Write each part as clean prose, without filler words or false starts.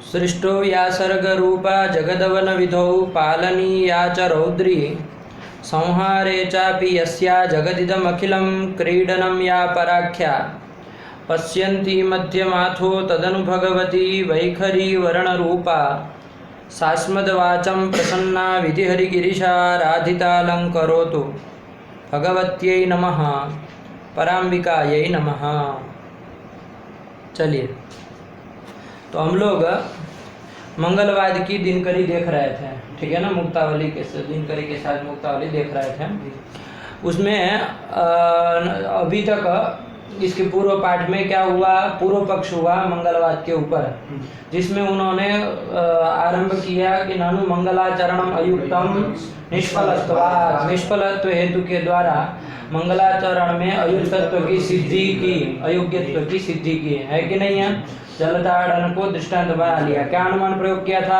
सृष्टो या सर्गरूपा जगदवनविधौ पालनीया च रौद्री संहारे चापि यस्या जगदिदमखिलं क्रीडनं या पराख्या पश्यन्ति मध्यमाथो तदनु भगवती वैखरी वर्णरूपा सास्मद्वाचं प्रसन्ना विधिहरिगिरिशाराधितालङ्करोतु भगवत्यै नमः पराम्बिकायै नमः। चलिए, तो हम लोग मंगलवाद की दिनकरी देख रहे थे, ठीक है ना। मुक्तावली के दिनकरी के साथ मुक्तावली देख रहे थे। उसमें अभी तक इसके पूर्व पाठ में क्या हुआ, पूर्व पक्ष हुआ मंगलवाद के ऊपर, जिसमें उन्होंने आरंभ किया कि ननु मंगलाचरणम अयुक्तम निष्फलत्वात्, निष्फलत्व हेतु के द्वारा मंगलाचरण में अयुक्तत्व की सिद्धि की, अयोग्यत्व की सिद्धि की है कि नहीं है। जलताड़न को दृष्टांत बना लिया। क्या अनुमान प्रयोग किया था?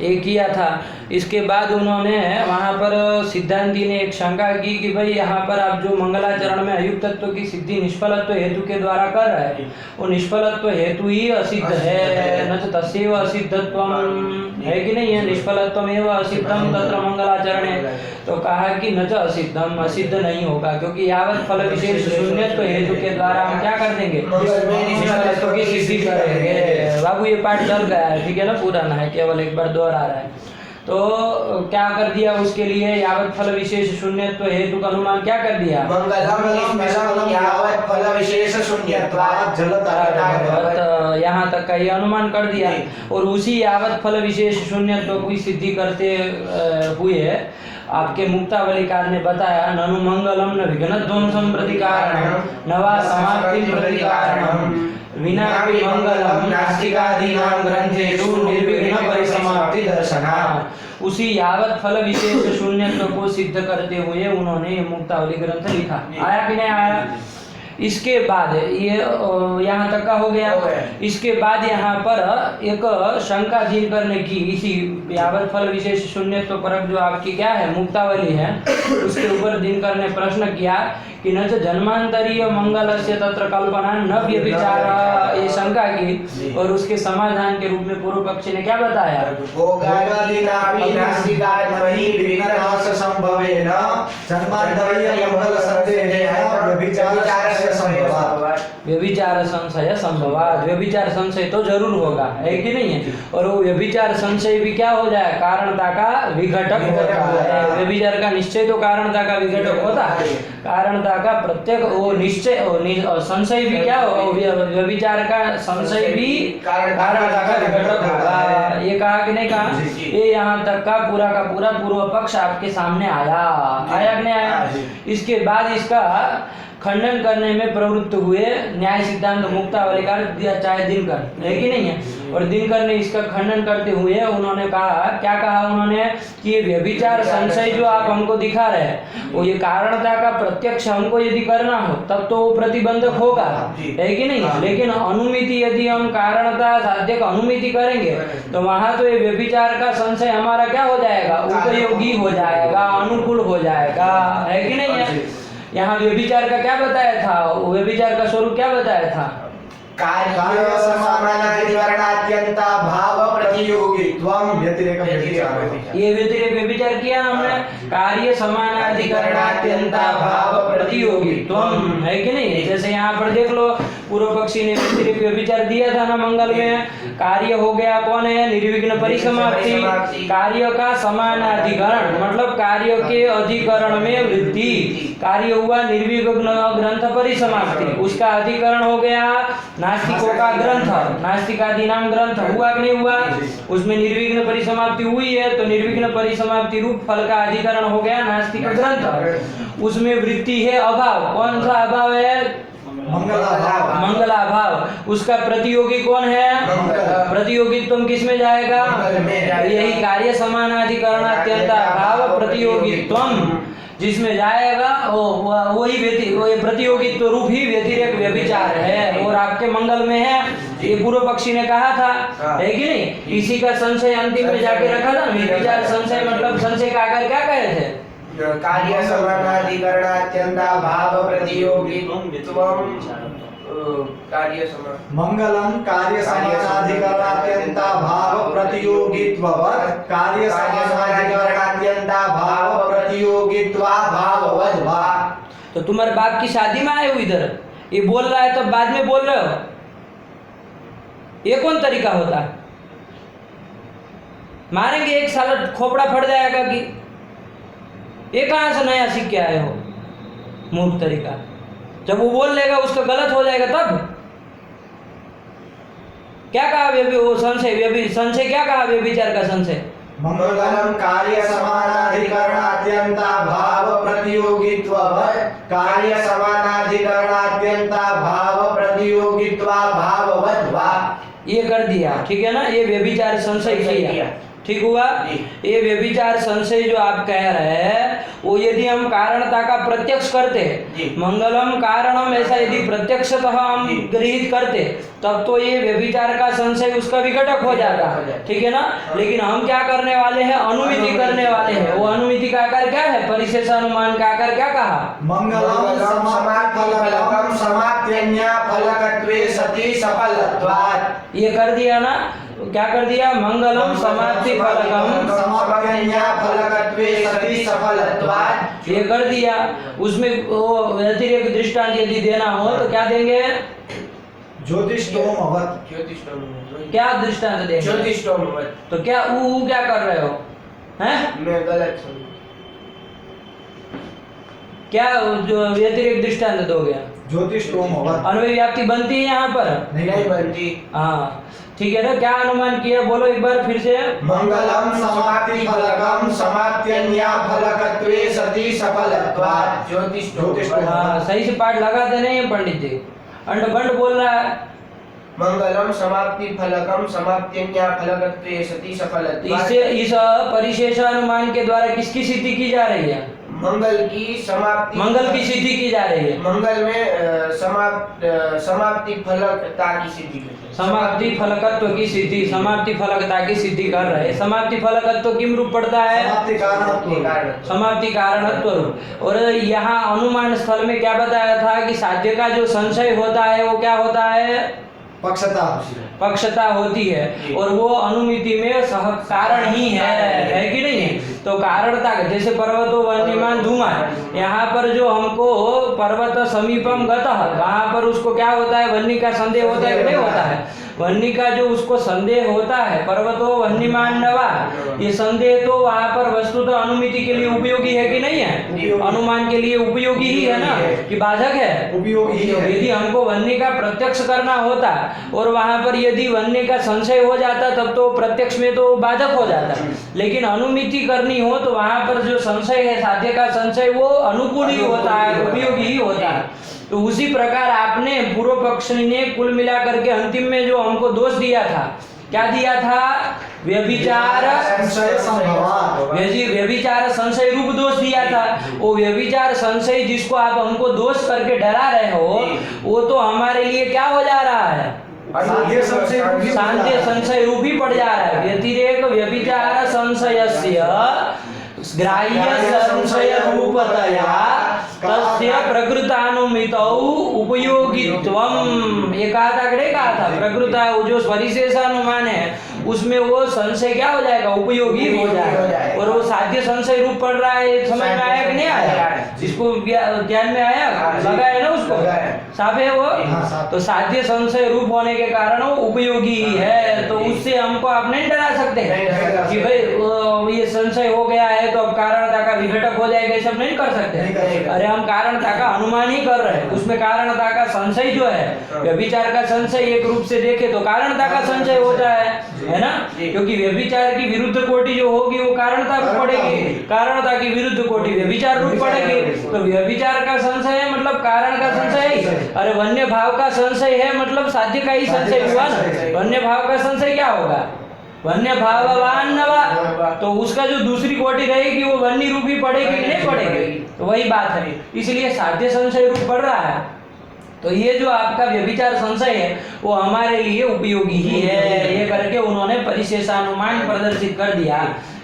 एक किया था। इसके बाद उन्होंने वहां पर सिद्धांती ने एक शंका की कि भाई यहाँ पर आप जो मंगलाचरण में अयुक्तत्व की सिद्धि निष्फलत्व हेतु के द्वारा कर रहे हैं, वो निष्फलत्व हेतु ही असिद्ध है, न तो तस्यैव असिद्धत्वम, है कि नहीं है। निष्फलत्वमेव असिद्धम तत्र मंगलाचरणे, तो कहा कि न च असिद्धम, असिद्ध नहीं होगा, क्योंकि यावत फल विशेष शून्यत्व हेतु के द्वारा हम क्या कर देंगे, निष्फलत्व की सिद्धि करेंगे। बाबू ये पाठ चल गया है, ठीक है ना, पुराना है, केवल एक बार दोहरा रहा है। तो क्या कर दिया उसके लिए, यावत फल विशेष शून्यत्व हेतु का अनुमान क्या कर दिया, यावत फल विशेष शून्यत्वात् जलताड़न, यहाँ तक का ये अनुमान कर दिया। और उसी यावत फल विशेष शून्यत्व की सिद्धि करते हुए आपके मुक्तावलीकार ने बताया ननु मंगलम न विघ्नध्वंसं प्रतिकारणं न वा समाप्तिं प्रतिकारणं विनापि मंगलम नास्तिकादीनां ग्रंथेषु निर्विघ्न परिसमाप्ति दर्शनात्। उसी यावत फल विशेष शून्यत्व को सिद्ध करते हुए उन्होंने ये मुक्तावली ग्रंथ लिखा। आया कि नहीं आया? इसके बाद ये यहाँ तक का हो गया। इसके बाद यहाँ पर एक शंका दूर करने की, इसी यावत फल विशेष शून्यत्व परक जो आपकी क्या है मुक्तावली है, उसके ऊपर दिनकर ने प्रश्न किया कि न जन्मांतरीय मंगलस्य तत्र कल्पना न व्यभिचार, ये शंका की। और उसके समाधान के रूप में पूर्व पक्षी ने क्या बताया, व्यभिचार संशय संभवात्, व्यभिचार संशय तो जरूर होगा, है कि नहीं है। और वो व्यभिचार संशय भी क्या हो जाए, कारणता का विघटक होता है। व्यभिचार का निश्चय तो कारणता का विघटक होता है, कारणता का प्रत्येक वो निश्चय, संशय भी क्या हो, व्यभिचार का संशय भी कारणता का विघटक होगा। ये कहा कि नहीं कहा? ये यहाँ तक का पूरा पूर्व पक्ष आपके सामने आया कि नहीं आया? इसके बाद इसका खंडन करने में प्रवृत्त हुए न्याय सिद्धांत मुक्तावलीकार चाहे दिनकर, है कि नहीं है। और दिनकर ने इसका खंडन करते हुए उन्होंने कहा, क्या कहा उन्होंने, कि व्यभिचार संशय जो आप हमको दिखा रहे हैं वो ये कारणता का प्रत्यक्ष हमको यदि करना हो तब तो वो प्रतिबंधक होगा, है कि नहीं। लेकिन अनुमिति यदि हम कारणता साध्य का अनुमिति करेंगे तो वहां तो ये व्यभिचार का संशय हमारा क्या हो जाएगा, उपयोगी हो जाएगा, अनुकूल हो जाएगा, है कि नहीं है। यहाँ व्यभिचार का क्या बताया था, व्यभिचार का स्वरूप क्या बताया था, कार्य समानाधिकरणात्यंता भाव प्रतियोगित्वम व्यतिरेक व्यभिचार। ये व्यतिरेक व्यभिचार किया हमने, कार्य समानाधिकरणात्यंता भाव प्रतियोगित्वम, है कि नहीं। जैसे यहाँ पर देख लो, पूर्व पक्षी ने व्यतिरेक व्यभिचार दिया था ना मंगल में। कार्य हो गया कौन है, निर्विघ्न परिसमाप्ति। कार्य का समानाधिकरण मतलब कार्य के अधिकरण में वृद्धि, कार्य हुआ निर्विघ्न ग्रंथ परिसमाप्ति, उसका अधिकरण हो गया नास्तिकों का ग्रंथ, नास्तिकादि नाम ग्रंथ, हुआ कि नहीं हुआ। उसमें निर्विघ्न परिसमाप्ति हुई है तो निर्विघ्न परिसमाप्ति रूप फल का अधिकरण हो गया नास्तिक ग्रंथ। उसमें वृत्ति है अभाव, कौन सा अभाव है, मंगलाभाव। उसका प्रतियोगी कौन है, प्रतियोगित्व किस में जाएगा, यही कार्य समानाधिकरणात्यंत भाव प्रतियोगित्व जिसमें जाएगा वही प्रतियोगित्व रूप ही व्यतिरेक व्यभिचार है। और आपके मंगल में है, ये पूर्व पक्षी ने कहा था, है कि नहीं। इसी का संशय अंतिम में जाके रखा था। व्यभिचार संशय मतलब संशय का आकार क्या कहे थे, कार्य समानाधिकरणात्यंत भाव प्रतियोगित्वम कार्य समा मंगलम कार्य समानाधिकरणात्यंता भाव प्रतियोगित्ववत् कार्य समानाधिकरणात्यंता भाव प्रतियोगित्वा भाववद् वा। तो तुम्हारे बाप की शादी में आए हो इधर, ये बोल रहा है तो बाद में बोल रहे हो, ये कौन तरीका होता है? मारेंगे एक साल खोपड़ा फट जाएगा कि ये कहाँ से नया सीख के आए हो? मूर्ख तरीका। जब वो बोल लेगा उसका गलत हो जाएगा तब क्या कहा वो संशय, संशय क्या कहा व्यभिचार का संशय? मंगलम कार्य समानाधिकरणात्यंता भाव प्रतियोगित्ववत् कार्य समानाधिकरणात्यंता भाव प्रतियोगित्वा भाववद् वा। ये कर दिया, ठीक है ना? ये व्यभिचार संशय किया, ठीक हुआ। ये व्यभिचार संशय जो आप कह रहे हैं वो यदि हम कारणता का प्रत्यक्ष करते, मंगलम कारणम ऐसा यदि प्रत्यक्षतः हम गृहीत करते तब तो ये व्यभिचार का संशय उसका विघटक हो जाता, ठीक है ना? लेकिन हम क्या करने वाले हैं? अनुमिति करने वाले हैं। वो अनुमिति का आकार क्या है? परिशेष अनुमान का आकार क्या कहा? मंगलम समाप्तिफलकम समाप्त्यन्या फलकत्वे सति सफलत्वात्। ये कर दिया ना? क्या कर दिया? मंगलम समाप्ति फलकम समाप्त्यन्या फलकत्वे सति सफलत्वात्। ये कर दिया। उसमें वो व्यतिरेक दृष्टांत यदि देना हो तो क्या देंगे? ज्योतिष्टोमवत्। क्या दृष्टांत देंगे? ज्योतिष्टोमवत्। तो क्या ऊ क्या कर रहे हो? हैं? मैं गलत समझा। क्या जो व्यतिरेक दृष्टांत दोगे? ज्योतिष्टोमवत्। अन्वय व्याप्ति बनती है यहाँ पर? नहीं बनती। हाँ, ठीक है ना? क्या अनुमान किया? बोलो एक बार फिर से। मंगलम समाप्तिफलकम समाप्त्यन्या फलकत्वे सति सफलत्वात्। ज्योतिष्टोमवत्। हाँ, सही से पाठ लगाते नहीं है पंडित जी, अंडबंड बोल रहा है। मंगलम समाप्ति फलकम समाप्त्यन्या फलकत्वे सति सफलत्वात्। इससे इस परिशेषानुमान के द्वारा किसकी सिद्धि की जा रही है? मंगल की समाप्ति, मंगल की सिद्धि की जा रही है। मंगल में समाप्ति फलकता की सिद्धि करते हैं। समाप्ति फलकत्व की सिद्धि, समाप्ति फलकता की सिद्धि कर रहे हैं। समाप्ति फलकत्व किम रूप पड़ता है? समाप्ति कारणत्व। समाप्ति कारणत्व रूप। और यहाँ अनुमान स्थल में क्या बताया था कि साध्य का जो संशय होता है वो क्या होता है? पक्षता होती है, और वो अनुमिति में सह कारण ही है कि नहीं? तो कारणता, जैसे पर्वतो वन्यमान धूमान, यहाँ पर जो हमको पर्वत समीपम गतः, वहाँ पर उसको क्या होता है? वन्य का संदेह होता है कि नहीं होता है? वन्य का जो उसको संदेह होता है, पर्वतो वन्यमान नवा, ये संदेह तो वहाँ पर वस्तुतः अनुमिति के लिए उपयोगी है कि नहीं है? अनुमान के लिए उपयोगी ही है ना, कि बाधक है? उपयोगी है। यदि हमको वन्य का प्रत्यक्ष करना होता और वहां पर यदि वन्य का संशय हो जाता तब तो प्रत्यक्ष में तो बाधक हो जाता, लेकिन अनुमिति करनी हो तो वहां पर जो संशय है, साध्य का संशय, वो अनुकूल ही होता है, उपयोगी ही होता है। तो उसी प्रकार आपने पूर्व पक्ष ने कुल मिलाकर के अंतिम में जो हमको दोष दिया था, क्या दिया था? व्यभिचार संशय संभवात्। व्यभिचार संशय रूप दोष दिया था। वो व्यभिचार संशय जिसको आप हमको दोष करके डरा रहे हो, वो तो हमारे लिए क्या हो जा रहा है? साध्य संशय रूप ही पड़ जा रहा है। व्यतिरेक व्यभिचार संशयस्य ग्राह्य संशय रूपतया तस्य प्रकृतानुमितौ उपयोगित्वम। ये कहा था कि कहा था? प्रकृता जो परिशेषानुमान है उसमें वो संशय क्या हो जाएगा? उपयोगी हो जाएगा। और वो साध्य संशय रूप पड़ रहा है, समझ में आया कि नहीं आया? जिसको ज्ञान में आया, लगा है ना उसको? साफ है वो? तो साध्य संशय रूप होने के कारण वो उपयोगी ही है। तो उससे हमको आप नहीं डरा सकते कि भाई ये संशय हो गया है तो अब कारणता का विघटक हो जाएगा, ये सब नहीं कर सकते। अरे हम कारणता का अनुमान ही कर रहे हैं, उसमें कारणता का संशय जो है, व्यभिचार का संशय एक रूप से देखे तो कारणता का संशय होता है ना? क्योंकि व्यभिचार की विरुद्ध कोटि जो होगी वो कारणता रूप पड़ेगी, कारणता की विरुद्ध कोटि व्यभिचार रूप पड़ेगी। तो व्यभिचार का संशय है मतलब कारण का संशय है। अरे वन्य भाव का संशय है मतलब साध्य का ही संशय हुआ ना। वन्य भाव का संशय क्या होगा? वन्य भाववान नवा, तो उसका जो दूसरी कोटि रहेगी वो वन्य रूप ही पड़ेगी कि नहीं पड़ेगी? तो वही बात है, इसलिए साध्य संशय रूप पड़ रहा है। तो ये जो आपका व्यभिचार संशय है वो हमारे लिए उपयोगी ही है, ये करके उन्होंने परिशेषानुमान प्रदर्शित कर दिया।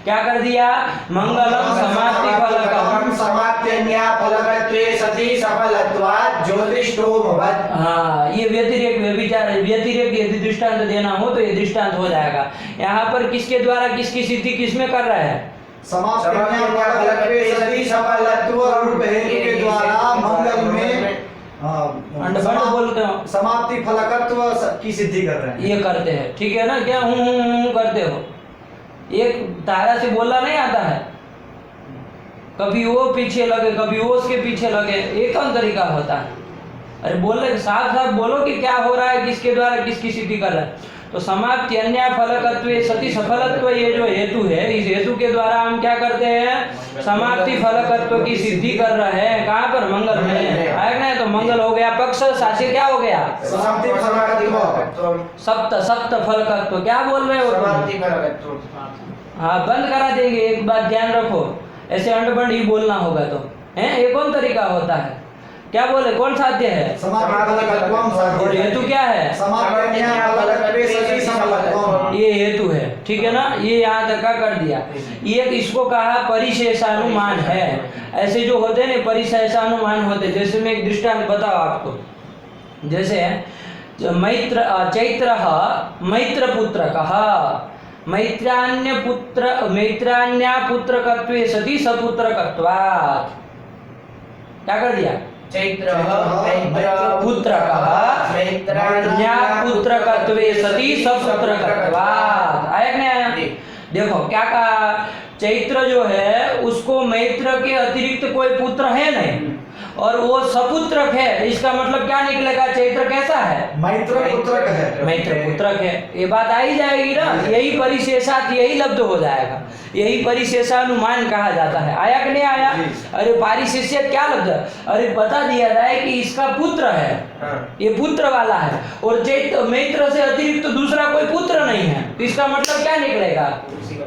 क्या कर दिया? मंगलम समाप्ति फलकम। समाप्त्यन्या फलकत्वे सति सफलत्वात् ज्योतिष्ठोमवत्। हाँ, ये व्यतिरेक व्यभिचार व्यतिरेक यदि दृष्टांत देना हो तो ये दृष्टांत हो जाएगा। यहाँ पर किसके द्वारा किसकी सिद्धि किसमें कर रहा है? समाप्त्यन्या फलकत्वे सति सफलत्व रूप हेतु के द्वारा मंगल में अंडबंड बोलते हो, समाप्ति फलकत्व की सिद्धि कर रहे हैं। ये करते हैं, ठीक है ना? क्या हूँ करते हो, एक तारा से बोलना नहीं आता है, कभी वो पीछे लगे कभी वो उसके पीछे लगे, एक कौन तरीका होता है? अरे बोलने साफ साफ बोलो कि क्या हो रहा है, किसके द्वारा किसकी सिद्धि कर रहा है। तो समाप्ति अन्य फलकत्व सति सफलत्व, ये जो हेतु है, इस हेतु के द्वारा हम क्या करते हैं? समाप्ति फलकत्व की सिद्धि कर रहे हैं। कहाँ पर? मंगल में। आया ना? तो मंगल हो गया पक्ष, साक्षी क्या हो गया? समाप्ति फलकत्व। सप्त फलकत्व। क्या बोल रहे हो? समाप्ति फलकत्व। हाँ, बंद करा देंगे। एक बात ध्यान रखो, ऐसे अंडबंड ही बोलना होगा तो है। ये कौन तरीका होता है? क्या बोले, कौन साध्य है? समाप्ति फलकत्वम साध्य। और हेतु क्या है? समाप्त्यन्या फलकत्वे सति सफलत्वम। ये हेतु है, ठीक है ना? ये यहाँ तक का कर दिया। ये इसको कहा परिशेषानुमान है। ऐसे जो होते हैं ना परिशेषानुमान होते, जैसे मैं एक दृष्टांत बताओ आपको। जैसे मैत्र चैत्रः मैत्रपुत्र कहा, मैत्रान्य पुत्रकत्वे सति सपुत्रकत्वात्। क्या कर दिया? चैत्रः पुत्रकः पुत्रकत्वे सति सपुत्रकत्वात्। आया कि नहीं आया? देखो क्या कहा, चैत्र जो है उसको मैत्र के अतिरिक्त कोई पुत्र है नहीं और वो सपुत्रक है। इसका मतलब क्या निकलेगा? चैत्र कैसा है? मैत्र पुत्रक है। मैत्र पुत्रक है। ये बात आ ही जाएगी ना? यही परिशेषात यही लब्ध हो जाएगा, यही परिशेषानुमान कहा जाता है। आया कि नहीं आया? अरे परिशेष्य क्या लब्ध? अरे बता दिया जाए कि इसका पुत्र है, ये पुत्र वाला है और चैत्र मैत्र से अतिरिक्त तो दूसरा कोई पुत्र नहीं है। तो इसका मतलब क्या निकलेगा?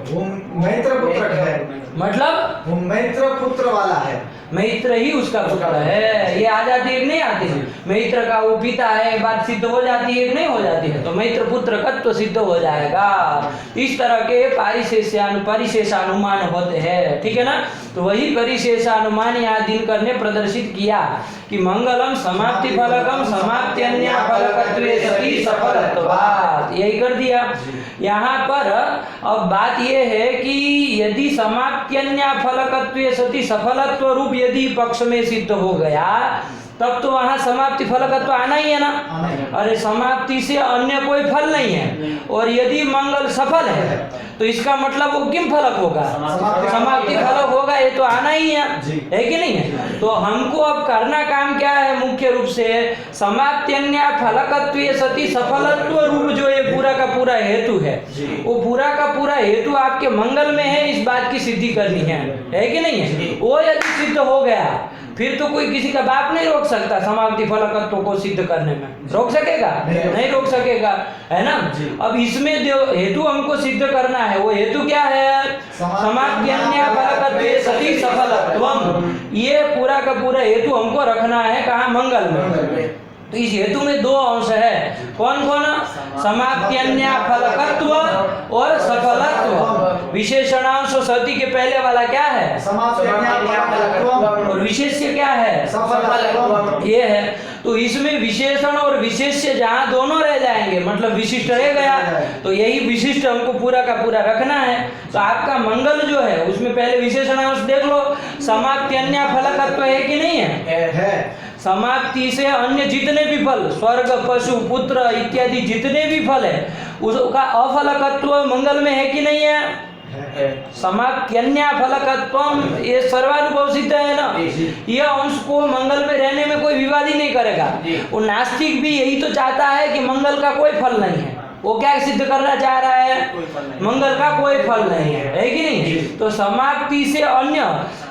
वो मैत्र पुत्रक है, मतलब वो मैत्र पुत्र वाला है, मैत्र ही उसका पुत्र है। ये आ जाती है कि नहीं आती है? मैत्र का वो पिता है, एक बात सिद्ध हो जाती है कि नहीं हो जाती है? तो मैत्र पुत्र तत्व सिद्ध हो जाएगा। इस तरह के परिशेषानुमान होते हैं, ठीक है ना? तो वही परिशेषानुमान यहाँ दिनकर ने प्रदर्शित किया कि मंगलम समाप्ति फलकम समाप्त्यन्य फलकत्वे सति सफलत्वात्। यही कर दिया। यहाँ पर अब बात यह है कि यदि समाप्त्यन्य फलकत्वे सति सफलत्व रूप यदि पक्ष में सिद्ध हो गया तब तो वहां समाप्ति फलकत्व आना ही है ना? अरे समाप्ति से अन्य कोई फल नहीं है और यदि मंगल सफल है तो इसका मतलब वो किम फलक होगा? समाप्ति फलक होगा। ये तो आना ही है कि नहीं है? तो हमको अब करना काम क्या है? मुख्य रूप से समाप्त्यन्य फलकत्व सति सफलत्व रूप जो ये पूरा का पूरा हेतु है, वो पूरा का पूरा हेतु आपके मंगल में है, इस बात की सिद्धि करनी है कि नहीं है? वो यदि सिद्ध हो गया फिर तो कोई किसी का बाप नहीं रोक सकता समाप्ति फलकत्व को सिद्ध करने में। रोक सकेगा? नहीं रोक सकेगा, है ना? अब इसमें जो हेतु हमको सिद्ध करना है वो हेतु क्या है? समाप्त्यन्य फलकत्वे सति सफलत्वम। ये पूरा का पूरा हेतु हमको रखना है कहाँ? मंगल में। तो इस हेतु में दो अंश है। कौन कौन? समाप्त्यन्य फलकत्व और सफलत्व। विशेषणांश सति के पहले वाला क्या है? समाप्त्यन्य फलकत्वम और विशेष्य क्या है? सफलत्वम। ये है। तो इसमें विशेषण और विशेष्य जहाँ दोनों रह जाएंगे मतलब विशिष्ट रह गया, तो यही विशिष्ट हमको पूरा का पूरा रखना है। तो आपका मंगल जो है उसमें पहले विशेषणांश देख लो, समाप्त्यन्य फलकत्व है कि नहीं है? समाप्ति से अन्य जितने भी फल, स्वर्ग पशु पुत्र इत्यादि जितने भी फल है उसका अफलकत्व मंगल में है कि नहीं है? समाप्त्यन्य फलकत्वम ये सर्वानुभव सिद्ध है ना? यह अंश को मंगल में रहने में कोई विवाद ही नहीं करेगा। वो नास्तिक भी यही तो चाहता है कि मंगल का कोई फल नहीं है। वो क्या सिद्ध करना चाह रहा है? मंगल का कोई फल नहीं है कि नहीं? तो समाप्ति से अन्य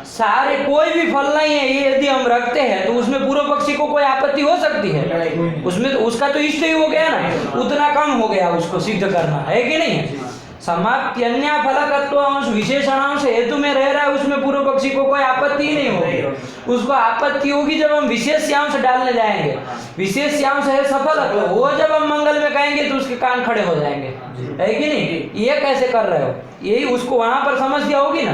सारे कोई भी फल नहीं है ये यदि हम रखते हैं तो उसमें पूर्व पक्षी को कोई आपत्ति हो सकती है? उसमें तो उसका तो इष्ट ही हो गया ना, उतना कम हो गया उसको सिद्ध करना, है कि नहीं? समाप्त्यन्य फलकत्व अंश विशेषणांश हेतु में रह रहा है, उसमें पूर्व पक्षी को कोई आपत्ति ही नहीं होगी। उसको आपत्ति होगी जब हम विशेष्यांश डालने जाएंगे। विशेष्यांश है सफलत्व, वो जब हम मंगल में कहेंगे तो उसके कान खड़े हो जाएंगे, है कि नहीं? ये कैसे कर रहे हो, यही उसको वहां पर समस्या होगी ना।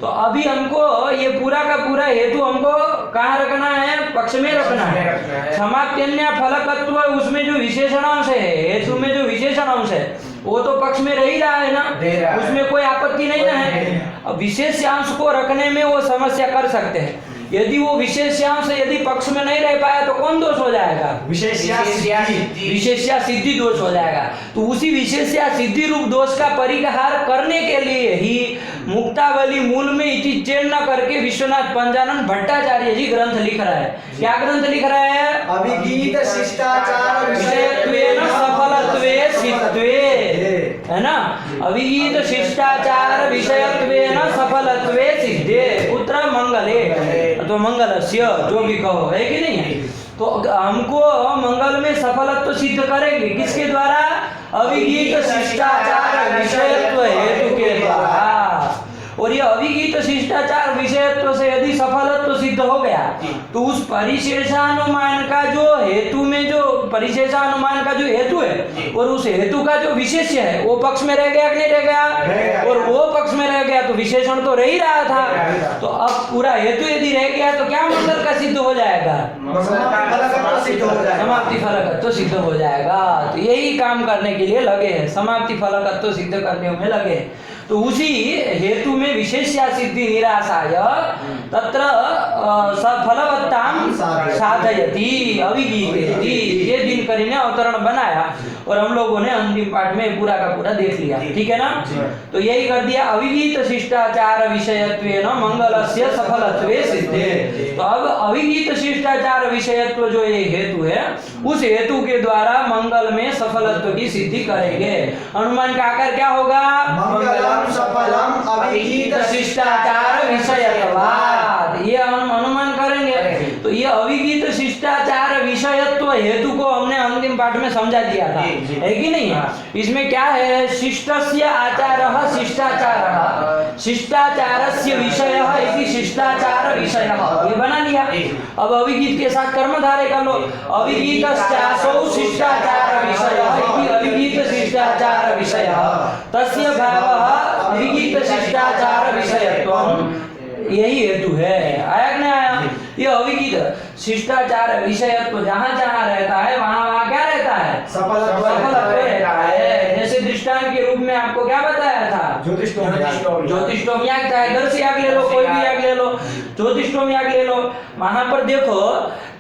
तो अभी हमको ये पूरा का पूरा हेतु हमको कहाँ रखना है? पक्ष में रखना है। समाप्त्यन्य फलकत्व, उसमें जो विशेषणांश है, हेतु में जो विशेषणांश है वो तो पक्ष में रह ही रहा है ना, उसमें कोई आपत्ति नहीं ना है। अब विशेष्यांश को रखने में वो समस्या कर सकते हैं। यदि वो विशेष्यांश यदि पक्ष में नहीं रह पाया तो कौन दोष हो जाएगा? विशेष्या सिद्धि दोष हो जाएगा। तो उसी विशेष्या सिद्धि रूप दोष का परिहार करने के लिए ही मुक्तावली मूल में इति चेन न करके विश्वनाथ पंजानन भट्टाचार्य जी ग्रंथ लिख रहा है। क्या ग्रंथ लिख रहा है? अभिगीत शिष्टाचार विषयत्वेन सफलत्वे सिद्धे, है ना? अभिगीत शिष्टाचार विषयत्वेन सफलत्वे सिद्धे पुत्र मंगले, तो मंगलस्य जो भी कहो, है कि नहीं है? तो हमको मंगल में सफलत्व सिद्ध करेंगे किसके द्वारा? अभिगीत शिष्टाचार विषयत्व हेतु के द्वारा। और ये अभिगीत शिष्टाचार विषयत्व से यदि सफलत्व सिद्ध हो गया तो उस परिशेषानुमान का जो हेतु में जो परिशेषानुमान का जो हेतु है और उस हेतु का जो विशेष्य है वो पक्ष में रह गया कि नहीं रह गया? और वो पक्ष में रह गया तो विशेषण तो रह ही रहा था। तो अब पूरा हेतु यदि रह गया तो क्या मंगल का सिद्ध हो जाएगा? समाप्ति फलकत्व सिद्ध हो जाएगा। तो यही काम करने के लिए लगे हैं, समाप्ति फलकत्व सिद्ध करने में लगे हैं। तो उसी हेतु में विशेष्या सिद्धि निराशाय तत्र फलवत्ताम साधयति अभिगीयति, ये दिनकरी ने अवतरण बनाया और हम लोगों ने अंतिम पाठ में पूरा का पूरा देख लिया, ठीक है ना? तो यही कर दिया, अभिगीत शिष्टाचार विषयत्वेन मंगलस्य सफलत्वे सिद्धे। तो अब अभिगीत शिष्टाचार विषयत्व जो ये हेतु है उस हेतु के द्वारा मंगल में सफलत्व की सिद्धि करेंगे। अनुमान का आकार क्या होगा? मंगलम सफलम अभिगीत शिष्टाचार विषयत्वात्, ये हम अनुमान करेंगे। तो ये अभिगीत शिष्टाचार विषयत्व हेतु को हमने अंतिम पाठ में समझा दिया था, है कि नहीं? इसमें क्या है? शिष्टस्य आचारः शिष्टाचारः, शिष्टाचारस्य विषयः इति शिष्टाचार विषयः, ये बना लिया। अब अभिगीत के साथ कर्मधारय कर लो, अभिगीतश्चासौ शिष्टाचार विषयः इति अभिगीत शिष्टाचार विषयः तस्य भावः अभिगीत शिष्टाचार विषयत्वम्, यही हेतु है। आया कि नहीं आया? ये अभिगीत शिष्टाचार विषयत्व जहाँ जहाँ रहता है वहाँ वहाँ क्या रहता है? सफलत्व रहता है। जैसे दृष्टांत के रूप में आपको क्या बताया था? ज्योतिषोम याग, चाहे दर्श याग ले लो, कोई भी याग ले लो, ज्योतिषोम याग ले लो। वहां पर देखो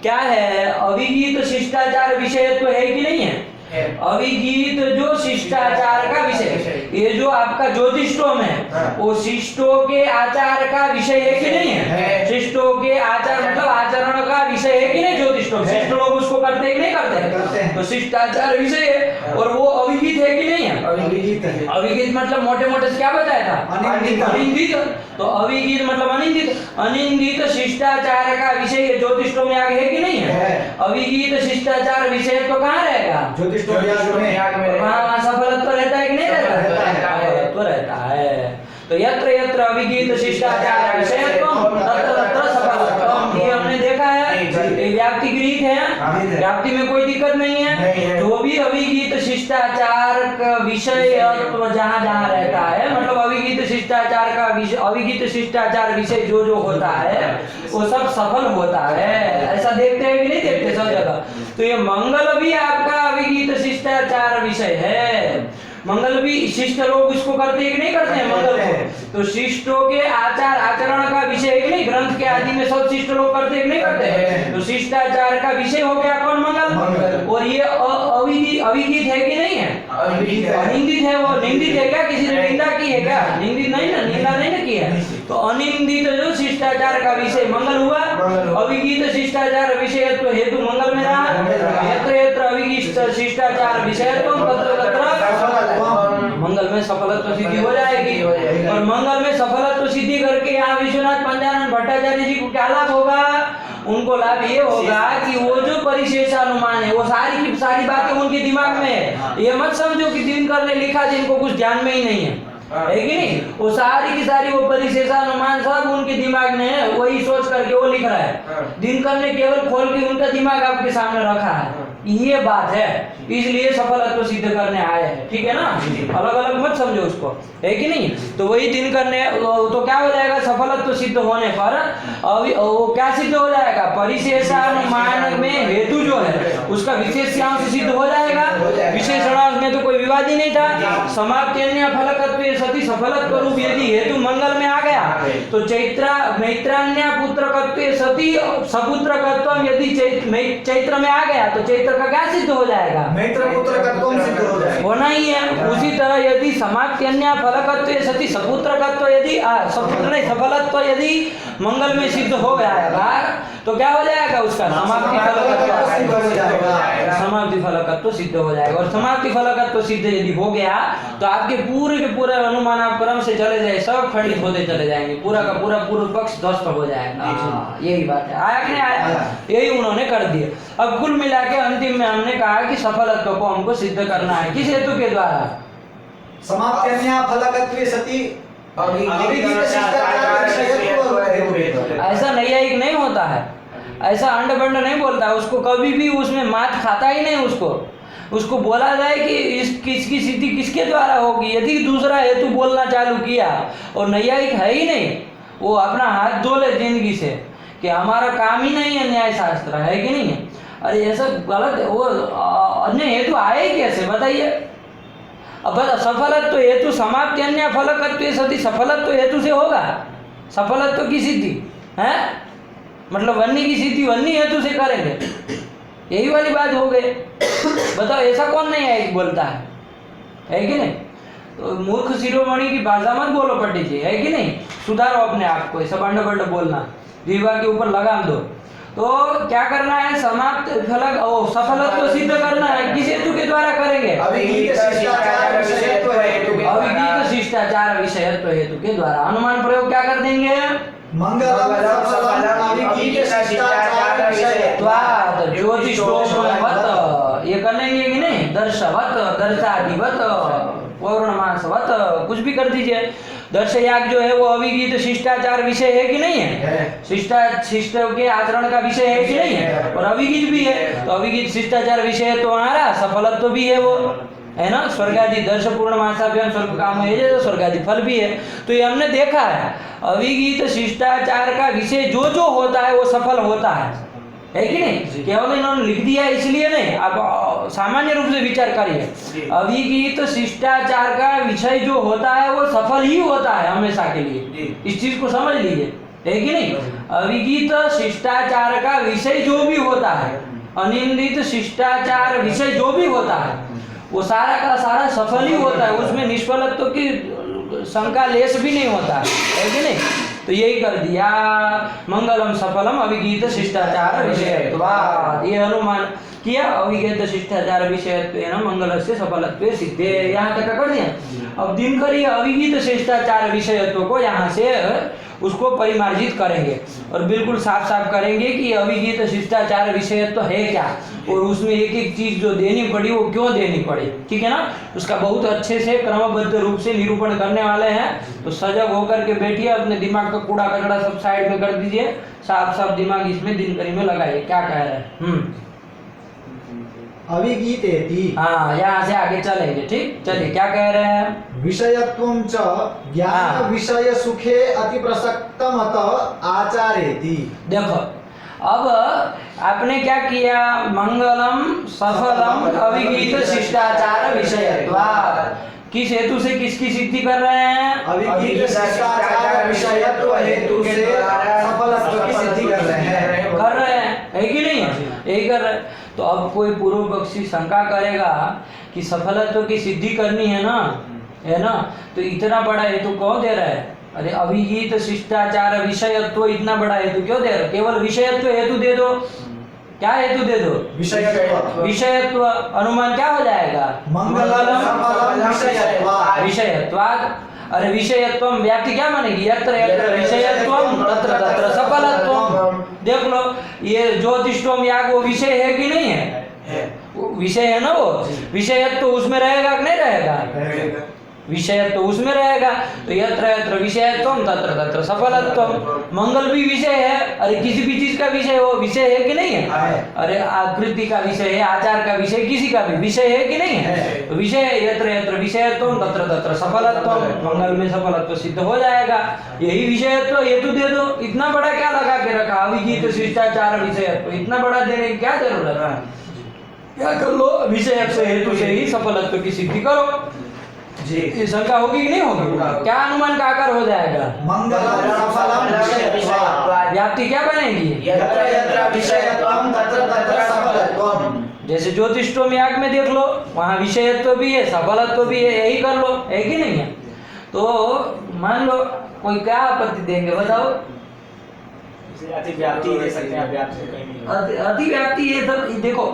क्या है? अभिगीत शिष्टाचार विषयत्व है कि नहीं है? अभिगीत जो शिष्टाचार का विषय, ये जो आपका ज्योतिषोम है वो शिष्टों के आचार का विषय है कि नहीं है? शिष्टों के आचार मतलब आचरण का विषय है कि नहीं? ज्योतिषोम शिष्ट लोग उसको करते हैं कि नहीं करते? तो शिष्टाचार विषय है और वो अभिगीत है कि नहीं है? अभिगीत मतलब मोटे मोटे से क्या बताया था? अनिंदित। तो अभिगीत मतलब अनिंदित, अनिंदित शिष्टाचार का विषय ज्योतिषोम याग है कि नहीं है? अभिगीत शिष्टाचार विषय तो कहाँ रहेगा? वहाँ सफलत्व रहता है कि नहीं रहता? सफलत्व रहता है। तो यत्र यत्र अभिगीत शिष्टाचार विषयत्वम तत्र तत्र सफलत्वम, ये हमने देखा है। ये व्याप्ति गृहीत है, व्याप्ति में कोई दिक्कत नहीं है। जो भी अभिगीत शिष्टाचार का विषयत्व जहाँ जहाँ रहता है, मतलब अभिगीत शिष्टाचार का विषय, अभिगीत शिष्टाचार विषय जो जो होता है वो सब सफल होता है। ऐसा देखते हैं कि नहीं देखते सब जगह? तो ये मंगल भी आपका अभिगीत शिष्टाचार विषय है। मंगल भी शिष्ट लोग इसको करते हैं कि नहीं करते हैं मंगल को? तो शिष्टों के आचार आचरण का विषय है कि नहीं? ग्रंथ के आदि में सब शिष्ट लोग करते हैं कि नहीं करते हैं? तो शिष्टाचार का विषय हो गया कौन? मंगल। और ये अभिगीत है कि नहीं है? अनिंदित है। वो निंदित है क्या? किसी ने निंदा की है क्या? निंदित नहीं ना, निंदा नहीं ना की है। तो अनिंदित जो शिष्टाचार का विषय मंगल हुआ। अभिगीत शिष्टाचार विषयत्व हेतु मंगल में रहा। यत्र यत्र अभिगीत शिष्टाचार विषयत्व तत्र तत्र मंगल में सफलत्व सिद्धि हो जाएगी। और मंगल में सफलत्व सिद्धि करके यहाँ विश्वनाथ पंजानन भट्टाचार्य जी को क्या लाभ होगा? उनको लाभ ये होगा कि वो जो परिशेषानुमान है वो सारी की सारी बातें उनके दिमाग में है। ये मत समझो कि दिनकर ने लिखा जिनको कुछ ध्यान में ही नहीं है कि नहीं। वो सारी की सारी वो परिशेषानुमान सब उनके दिमाग में है, वही सोच करके वो लिख रहा है। दिनकर ने केवल खोल के उनका दिमाग आपके सामने रखा है, ये बात है, इसलिए सफलत्व सिद्ध करने आए हैं। ठीक है ना, अलग अलग मत समझो उसको, है कि नहीं। तो वही दिनकर ने तो क्या हो जाएगा, सफलत्व सिद्ध होने पर अभी वो क्या सिद्ध हो जाएगा, परिशेषानुमान में हेतु जो है उसका विशेषांश सिद्ध हो जाएगा। विशेषणांश में तो कोई विवाद ही नहीं था। समाप्त्यन्य फलकत्व सति सफलत्व रूप यदि हेतु मंगल में आ गया तो मैत्रान्य पुत्रकत्व सति सपुत्रकत्व यदि चैत्र में आ गया तो चैत्र का क्या सिद्ध हो जाएगा, मैत्र पुत्रकत्व सिद्ध हो जाएगा, होना ही है। उसी तरह यदि समाप्त्यन्य फलकत्व सति सपुत्रकत्व यदि सफलत्व यदि मंगल में सिद्ध हो गया तो क्या हो जाएगा, उसका समाप्ति फलकत्व सिद्ध हो जाएगा, समाप्ति फलकत्व सिद्ध हो जाएगा। और समाप्ति फलकत्व सिद्ध यदि हो गया तो आपके पूरे के पूरे अनुमान आप क्रम से चले जाए, सब खंडित होते चले जाएंगे, पूरा का पूरा पूर्व पक्ष ध्वस्त हो जाएगा। यही बात है, आया कि नहीं आया, यही उन्होंने कर दिया। अब कुल मिला के अंतिम में हमने कहा कि सफलत्व को हमको सिद्ध करना है, किस हेतु के द्वारा, समाप्त्यन्य फलकत्व सति ऐसा नैयायिक नहीं होता है, ऐसा अंड बंड नहीं बोलता, उसको कभी भी उसमें मात खाता ही नहीं। उसको बोला जाए कि किसकी सिद्धि किसके द्वारा होगी, यदि दूसरा हेतु बोलना चालू किया और नैयायिक है ही नहीं, वो अपना हाथ धो ले जिंदगी से कि हमारा काम ही नहीं है न्याय शास्त्र, है कि नहीं है। अरे ऐसा गलत है, वो अन्य हेतु आए कैसे बताइए। अब सफलत्व हेतु समाप्त्यन्य फलकत्व सति सफलत्व हेतु से होगा, सफलत्व की सिद्धि है, मतलब वन्नी की सिद्धि वन्नी हेतु से करेंगे, यही वाली बात हो गई। बताओ ऐसा कौन नहीं है बोलता है कि नहीं। तो मूर्ख शिरोमणि की भाषा मत बोलो पंडित जी, है कि नहीं, सुधारो अपने आप को, ऐसा बंड बंड बोलना, जीवा के ऊपर लगाम दो। तो क्या करना है, समाप्त फलक सफलत्व सिद्ध करना है, किस हेतु के द्वारा करेंगे, अभिगीत शिष्टाचार विषयत्व हेतु के द्वारा। अनुमान प्रयोग क्या कर देंगे, मंगलम सफलम अभिगीत शिष्टाचार विषयत्वात् ज्योतिषोपमवत्, ये कर लेंगे कि नहीं, दर्शवत दर्शादिवत पौर्णमासवत, कुछ भी कर दीजिए। दर्शयाग जो है वो अभिगीत शिष्टाचार विषय है कि नहीं है, शिष्ट के आचरण का विषय है कि नहीं है, और अभिगीत भी है। तो अभिगीत शिष्टाचार विषय है तो हमारा सफलत्व भी है, वो है ना, स्वर्गादि दर्श पूर्ण मासाभ्याम स्वर्ग काम है, तो स्वर्गादि फल भी है। तो ये हमने देखा है, अभिगीत शिष्टाचार का विषय जो जो होता है वो सफल होता है कि नहीं। केवल इन्होंने लिख दिया इसलिए नहीं, आप सामान्य रूप से विचार करिए, अभिगीत शिष्टाचार का विषय जो होता है वो सफल ही होता है हमेशा के लिए, इस चीज को समझ लीजिए, है कि नहीं। अभिगीत शिष्टाचार का विषय जो भी होता है, अनिंदित शिष्टाचार विषय जो भी होता है वो सारा का सारा सफल ही होता है, उसमें निष्फलत्व की शंका लेश भी नहीं होता है कि नहीं। तो यही कर दिया, मंगलम सफलम अभिगीत शिष्टाचार विषयत्वात्, ये अनुमान किया, अभिगीत शिष्टाचार विषयत्वेन मंगलस्य सफलत्वे सिद्धे, यहाँ तक कर दिया। अब दिनकर ये अभिगीत शिष्टाचार विषयत्व को यहाँ से उसको परिमार्जित करेंगे और बिल्कुल साफ साफ करेंगे कि अभिगीत शिष्टाचार विषयत्व है क्या, और उसमें एक एक चीज जो देनी पड़ी वो क्यों देनी पड़ी, ठीक है ना। उसका बहुत अच्छे से क्रमबद्ध रूप से निरूपण करने वाले हैं। तो सजग होकर के बैठिए, अपने दिमाग का कूड़ा कचड़ा सब साइड में कर दीजिए, साफ साफ दिमाग इसमें दिनकरी में लगाइए, क्या कह रहे हैं। अभिगीतेति, हाँ, यहाँ से आगे चलेंगे, ठीक, चलिए क्या कह रहे हैं, विषयत्वं च ज्ञान विषय सुखे अति प्रसक्तमत आचारेति। देखो अब आपने क्या किया, मंगलम सफलम अभिगीत शिष्टाचार विषयत्वात्, किस हेतु से किसकी सिद्धि कर रहे हैं, अभिगीत शिष्टाचार विषयत्व हेतु से सफलत्व की सिद्धि कर रहे हैं, है कि नहीं, यही कर रहे हैं। तो अब कोई पूर्व पक्षी शंका करेगा कि सफलत्व की सिद्धि करनी है ना, तो इतना बड़ा हेतु क्यों दे रहा है। अरे अभिगीत शिष्टाचार विषयत्व इतना बड़ा हेतु क्यों दे रहे हो, केवल विषयत्व हेतु दे दो, क्या हेतु दे दो, विषयत्व, अनुमान क्या हो जाएगा, मंगलम सफलम विषयत्वात्। विषयत्वात्। अरे विषयत्वम व्याप्ति क्या मानेगी? यत्र यत्र विषयत्वम तत्र तत्र सफलत्वम। देख लो ये ज्योतिष्टोम याग वो विषय है कि नहीं है? वो विषय है ना, वो विषयत्व उसमें रहेगा कि नहीं रहेगा? विषयत्व उसमें रहेगा। तो यत्र यत्र विषयत्वम तत्र तत्र सफलत्वम। मंगल भी विषय है, अरे किसी भी चीज का विषय हो, विषय है कि नहीं है? अरे आकृति का विषय है, आचार का विषय, किसी का भी विषय है कि नहीं है? तो विषय यत्र यत्र विषयत्वम तत्र तत्र सफलत्वम, मंगल में सफलत्व सिद्ध हो जाएगा। यही विषयत्व हेतु दे दो, इतना बड़ा क्या लगा के रखा? अभिजीत शिष्टाचार विषयत्व इतना बड़ा देने की क्या जरूरत है? क्या कर लो, विषयत्व हेतु से ही सफलत्व की सिद्धि करो जी। ये शंका होगी कि नहीं होगी? क्या अनुमान का आकार हो जाएगा? मंगलम सफलम विषयत्वात्। व्याप्ति क्या बनेगी? यत्र यत्र विषयत्वम तत्र तत्र सफलत्वम। जैसे ज्योतिष्टोम याग में देख लो, वहाँ विषयत्व भी है, सफलत्व भी है, यही कर लो, है कि नहीं है? तो मान लो कोई क्या आपत्ति देंगे बताओ? अतिव्याप्ति दे सकते हैं, व्याप्ति से कहीं नहीं। अतिव्याप्ति ये सब देखो,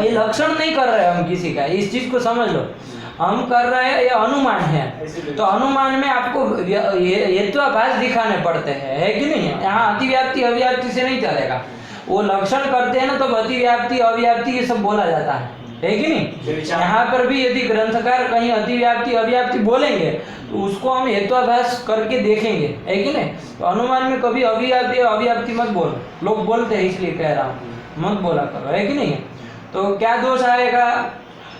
ये लक्षण नहीं कर रहे हम किसी का, इस चीज को समझ लो। हम कर रहे हैं ये अनुमान है, तो अनुमान में आपको हेत्वाभास दिखाने पड़ते हैं, है कि नहीं? यहाँ अतिव्याप्ति अव्याप्ति से नहीं चलेगा। वो लक्षण करते हैं ना, तो अतिव्याप्ति अव्याप्ति ये सब बोला जाता है कि नहीं? यहाँ पर भी यदि ग्रंथकार कहीं अतिव्याप्ति अव्याप्ति बोलेंगे तो उसको हम हेत्वाभास करके देखेंगे, है कि नहीं? तो अनुमान में कभी अव्याप्ति अव्याप्ति मत बोलो, लोग बोलते हैं इसलिए कह रहा हूँ, मत बोला करो, है कि नहीं? तो क्या दोष आएगा?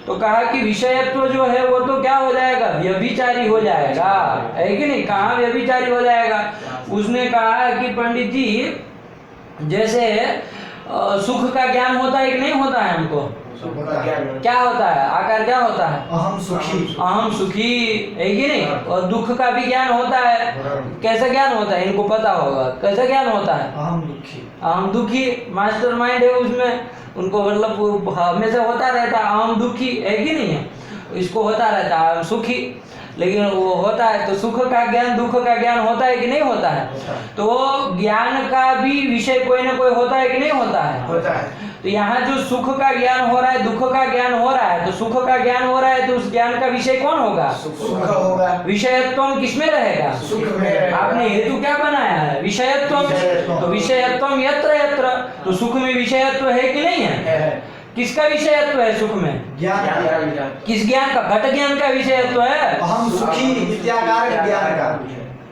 तो कहा कि विषयत्व जो है वो तो क्या हो जाएगा? व्यभिचारी हो जाएगा, है कि नहीं? कहाँ व्यभिचारी हो जाएगा? उसने कहा कि पंडित जी जैसे सुख का ज्ञान होता है कि नहीं होता है हमको? क्या होता है? आकार क्या होता है? अहम सुखी। अहम सुखी, है कि नहीं? और दुख का भी ज्ञान होता है। कैसा ज्ञान होता है? इनको पता होगा कैसा ज्ञान होता है? अहम दुखी। अहम दुखी मास्टर माइंड है उसमें, उनको मतलब हमेशा होता रहता है अहम दुखी, है कि नहीं है? इसको होता रहता है अहम सुखी, लेकिन वो होता है तो सुख का ज्ञान दुख का ज्ञान होता है कि नहीं होता है? तो ज्ञान का भी विषय कोई ना कोई होता है कि नहीं होता है? होता है। तो यहाँ जो सुख का ज्ञान हो रहा है, दुख का ज्ञान हो रहा है, तो सुख का ज्ञान हो रहा है तो उस ज्ञान का विषय कौन होगा? सुख होगा। विषयत्व किसमें रहेगा? सुख में रहेगा। आपने हेतु क्या बनाया है? विषयत्व। तो विषयत्व यत्र यत्र, तो सुख में विषयत्व है कि नहीं है? किसका विषयत्व है सुख में? ज्ञान। किस ज्ञान का? घट ज्ञान का विषयत्व है। अहम सुखी इत्याकारक ज्ञान का।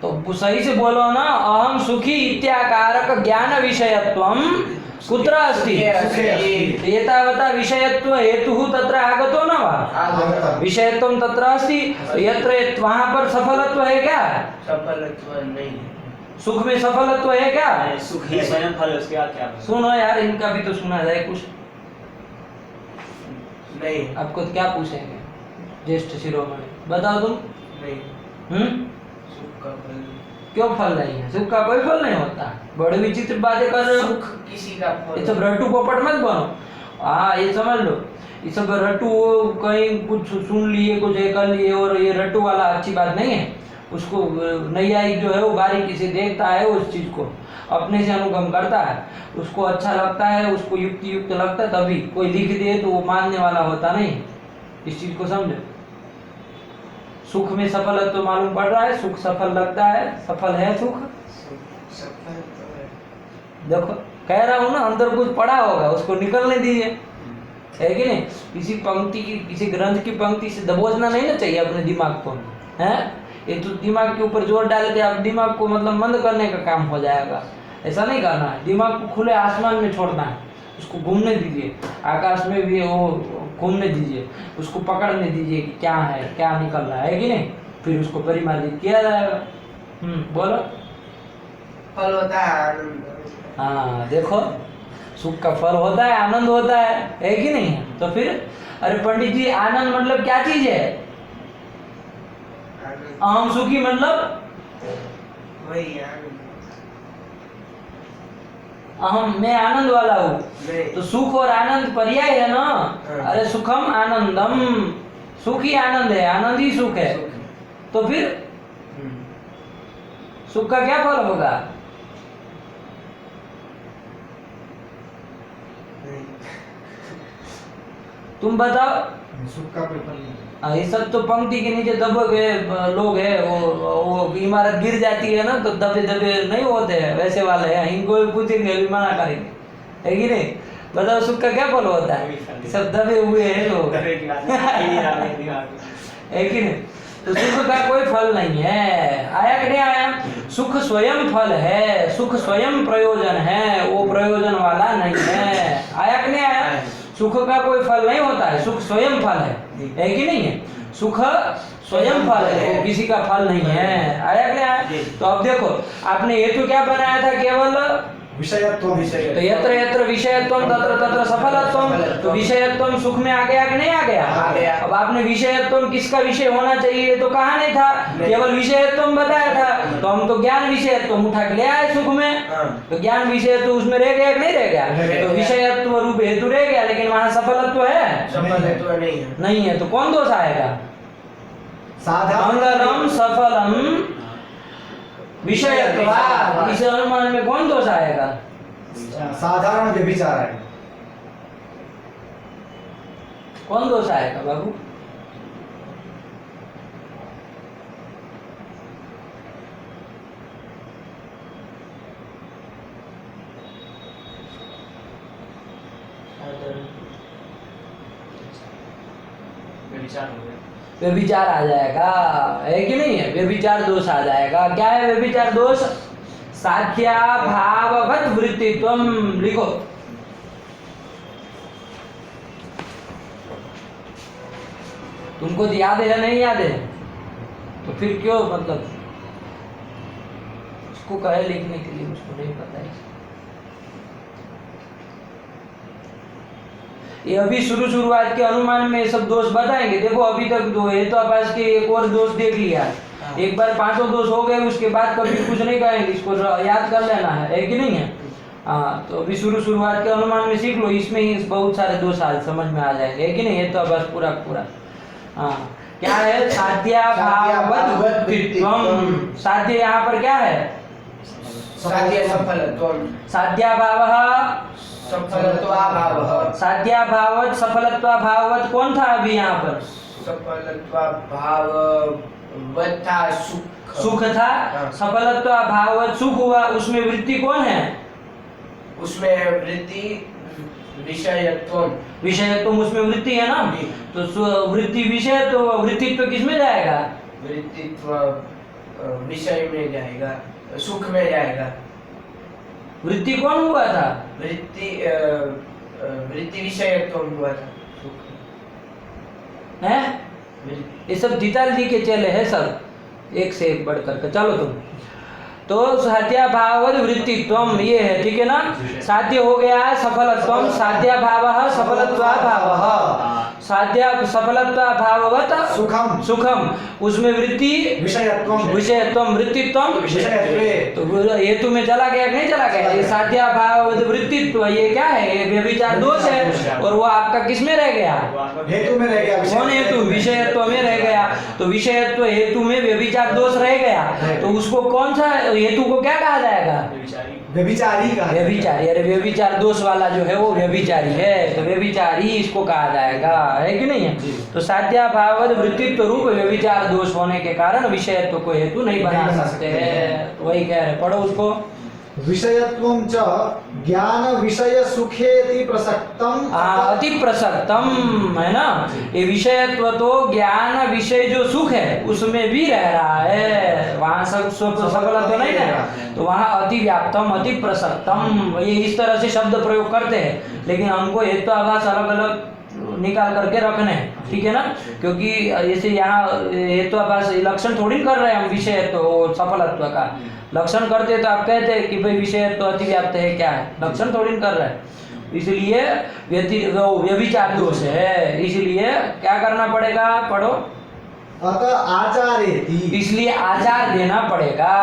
तो सही से बोलो ना, अहम सुखी इत्याकारक ज्ञान विषयत्वम कुत्र अस्ति? एतावता विषयत्व हेतु तत्र आगतो न वा? विषयत्वम तत्र अस्ति, यत्र वहाँ पर सफलत्व है क्या? सफलत्व नहीं है। सुख में सफलत्व है क्या? सुख ही स्वयं फल है, उसके बाद क्या? सुनो यार, इनका भी तो सुना जाए कुछ। नहीं। आपको क्या पूछेंगे ज्येष्ठ शिरोमणि, बताओ तुम। नहीं। सुख का फल क्यों फल नहीं है? सुख का कोई फल नहीं होता। बड़े विचित्र बातें कर रहे हो। सुख किसी का फल। ये सब रट्टू पोपट मत बनो। हाँ ये समझ लो, ये सब रट्टू कहीं कुछ सुन लिए, कुछ ये कर लिए, और ये रट्टू वाला अच्छी बात नहीं है। उसको नैयायिक जो है वो बारीकी से देखता है, उस चीज को अपने से अनुगम करता है, उसको अच्छा लगता है, उसको युक्ति युक्त लगता है, तभी कोई लिख दे तो वो मानने वाला होता नहीं। इस चीज को समझो। सुख में सफल तो मालूम पड़ रहा है, सुख सफल लगता है, सफल है सुख। सफल तो है। देखो कह रहा हूँ ना, अंदर कुछ पड़ा होगा, उसको निकलने दीजिए, है कि नहीं? किसी पंक्ति की, किसी ग्रंथ की पंक्ति से दबोचना नहीं ना चाहिए अपने दिमाग को, है? ये तो दिमाग के ऊपर जोर डाल के आप दिमाग को मतलब मंद करने का काम हो जाएगा। ऐसा नहीं करना है, दिमाग को खुले आसमान में छोड़ना है, उसको घूमने दीजिए, आकाश में भी वो घूमने दीजिए, उसको पकड़ने दीजिए कि क्या है, क्या निकल रहा है कि नहीं, फिर उसको परिमार्जित किया जाएगा। बोलो। फल होता है आनंद। हाँ देखो, सुख का फल होता है, आनंद होता है कि नहीं? तो फिर अरे पंडित जी, आनंद मतलब क्या चीज है? अहम सुखी मतलब वही आनंद। अहम मैं आनंद वाला हूँ, तो सुख और आनंद पर्याय है ना। अरे सुखम आनंदम, सुख ही आनंद है, आनंद ही सुख है। तो फिर सुख का क्या फल होगा? तुम बताओ। सुख का कोई फल नहीं। हाँ, ये सब तो पंक्ति के नीचे दबे गए लोग हैं, वो इमारत गिर जाती है ना तो दबे दबे नहीं होते हैं, वैसे वाले हैं, इनको भी पूछेंगे अभी मना करेंगे, है कि नहीं? बताओ सुख का क्या फल होता है? सब दबे हुए हैं लोग, दबे की बात नहीं है कि नहीं? तो सुख का कोई फल नहीं है, आया कि नहीं आया? सुख स्वयं फल है, सुख स्वयं प्रयोजन है, वो प्रयोजन वाला नहीं है, आया कि नहीं आया? सुख का कोई फल नहीं होता है, सुख स्वयं फल है कि नहीं है? सुख स्वयं फल है, वो किसी का फल नहीं है, आया कि नहीं आया? तो अब देखो, आपने हेतु क्या बनाया था? केवल विषयत्व। तो यत्र यत्र विषयत्वम तत्र तत्र सफलत्वम, तो विषयत्वम सुख में आ गया कि नहीं आ गया? आ गया। अब आपने विषयत्वम किसका विषय होना चाहिए तो कहा नहीं था, केवल विषयत्वम बताया था, तो हम तो ज्ञान विषयत्वम उठा के ले आए सुख में, तो ज्ञान विषयत्व उसमें रह गया कि नहीं रह गया? तो विषयत्व रूप हेतु रह गया, लेकिन वहां सफलत्व है सफलत्व नहीं है। नहीं है, तो कौन दोष आएगा? मंगलम सफलम विषयत्वात्, इस अनुमान में कौन दोष आएगा? साधारण व्यभिचार है। कौन दोष आएगा बाबू? विचार हो गया। व्यभिचार आ जाएगा, है कि नहीं है? व्यभिचार दोष आ जाएगा। क्या है व्यभिचार दोष? साध्या भाववत वृत्तित्वम, लिखो। तुमको याद है या नहीं याद है? तो फिर क्यों मतलब उसको कहे लिखने के लिए, मुझको नहीं पता है। ये अभी शुरुआत के अनुमान में ये सब दोष बताएंगे। देखो अभी तक दो हेतुआभास के एक और दोष देख लिया, एक बार पांचों दोष हो गए, उसके बाद कभी कुछ नहीं कहेंगे, इसको याद कर लेना है कि नहीं है? हाँ, तो अभी शुरुआत के अनुमान में सीख लो, इसमें ही बहुत सारे दोष आज समझ में आ जाएंगे, है कि नहीं? हेतुआभास पूरा पूरा। हाँ, क्या है? साध्याभाववत वृत्तित्वम। साध्य यहाँ पर क्या है? साध्य सफलत्वम। साध्याभावः सफलत्वाभावः। साध्याभाववत सफलत्वाभाववत कौन था अभी यहाँ पर? सफलत्वाभाववत था सुख। सुख था, हाँ। सफलत्वाभाववत सुख हुआ, उसमें वृत्ति कौन है? उसमें वृत्ति विषयत्वम। विषयत्व, उसमें वृत्ति है ना, तो वृत्ति विषय, तो वृत्तित्व किसमें जाएगा? वृत्तित्व विषय में जाएगा, सुख में जाएगा। वृत्ति कौन हुआ था? वृत्ति विषयत्व हुआ था। है ये सब जीताल जी के चले हैं सब, एक से एक बढ़ करके। चलो तुम तो साध्याभाववत वृत्तित्वम ये है, ठीक है ना? साध्य हो गया सफलत्वम, साध्याभावः सफलत्वाभावः, साध्या सफलत्वाभाववत सुखम। सुखम, उसमें वृत्ति विषयत्वम। विषयत्वम वृत्तित्वम। विषयत्वे। तो हेतु में चला गया कि नहीं चला गया? ये साध्याभाववत वृत्तित्व ये क्या है? ये व्यभिचार दोष है, और वो आपका किस में रह गया? हेतु में रह गया। कौन हेतु? विषयत्व में रह गया। तो विषयत्व हेतु में व्यभिचार दोष रह गया, तो उसको कौन सा हेतु को क्या कहा जाएगा? व्यभिचारी का। व्यभिचारी। अरे व्यभिचार दोष वाला जो है वो व्यभिचारी है, तो व्यभिचारी इसको कहा जाएगा, है कि नहीं है? तो साध्याभाववत वृत्तित्व रूप व्यभिचार दोष होने के कारण विषयत्व को हेतु नहीं बना सकते हैं। तो वही कह रहे, पढ़ो उसको। विषयत्वं च ज्ञान विषय सुखेति प्रसक्तम। अति प्रसक्तम है ना, ये विषयत्व तो ज्ञान विषय जो सुख है उसमें भी रह रहा है, वहां सकल तो नहीं है, तो वहां अति व्याप्तम अति प्रसक्तम, ये इस तरह से शब्द प्रयोग करते हैं, लेकिन हमको हेतुआभास अलग अलग निकाल करके रखने हैं, ठीक है ना? क्योंकि जैसे यहाँ हेतुआभास लक्षण थोड़ी कर रहे हैं हम, विषयत्व सफलत्व का लक्षण करते तो आप कहते हैं कि भाई विषयत्व अतिव्याप्त है, क्या है? लक्षण थोड़ी कर रहे हैं, इसलिए व्यभिचार दोष है, इसलिए क्या करना पड़ेगा? पढ़ो। अतः आचारेति, इसलिए आचार देना पड़ेगा,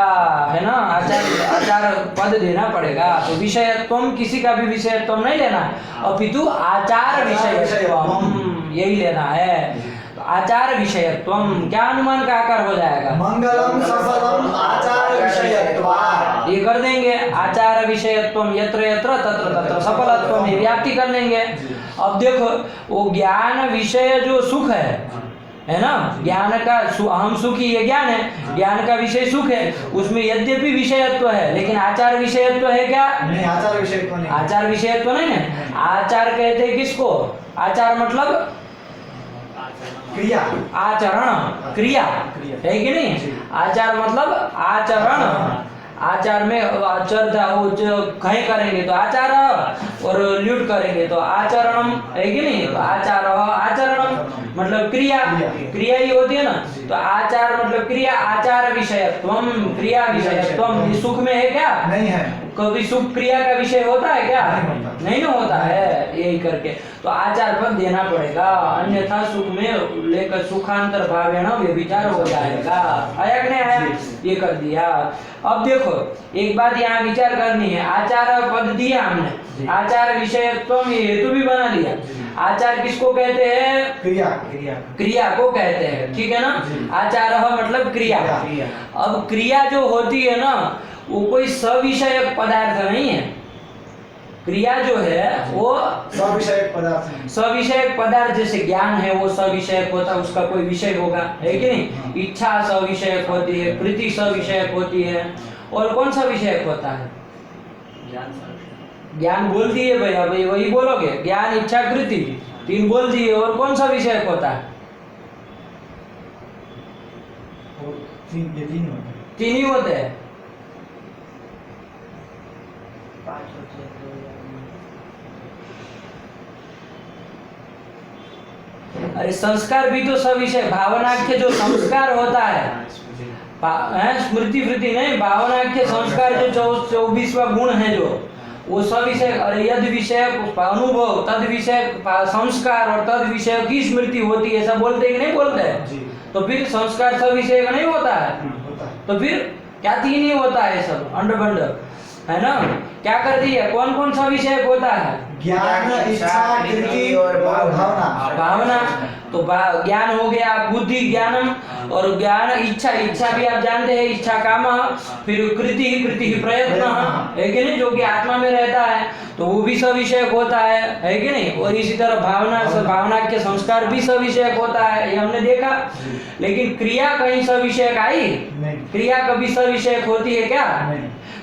है ना? आचार पद देना पड़ेगा। तो विषयत्वम किसी का भी विषयत्वम नहीं लेना, अपितु आचार विषयत्वम, यही लेना है। तो आचार विषयत्वम क्या अनुमान का आकार हो जाएगा? मंगलम सफलम आचार विषयत्वात्। ये कर देंगे, आचार विषयत्वम यत्र यत्र तत्र तत्र सफलत्वम, ये व्याप्ति कर लेंगे। अब देखो वो ज्ञान विषय जो सुख है ना, ज्ञान का हम सुखी, ये ज्ञान है, ज्ञान का विषय सुख है, उसमें यद्यपि विषयत्व है लेकिन आचार विषयत्व है क्या? नहीं, आचार विषयत्व नहीं। आचार विषयत्व नहीं है। आचार कहते हैं किसको? आचार मतलब क्रिया, आचरण, क्रिया है कि नहीं? आचार मतलब आचरण। आचार में आचर था, वो जो कहीं करेंगे तो आचार, और ल्यूट करेंगे तो आचरणम, है कि नहीं? तो आचार आचरणम मतलब क्रिया, क्रिया ही होती है ना। तो आचार मतलब क्रिया, आचार विषयत्वम क्रिया विषयत्वम। ये सुख में है क्या? नहीं है। कभी सुख क्रिया का विषय होता है क्या? नहीं होता। नहीं ना होता है। यही करके तो आचार पद देना पड़ेगा, अन्यथा सुख में लेकर सुखांतर भावेण व्यभिचार हो जाएगा। आया कि नहीं आया? ये कर दिया। अब देखो एक बात यहाँ विचार करनी है, आचार पद दिया हमने, आचार विषयत्वम ये हेतु भी बना लिया। आचार किसको कहते हैं? क्रिया, क्रिया को कहते हैं, ठीक है ना? आचार मतलब क्रिया। क्रिया। अब क्रिया जो होती है ना, वो कोई सविषयक पदार्थ नहीं है। क्रिया जो है वो सविषयक पदार्थ नहीं। सविषयक पदार्थ, जैसे ज्ञान है वो सविषयक होता है, उसका कोई विषय होगा, है कि नहीं? इच्छा सविषयक होती है, प्रीति सविषयक होती है, और कौन सा विषयक होता है? ज्ञान बोल दिए भैया, भाई वही बोलोगे, ज्ञान इच्छा कृति तीन बोल दिए, और कौन सा विषयक होता है? ये तीन होते हैं। तीन ही होते हैं। अरे संस्कार भी तो सविषय, भावनाख्य जो संस्कार होता है, स्मृति वृत्ति नहीं, भावनाख्य संस्कार जो 24वां गुण है जो, वो सविषय। अरे यद विषय अनुभव, तद विषय संस्कार, और तद विषय की स्मृति होती है, ऐसा बोलते हैं कि नहीं बोलते हैं? तो फिर संस्कार सविषय नहीं होता है? तो फिर क्या तीन ही होता है सब अंडबंड, है ना? क्या कर दिया? कौन कौन सा विषय होता है? ज्ञान, इच्छा, कृति और भावना। भावना तो ज्ञान हो गया, बुद्धि ज्ञानम, और ज्ञान इच्छा, इच्छा भी आप जानते हैं, इच्छा काम, फिर कृति, कृति प्रयत्न, है कि नहीं? जो कि आत्मा में रहता है, तो वो भी सविषयक होता है कि नहीं? और इसी तरह भावना, भावना के संस्कार भी सविषयक होता है, ये हमने देखा। लेकिन क्रिया कहीं सविषयक आई? क्रिया कभी सविषयक होती है क्या?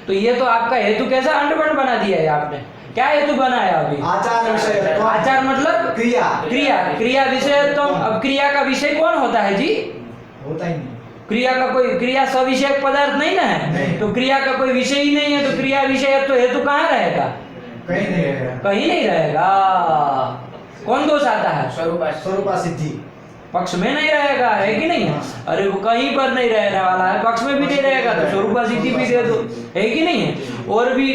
तो ये तो आपका हेतु कैसा अंडबंड बना दिया है आपने। क्या हेतु बनाया अभी? आचार विषय। आचार मतलब क्रिया, क्रिया, क्रिया विषय। तो अब क्रिया का विषय कौन होता है जी? होता ही नहीं। क्रिया का कोई, क्रिया सविषयक पदार्थ नहीं ना है, नहीं। तो क्रिया का कोई विषय ही नहीं है, तो क्रिया विषय तो हेतु कहाँ रहेगा? कहीं नहीं रहेगा। कहीं नहीं रहेगा। कौन दोष आता है? स्वरूपा सिद्धि पक्ष में नहीं रहेगा, है कि नहीं? अरे वो कहीं पर नहीं रहने वाला है, पक्ष में भी नहीं रहेगा, तो स्वरूपा सिद्धि भी दे दो, है कि नहीं? और भी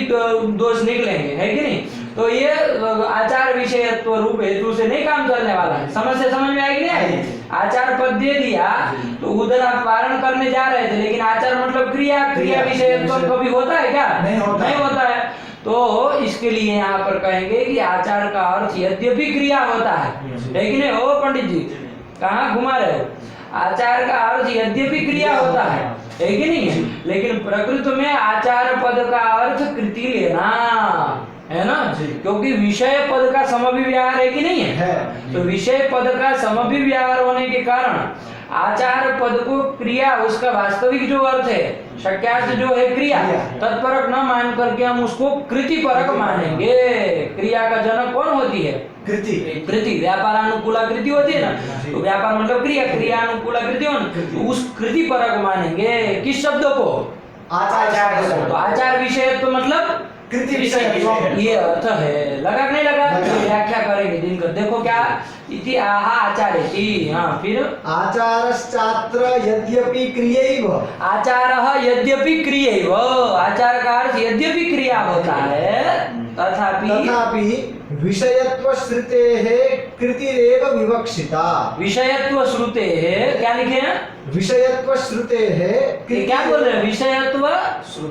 दोष निकलेंगे, है कि नहीं? तो ये आचार विषयत्व रूप हेतु से नहीं काम चलने वाला है। समझ में आई कि नहीं आई? आचार पद दे दिया तो उधर आप वारण करने जा रहे थे, लेकिन आचार मतलब क्रिया, क्रिया विषयत्व कभी होता है क्या? नहीं होता है। तो इसके लिए यहाँ पर कहेंगे कि आचार का अर्थ यद्यपि क्रिया होता है कि नहीं? ओ पंडित जी कहाँ घुमा रहे हो? आचार का अर्थ यद्यपि क्रिया होता है कि नहीं है? लेकिन प्रकृति में आचार पद का अर्थ कृति लेना है ना, क्योंकि विषय पद का समभिव्याहार है कि नहीं है? तो विषय पद का समभिव्याहार होने के कारण आचार पद को क्रिया, उसका वास्तविक जो अर्थ है, शक्यार्थ जो है क्रिया, तत्परक न मान करके हम उसको कृति परक मानेंगे। क्रिया का जनक कौन होती है? कृति। कृति व्यापारानुकूला कृति होती है ना, तो व्यापार मतलब क्रिया, क्रियानुकूला कृति हो, तो उस कृति परक मानेंगे। किस शब्द को? आचार। तो आचार विषय तो मतलब कृति विषय, ये अर्थ है। लगा कि नहीं लगा? तो व्याख्या करेंगे दिन कर। देखो क्या इति आहा आचार इति। हाँ फिर आचारश्चात्र यद्यपि क्रियैव। आचारः यद्यपि क्रियैव, आचार का अर्थ यद्यपि क्रिया होता है, तथापि विषयत्व श्रुतेः कृतिरेव विवक्षिता। विषयत्व श्रुते है, क्या लिखे हैं? विषयत्व श्रुते है, ये क्या बोल रहे हैं? विषयत्व,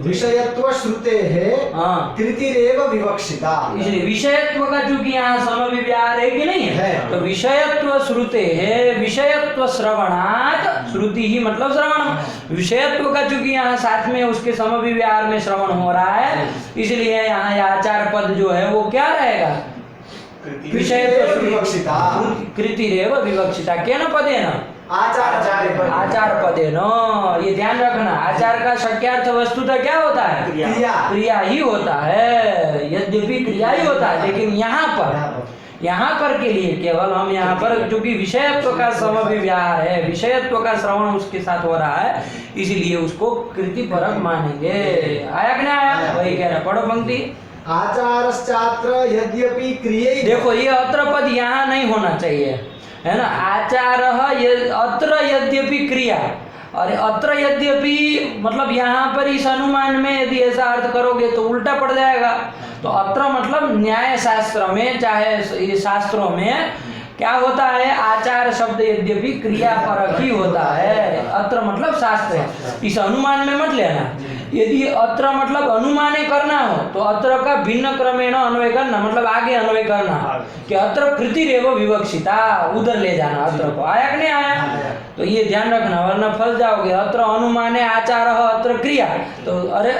विषयत्व श्रुते है, हाँ, कृतिरेव विवक्षिता। इसलिए विषयत्व का चूंकि यहाँ समविव्याहार है कि नहीं है, है। तो विषयत्व श्रुते है, विषयत्व श्रवणात्, श्रुति ही मतलब श्रवण, विषयत्व का चूंकि यहाँ साथ में उसके समविव्याहार में श्रवण हो रहा है, इसलिए यहाँ ये आचार पद जो है वो क्या रहेगा? कृतिरेव विवक्षिता। कृतिरेव विवक्षिता, केन पदेन? आचार पदे न, ये ध्यान रखना, आचार का शक्यार्थ वस्तुतः क्या होता है? क्रिया। क्रिया ही होता है, यद्यपि क्रिया ही होता है, लेकिन यहाँ पर के लिए केवल हम यहाँ पर चूंकि विषयत्व का समविव्याहार है, विषयत्व का श्रवण उसके साथ हो रहा है, इसीलिए उसको कृति परक मानेंगे। आया कि नहीं आया? वही कह रहा, पढ़ो पंक्ति। आचारश्चात्र यद्यपि क्रियै। देखो ये अत्र पद यहाँ नहीं होना चाहिए, है ना? आचारः अत्र यद्यपि क्रिया, और अत्र यद्यपि मतलब यहाँ पर इस अनुमान में यदि ऐसा अर्थ करोगे तो उल्टा पड़ जाएगा। तो अत्र मतलब न्याय शास्त्र में, चाहे शास्त्रों में क्या होता है? आचार शब्द यद्यपि क्रिया परक ही होता है। अत्र मतलब शास्त्र है, इस अनुमान में मत लेना। यदि अत्र मतलब अनुमाने करना हो तो अत्र का भिन्न क्रमेण अन्वय करना, मतलब आगे अन्वय करना कि अत्र कृतिरेव विवक्षिता, उधर ले जाना अत्र को। आया कि नहीं आया? तो ये ध्यान रखना, वरना फंस जाओगे। अत्र अनुमाने आचार, अत्र क्रिया, तो अरे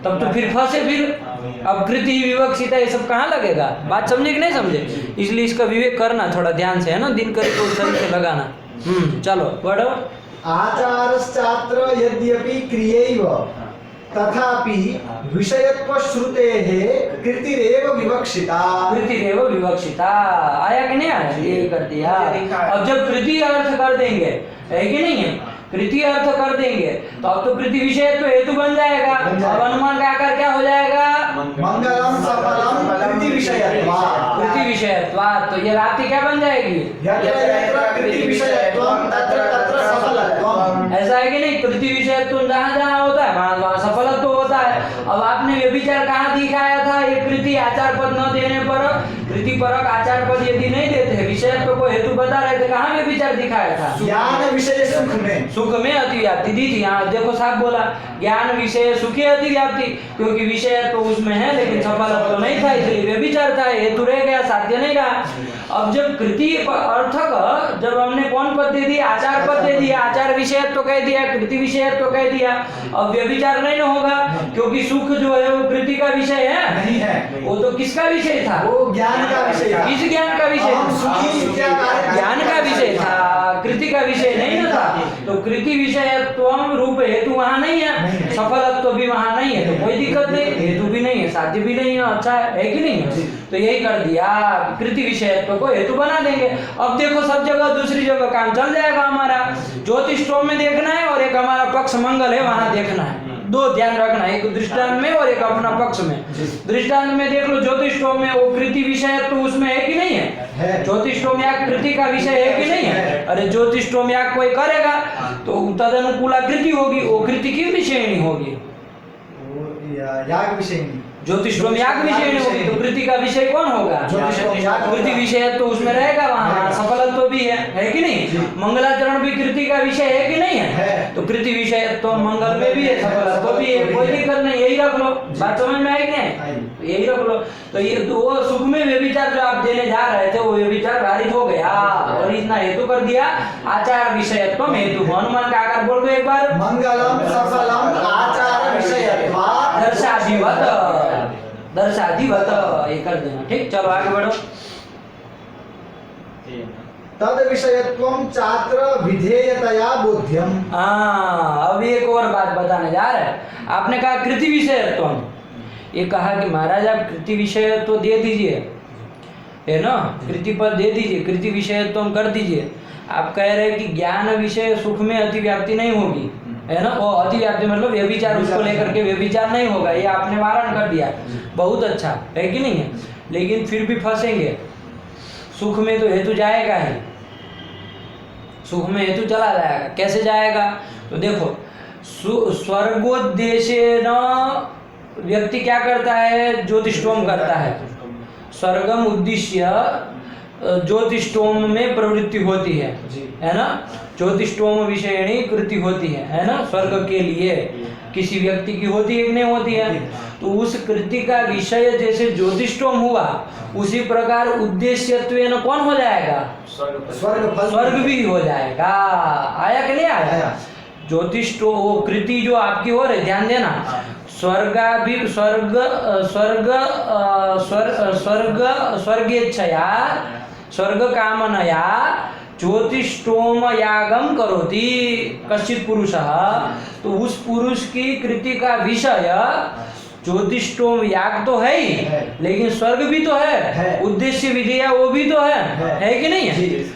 तब तो फिर फंसे। फिर अब कृति विवक्षिता ये सब कहाँ लगेगा? बात समझे कि नहीं समझे? इसलिए इसका विवेक करना थोड़ा ध्यान से, है ना? दिन करी को सही से लगाना। चलो पढ़ो। आचारश्चात्र यद्यपि क्रियैव तथापि विषयत्व श्रुतेः कृतिरेव विवक्षिता। कृतिरेव विवक्षिता, आया कि नहीं आया? ये कर दिया। अब जब कृति अर्थ कर देंगे, है कि नहीं है? कृति अर्थ कर देंगे तो अब तो कृति विषय तो हेतु बन जाएगा। अब अनुमान का आकार क्या हो जाएगा? मंगलम सफलम कृति विषयत्वात्। कृति विषयत्वात्, तो ये रात्रि क्या बन जाएगी? यत्र यत्र कृति विषयत्वं तत्र तत्र सफलत्वम्। ऐसा है कि नहीं? कृति विषयत्व जहाँ जहाँ होता है वहाँ वहाँ सफलत्व होता है। अब आपने व्यभिचार कहाँ दिखाया था? ये कृति आचार पद न देने पर, कृति परक आचार पद यदि नहीं देते, विषयत्व को हेतु बता रहे थे, कहाँ व्यभिचार दिखाया था? ज्ञान विषय सुख में। सुख में अतिव्याप्ति दी थी। यहाँ देखो साहब बोला, ज्ञान विषय सुखी अतिव्याप्ति, क्योंकि विषय तो उसमें है लेकिन सफलत्व तो नहीं था, इसलिए व्यभिचार था, हेतु रह गया, साध्य नहीं रहा। अब जब कृति अर्थक, जब हमने कौन पद दे दिया? आचार पद दे दिया, आचार विषयत्व तो कह दिया, कृति विषयत्व तो कह दिया। अब व्यभिचार नहीं ना होगा, क्योंकि सुख जो है वो कृति का विषय है नहीं है, वो तो किसका विषय था? वो ज्ञान का विषय था। किस ज्ञान का विषय था? ज्ञान का विषय था, कृति का विषय नहीं ना था। तो कृति विषयत्व रूप हेतु वहाँ नहीं है, सफलत्व भी वहाँ नहीं है, तो कोई दिक्कत नहीं, हेतु भी नहीं है, साध्य भी नहीं है। अच्छा है कि नहीं है? तो यही कर दिया, कृति विषयत्व को हेतु बना देंगे। अब देखो सब जगह दूसरी जगह काम चल जाएगा हमारा। ज्योतिष्टोम में देखना है और एक हमारा पक्ष मंगल है वहाँ देखना है, दो ध्यान रखना, एक दृष्टांत में और एक अपना पक्ष में। दृष्टांत में देख लो, ज्योतिष्टोम में वो कृति विषय तो उसमें है कि नहीं है? ज्योतिष्टोम याग कृति का विषय है कि नहीं है? अरे ज्योतिष्टोम याग कोई करेगा तो तदनुकूला कृति होगी, वो कृति की विषयणी होगी, याग विषयनी। ज्योतिष्टोम याग विषयणी होगी, तो कृति का विषय कौन होगा? कृति विषय तो उसमें रहेगा, वहाँ सफलत्व भी है कि नहीं? मंगलाचरण भी कृति का विषय है कि नहीं है? तो कृति विषय तो मंगल में भी है, सफलत्व भी है, कोई दिक्कत नहीं, यही रख लो। बात समझ में आई कि नहीं? यही रख लो। तो ये वो सुख में व्यभिचार जो आप देने जा रहे थे वो व्यभिचार बारिश हो गया और इतना हेतु कर दिया, आचार विषयत्व हेतु। हनुमान का आकार बोल दो एक बार। मंगलम सफलम आचार विषयत्वात् दर्शाधिवत, ये कर देना। ठीक, चलो आगे बढ़ो। तद विषयत्वं चात्र विधेयतया बोध्यम। अब एक और बात बताने जा रहे हैं। आपने कहा कृति विषयत्व, ये कहा कि महाराज आप कृति विषयत्व दे दीजिए, है ना? कृति पद दे दीजिए, कृति विषयत्व कर दीजिए। आप कह रहे हैं कि ज्ञान विषय सुख में अतिव्याप्ति नहीं होगी, है ना? वो अतिव्याप्ति मतलब व्यभिचार, उसको लेकर के व्यभिचार नहीं होगा, ये आपने वारण कर दिया, बहुत अच्छा है कि नहीं है? लेकिन फिर भी फंसेंगे, सुख में तो हेतु जाएगा ही, सुख में हेतु चला जाएगा। कैसे जाएगा? तो देखो, स्वर्गोद्देश्य व्यक्ति क्या करता है? ज्योतिष्टोम करता है। स्वर्गम उद्देश्य ज्योतिष्टोम में प्रवृत्ति होती है जी। है ना, ज्योतिष्टोम विषयणी कृति होती है ना, स्वर्ग के लिए किसी व्यक्ति की होती है कि नहीं होती है। तो उस कृति का विषय जैसे ज्योतिष्टोम हुआ, उसी प्रकार उद्देश्यत्वेन कौन हो जाएगा, स्वर्ग फल स्वर्ग भी हो जाएगा। आया कि नहीं आया। आया। ज्योतिष्टो वो कृति जो आपकी हो रही, ध्यान देना, स्वर्गा भी स्वर्ग स्वर्ग स्वर्ग स्वर्गेच्छया स्वर्ग कामनया ज्योतिष्टोम यागम करोति कश्चित पुरुषः। तो उस पुरुष की कृति का विषय ज्योतिष्टोम याग तो है ही, है। लेकिन स्वर्ग भी तो है, है। उद्देश्य विधिया वो भी तो है कि नहीं है। जी।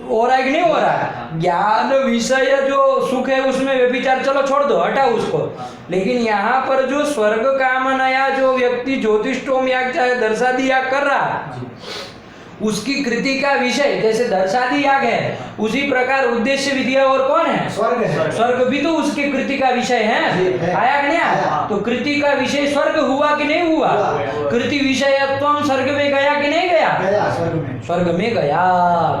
हो रहा है कि नहीं हो रहा है। ज्ञान विषय जो सुख है उसमें व्यभिचार चलो छोड़ दो, हटाओ उसको, लेकिन यहाँ पर जो स्वर्ग कामनाया जो व्यक्ति ज्योतिष्टोम याग चाहे दर्शादी याग कर रहा है, उसकी कृति का विषय जैसे दर्शादी याग है, उसी प्रकार उद्देश्य विधिया और कौन है, स्वर्ग है। स्वर्ग भी तो उसकी कृति का विषय जी, है। है। आया कि नहीं आया। आया। तो कृति का विषय स्वर्ग हुआ कि नहीं हुआ, हुआ। कृति विषयत्वम स्वर्ग में गया कि नहीं गया, गया स्वर्ग में। स्वर्ग में गया,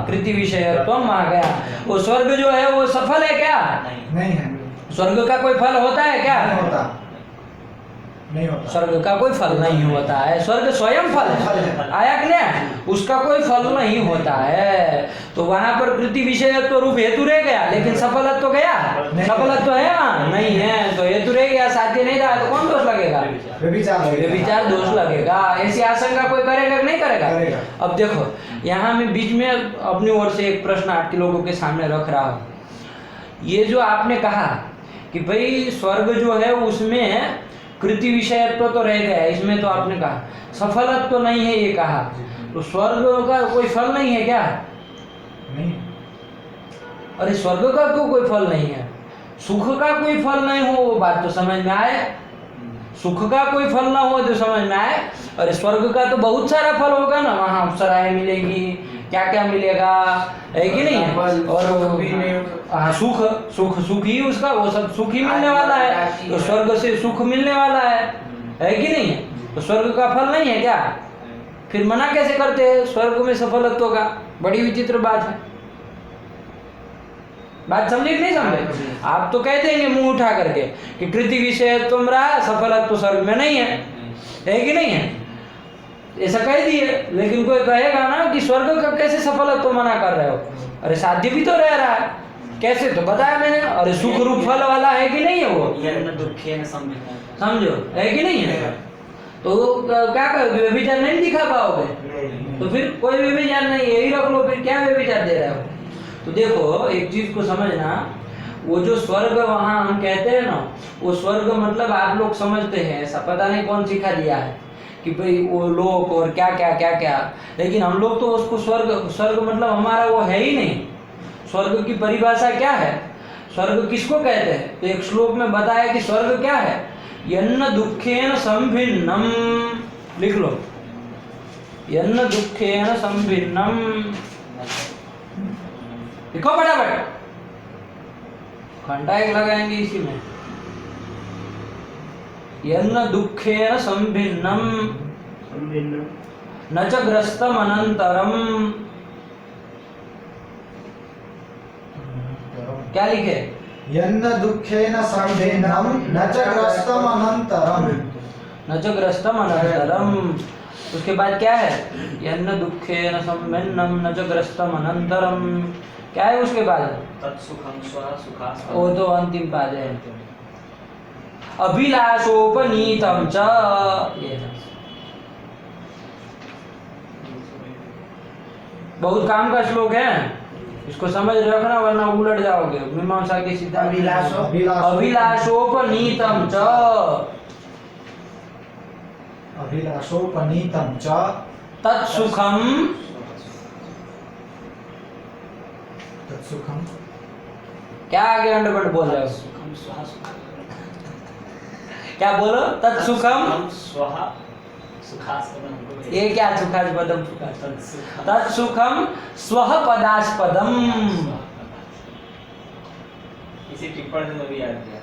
कृति विषयत्वम आ गया। वो स्वर्ग जो है वो सफल है क्या, नहीं है, स्वर्ग का कोई फल होता है क्या, नहीं होता, नहीं होता। स्वर्ग का कोई फल नहीं होता है, स्वर्ग स्वयं फल फल है। है। आया कि नहीं, उसका कोई फल नहीं होता है। तो वहां पर कृति विषयत्व रूप हेतु रह गया, लेकिन सफलत्व गया, नहीं। सफलत्व है वहाँ नहीं है, तो हेतु रह गया, साध्य नहीं रहा, तो कौन दोष लगेगा, व्यभिचार लगेगा। व्यभिचार दोष लगेगा। ऐसी आशंका कोई करेगा कि नहीं करेगा। करेगा। अब देखो यहाँ मैं बीच में अपनी ओर से एक प्रश्न आपके लोगों के सामने रख रहा हूँ। ये जो आपने कहा कि भाई स्वर्ग जो है उसमें कृति विषयत्व तो रह गया, इसमें तो आपने कहा सफलत्व तो नहीं है, ये कहा, तो स्वर्ग का कोई फल नहीं है क्या, नहीं। अरे स्वर्ग का तो कोई फल नहीं है, सुख का कोई फल नहीं हो, वो बात तो समझ में आए, सुख का कोई फल ना हो तो समझ में आए। अरे स्वर्ग का तो बहुत सारा फल होगा ना, वहाँ अप्सराएं मिलेगी, क्या क्या मिलेगा, है कि नहीं है। और सुख भी नहीं हाँ सुख सुख ही उसका, वो सब सुख ही मिलने वाला है, तो स्वर्ग से सुख मिलने वाला है कि नहीं है। तो स्वर्ग का फल नहीं है क्या, फिर मना कैसे करते हैं स्वर्ग में सफलत्व का, बड़ी विचित्र बात है। बात समझे कि नहीं समझे। आप तो कह देंगे मुंह उठा करके कि कृति विषय तुम रहा, सफलत्व स्वर्ग में नहीं है कि नहीं है, ऐसा कह दिए। लेकिन कोई कहेगा ना कि स्वर्ग का कैसे सफलत्व मना कर रहे हो, अरे साध्य भी तो रह रहा है, कैसे तो बताया मैंने। अरे सुख रूप फल वाला है कि नहीं है वो, यन्न दुःखेन संविद्धि। समझो है कि नहीं है। तो क्या करोगे, व्यभिचार नहीं दिखा पाओगे, तो फिर कोई व्यभिचार नहीं, यही रख लो, फिर क्या व्यभिचार दे रहे हो। तो देखो एक चीज को समझना, वो जो स्वर्ग वहां हम कहते हैं ना, वो स्वर्ग मतलब आप लोग समझते हैं ऐसा, पता नहीं कौन सिखा दिया है कि भाई वो लोक और क्या क्या क्या क्या, लेकिन हम लोग तो उसको स्वर्ग स्वर्ग मतलब हमारा वो है ही नहीं। स्वर्ग की परिभाषा क्या है, स्वर्ग किसको कहते हैं, तो एक श्लोक में बताया कि स्वर्ग क्या है, यन्न दुखेन संभिन्नम, लिख लो, यन्न दुखेन संभिन्नम, लिखो फटाफट, घंटा एक लगाएंगे इसी में। यन्न दुखेन संभिन्नम न च ग्रस्तम अनंतरम, क्या लिखे, यन्न दुःखेन संभिन्नं न च ग्रस्तम अनंतरम, न च ग्रस्तम अनंतरम। उसके बाद क्या है, यन्न दुखेन संभिन्नम न च ग्रस्तम अनंतरम, क्या है उसके बाद, तत्सुखं स्वः सुखास्पदम्। वो तो अंतिम पाद है, अभिलाषोपनीतम च, ये बहुत काम का श्लोक है, इसको समझ रखना वरना उलट जाओगे मीमांसा के सिद्धांत। अभिलाषोपनीतम च, अभिलाषोपनीतं च तत्सुखम, तत्सुखं, क्या आगे अंडरवर्ड बोल रहे हो, सुखं स्वः सुखास्पदम्। क्या बोलो, तत्सुखम, हम स्वः सुखास्पदम्। ये क्या सुखास्पदम, तत्सुखं तत्सुखम स्वः पदास्पदम, इसी टिप्पणी में भी याद किया।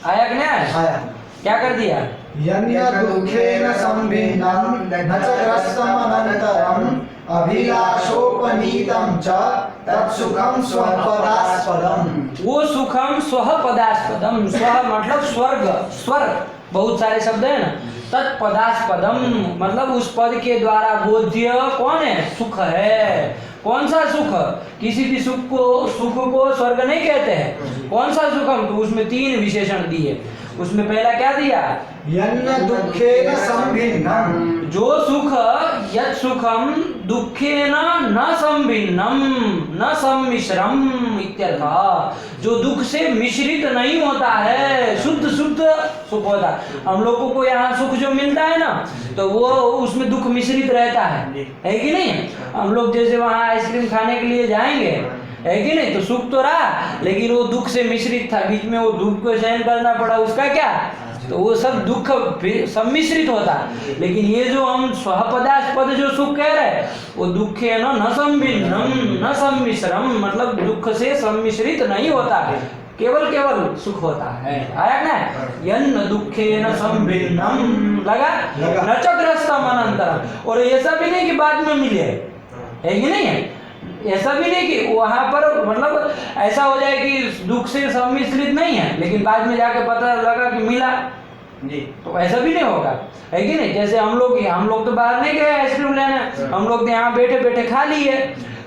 आया कि नहीं आया। आया। क्या कर दिया? यन्न दुःखेन संभिन्नं न च ग्रस्तमनन्तरम् अभिलाषोपनीतं च तत्सुखं स्वपदास्पदम्। वो सुखम स्वह पदास्पदम, स्वह मतलब स्वर्ग, स्वर्ग बहुत सारे शब्द है ना। तत्पदास्पदम मतलब उस पद के द्वारा बोध्य कौन है? सुख है। कौन सा सुख? किसी भी सुख को स्वर्ग नहीं कहते हैं। कौन सा सुखम? तो उसमें 3 विशेषण दिए। उसमें पहला क्या दिया? यन्न दुःखेन संभिन्नं, जो सुख यत् सुखम दुखेन न संभिन्नम न सम्मिश्रम इत्यर्थ, जो दुख से मिश्रित नहीं होता है, शुद्ध शुद्ध सुख होता है। हम लोगों को यहाँ सुख जो मिलता है ना, तो वो उसमें दुख मिश्रित रहता है कि नहीं? हम लोग जैसे वहाँ आइसक्रीम खाने के लिए जाएंगे, है कि नहीं, तो सुख तो रहा, लेकिन वो दुख से मिश्रित था, बीच में वो दुख को सहन करना पड़ा, उसका क्या? तो वो सब दुख सम्मिश्रित होता है। लेकिन ये जो हम स्वपदास्पद जो सुख कह रहे हैं, वो दुखे न संभिन्नम न सम्मिश्रम, मतलब दुख से सम्मिश्रित नहीं होता है, केवल केवल सुख होता है। आया ना? यन्न दुखेन संभिन्नम लगा न च ग्रस्तम अनंतरम। और ऐसा भी नहीं कि बाद में मिले, है कि नहीं है? ऐसा भी नहीं कि वहां पर मतलब ऐसा हो जाए कि दुख से सम्मिश्रित नहीं है, लेकिन बाद में जाके पता लगा कि मिला जी, तो ऐसा भी नहीं होगा, है कि नहीं? जैसे हम लोग तो बाहर नहीं गए आइसक्रीम लेने, हम लोग तो यहाँ बैठे बैठे खा लिए,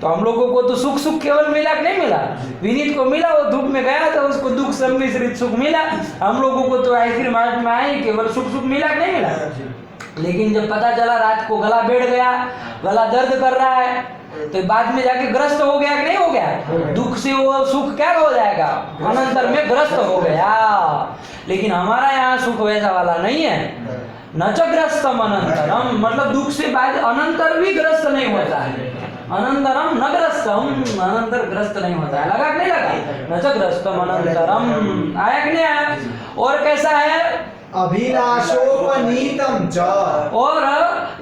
तो हम लोगों को तो सुख सुख केवल मिला कि नहीं मिला? विनीत को मिला, वो दुख में गया तो उसको दुख सम्मिश्रित सुख मिला। हम लोगों को तो आइसक्रीम हाथ में आई, केवल सुख सुख मिला कि नहीं मिला? लेकिन जब पता चला रात को गला बैठ गया, गला दर्द कर रहा है, तो बाद में जाके ग्रस्त हो गया कि नहीं हो गया? दुख से वो सुख क्या हो जाएगा? अनंतर में ग्रस्त हो गया। लेकिन हमारा यहाँ सुख वैसा वाला नहीं है। न च ग्रस्तम अनंतरम मतलब दुख से बाद अनंतर भी ग्रस्त नहीं होता है। अनंतरम न ग्रस्तम, अनंतर ग्रस्त नहीं होता है। लगा कि नहीं लगा? न च ग्रस्तम अनंतरम, आया कि नहीं आया? और कैसा है? अभिलाषोपनीतम च, और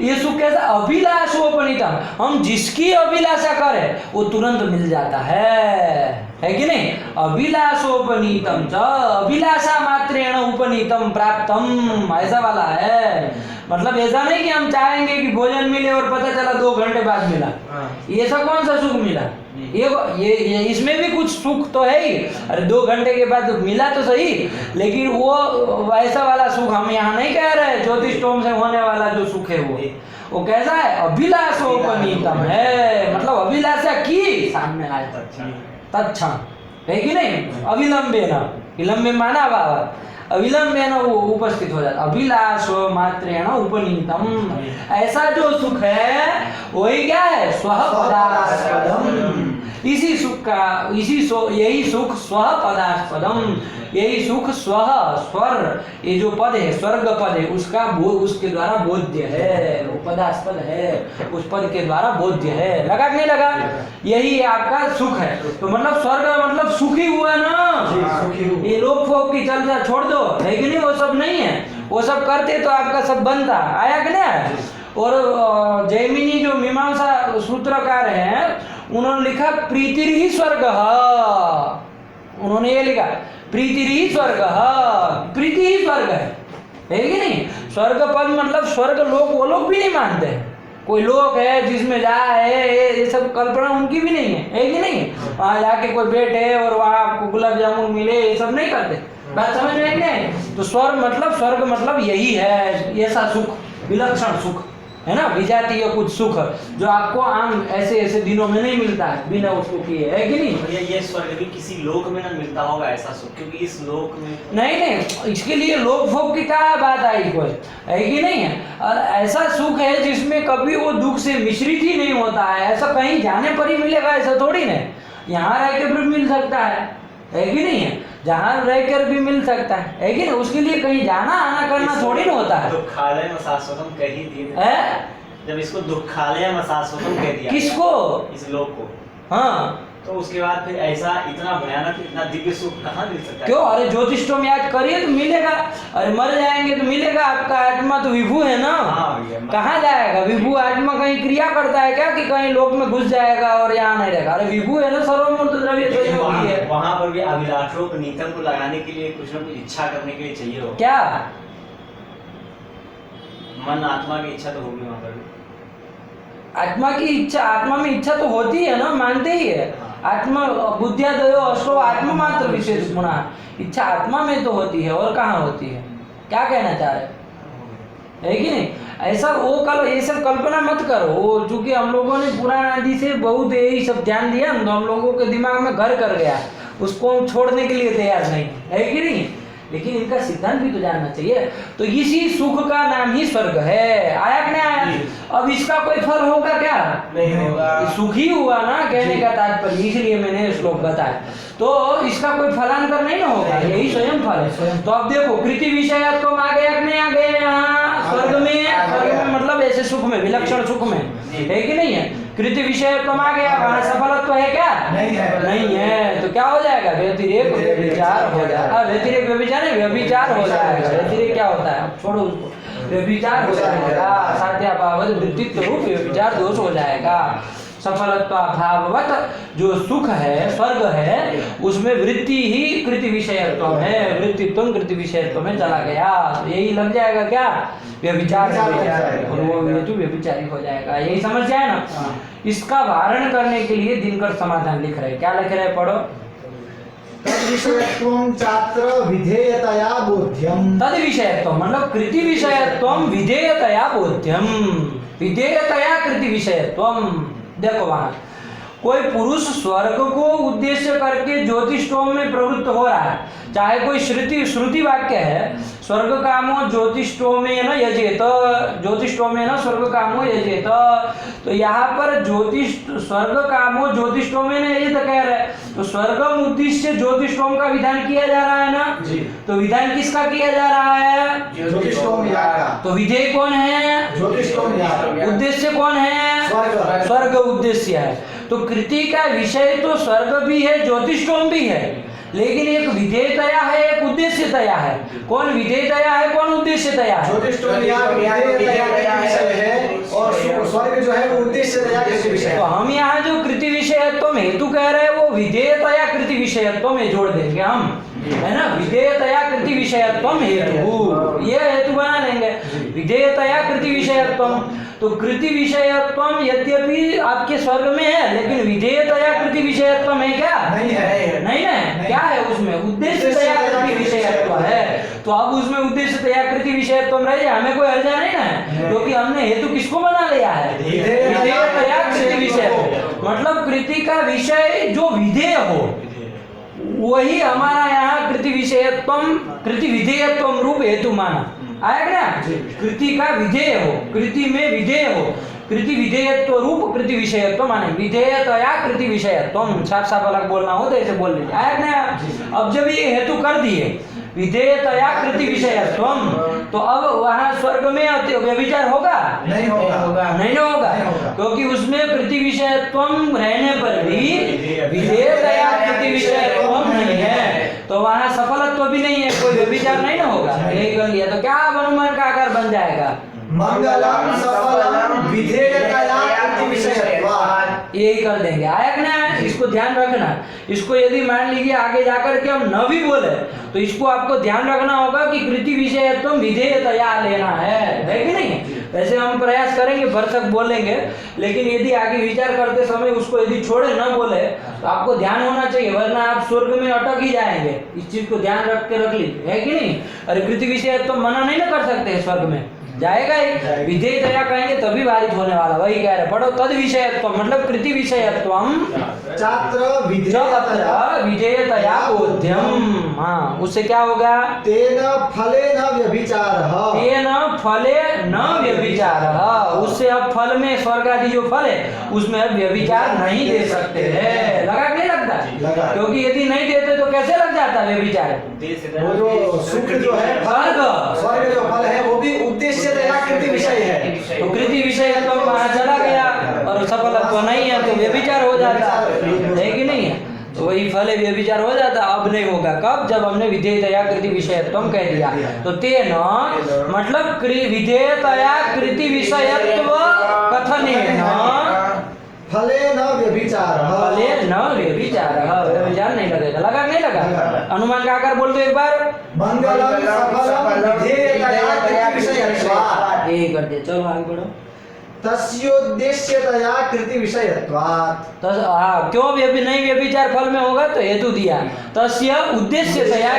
ये सुख कैसा? अभिलाषोपनीतम, हम जिसकी अभिलाषा करें वो तुरंत मिल जाता है कि नहीं? अभिलाषोपनीतम च, अभिलाषा मात्रेण उपनीतम प्राप्तम, ऐसा वाला है। मतलब ऐसा नहीं कि हम चाहेंगे कि भोजन मिले और पता चला 2 घंटे बाद मिला, ये सब कौन सा सुख मिला? ये इसमें भी कुछ सुख तो है ही, अरे 2 घंटे के बाद मिला तो सही, लेकिन वो ऐसा वाला सुख हम यहाँ नहीं कह रहे। ज्योतिष टोम से होने वाला जो सुख है वो कैसा है? अभिलाषोपनीतम है, मतलब अभिलाषा की सामने आया तत्क्षण, है कि नहीं? अविलंबेन, विलंबे माना भाव, अविलंबेन वो उपस्थित हो जाता। अभिलाषो मात्रेण उपनीतम, ऐसा जो सुख है वही क्या है? स्वः पदास्पदम। इसी सुख का यही सुख स्वः पदास्पदम, यही सुख स्वः स्वर, ये जो पद है स्वर्ग पद है, उसका उसके द्वारा बोध्य है, वो पदास्पद है, उस पद के द्वारा बोध्य है। लगा कि नहीं लगा? यही आपका सुख है। तो मतलब स्वर्ग मतलब सुखी हुआ ना, ये लोग फोक की चर्चा छोड़ दो, है कि नहीं? वो सब नहीं है, वो सब करते तो आपका सब बनता। आया कि नहीं? और जैमिनी जो मीमांसा सूत्रकार हैं, उन्होंने लिखा प्रीतिर ही स्वर्ग, उन्होंने ये लिखा प्रीतिर ही स्वर्ग, प्रीति ही स्वर्ग है कि नहीं? स्वर्ग पद मतलब स्वर्ग लोक, वो लोग भी नहीं मानते हैं। कोई लोक है जिसमें ये सब कल्पना उनकी भी नहीं है कि नहीं? वहां जाके कोई बैठे और वहां आपको गुलाब जामुन मिले, ये सब नहीं करते। बात समझ में नहीं? तो स्वर्ग मतलब यही है, ऐसा सुख, विलक्षण सुख है ना, विजातीय कुछ सुख जो आपको आम ऐसे दिनों में नहीं मिलता है बिना उसको किए, है कि नहीं? ये स्वर्ग भी किसी लोक में ना मिलता होगा ऐसा सुख, क्योंकि इस लोक में नहीं, इसके लिए लोक भोग की क्या बात आई कोई, है कि नहीं है? और ऐसा सुख है जिसमें कभी वो दुख से मिश्रित ही नहीं होता है। ऐसा कहीं जाने पर ही मिलेगा ऐसा थोड़ी नहीं, यहाँ रह के भी मिल सकता है कि नहीं है? जहाँ रहकर भी मिल सकता है कि नहीं? उसके लिए कहीं जाना आना करना थोड़ी ना होता है। दुखालय में शाश्वतम कह ही दिए है, जब इसको दुखालय में शाश्वतम कह दिया, किसको? इस लोक को। हाँ, तो उसके बाद फिर ऐसा इतना भयानक इतना दिव्य सुख कहाँ मिल सकता है? क्यों? अरे ज्योतिषोम याद करिए तो मिलेगा। अरे मर जाएंगे तो मिलेगा। आपका आत्मा तो विभू है ना, हाँ भैया। कहाँ जाएगा? विभू आत्मा कहीं क्रिया करता है क्या कि कहीं लोक में घुस जाएगा और यहाँ नहीं रहेगा? अरे विभू है ना, सर्वमूर्त द्रव्य लेकिन संयोगी है। वहाँ पर भी अभिलाषों को नीतम को लगाने के लिए कुछ न कुछ इच्छा करने के लिए चाहिए हो। क्या? मन आत्मा की इच्छा तो होगी वहाँ पर भी। आत्मा की इच्छा, आत्मा में इच्छा तो होती है ना, मानते ही है। आत्मा बुद्धियादयो अष्टो आत्मा मात्र विशेष गुणा, इच्छा आत्मा में तो होती है और कहाँ होती है? क्या कहना चाह रहे है कि नहीं? ऐसा वो कल ये सब कल्पना मत करो। वो चूंकि हम लोगों ने पुराण आदि से बहुत यही सब ध्यान दिया तो हम लोगों के दिमाग में घर कर गया, उसको हम छोड़ने के लिए तैयार नहीं है कि नहीं। लेकिन इनका सिद्धांत भी तो जानना चाहिए। तो इसी सुख का नाम ही स्वर्ग है। आया कि नहीं आया? अब इसका कोई फल होगा क्या? नहीं होगा। सुखी हुआ ना, कहने का तात्पर्य, इसलिए मैंने श्लोक बताया। तो इसका कोई फलांतर नहीं ना होगा, यही स्वयं फल है। तो अब देखो कृति विषय तो आ गया कि नहीं आ गया यहाँ स्वर्ग में? स्वर्ग में मतलब ऐसे सुख में, विलक्षण सुख में, है कि नहीं है? कृति विषय तो आ गया, वहाँ सफलत्व है क्या? नहीं है। नहीं है। तो क्या हो जाएगा? व्यतिरेक व्यभिचार हो जाएगा। व्यतिरेक व्यभिचार नहीं, व्यभिचार हो जाएगा। व्यतिरेक क्या होता है? अब छोड़ो उसको। व्यभिचार हो जाएगा, साध्याभावत वृत्तित्व रूप व्यभिचार दोष हो जाएगा। सफलत्वाभाववत जो सुख है, स्वर्ग है, उसमें वृत्ति ही कृति विषयत्व है। वृत्तित्व कृति विषयत्व में चला गया, तो यही लग जाएगा क्या? व्यभिचार हो जाएगा और वो हेतु व्यभिचारी हो जाएगा। यही समझ जाए ना। इसका वारण करने के लिए दिनकर समाधान लिख रहे। क्या लिख रहे? पढ़ो। तद विषयत्वं चात्र विधेयतया बोध्यम। तद विषयत्व मतलब कृति विषयत्व विधेयतया बोध्यम। विधेयतया कृति विषयत्व। देखो वहां कोई पुरुष स्वर्ग को उद्देश्य करके ज्योतिषोम में प्रवृत्त हो रहा है, चाहे कोई श्रुति वाक्य है, स्वर्ग कामो ज्योतिषोमेन यजेत, ज्योतिषोमेन स्वर्ग कामो यजेत। तो यहाँ पर स्वर्ग कामो ज्योतिषोमेन यजेत कह रहे हैं, तो स्वर्गम उद्देश्य ज्योतिषोम का विधान किया जा रहा है ना जी। तो विधान किसका किया जा रहा है? ज्योतिषोम याग का। तो विधेय कौन है? ज्योतिषोम याग। उद्देश्य कौन है? स्वर्ग। स्वर्ग उद्देश्य है। तो कृति का विषय तो स्वर्ग भी है, ज्योतिषोम भी है, लेकिन एक विधेयतया है, एक उद्देश्यतया है। कौन विधेयतया है, कौन उद्देश्यतया है? ज्योतिषोम याग विधेयतया का विषय है और स्वर्ग जो है वो उद्देश्यतया का विषय है। तो हम यहाँ जो कृति विषयत्व में हेतु कह रहे हैं वो विधेयतया कृति विषयत्व में जोड़ देंगे हम, है ना। विधेयतया कृति विषयत्व हेतु, ये हेतु बना लेंगे। विधेयतया कृति विषयत्व, तो कृति विषयत्व यद्यपि आपके स्वर्ग में है, लेकिन विधेयतया कृति विषयत्व है क्या? नहीं है। नहीं है। क्या है उसमें? उद्देश्यतया कृति विषयत्व है। तो अब उसमें उद्देश्यतया कृति विषयत्व रहे, हमें कोई अर्जा नहीं ना है, क्योंकि हमने हेतु किसको बना लिया है? विधेयतया कृति विषयत्व। मतलब कृति का विषय जो विधेय हो वही हमारा यहाँ कृति विषयत्व, कृति विधेयत्व रूप हेतु माना। आया क्या? कृति का विधेय हो, कृति में विधेय हो, कृति विधेयत्व रूप कृति विषयत्व माने। विधेयतया कृति विषयत्व, साफ साफ अलग बोलना हो तो ऐसे बोल लीजिए। आया क्या? अब जब ये हेतु कर दिए विधेयतया कृति विषयत्व, तो अब वहाँ स्वर्ग में व्यभिचार होगा? नहीं होगा। नहीं होगा, क्योंकि उसमें कृति विषयत्व रहने पर भी विधेयतया कृति विषयत्व नहीं है, तो वहाँ सफलत्व भी नहीं है, कोई व्यभिचार नहीं ना होगा। यही कर लिया तो क्या अनुमान का आकार बन जाएगा? मंगलम सफलम विधेयतया कृति विषयत्वात्। यही कर देंगे। आया कि ना? इसको ध्यान रखना। इसको यदि मान लीजिए आगे जाकर के हम न भी बोले तो इसको आपको ध्यान रखना होगा कि कृति विषयत्व विधेयतया लेना है कि नहीं? वैसे हम प्रयास करेंगे भरसक बोलेंगे, लेकिन यदि आगे विचार करते समय उसको यदि छोड़े न बोले तो आपको ध्यान होना चाहिए, वरना आप स्वर्ग में अटक ही जाएंगे। इस चीज को ध्यान रख के रख लीजिए, है कि नहीं? अरे कृति विषयत्व मना नहीं ना कर सकते, स्वर्ग में जाएगा ही। विधेयतया कहेंगे तभी बारित होने वाला, वही कह रहे। पढ़ो। तद विषयत्व मतलब कृति विषयत्व चात्र विधेयतया विधेयतया बोध्यम। हाँ, उससे क्या होगा? तेन फलेन व्यभिचारः। तेन फले न व्यभिचारः, उससे अब फल में स्वर्ग आदि जो फल है उसमें अब व्यभिचार नहीं दे सकते हैं। लगा कि नहीं लगता? जाता? लगा। क्योंकि यदि नहीं देते तो कैसे लग जाता व्यभिचार? उद्देश्य वो जो सुख जो है स्वर्ग जो फल है वो भी उद्देश्य दया कृति विषय है। तो कृति विषय तो वहां चला गया और सफलत्व नहीं है तो व्यभिचार हो जाता है कि नहीं है? तो वही फल है व्यभिचार हो जाता। अब नहीं होगा कब? जब हमने विधेयतया कृति विषयत्व कह दिया तो तेन मतलब विधेयतया कृति विषयत्व कथनेन फले न व्यभिचार फले न व्यभिचार। व्यभिचार नहीं लगेगा। लगा नहीं लगा? अनुमान का आकार बोल दो एक बार। मंगलम सफलम विधेयतया कृति विषयत्वात्। ये कर दे। चलो आगे बढ़ो। तस्योद्देश्यतया कृति विषयत्वात्। क्यों नहीं व्यभिचार फल में होगा? तो हेतु दिया तस्य उद्देश्यतया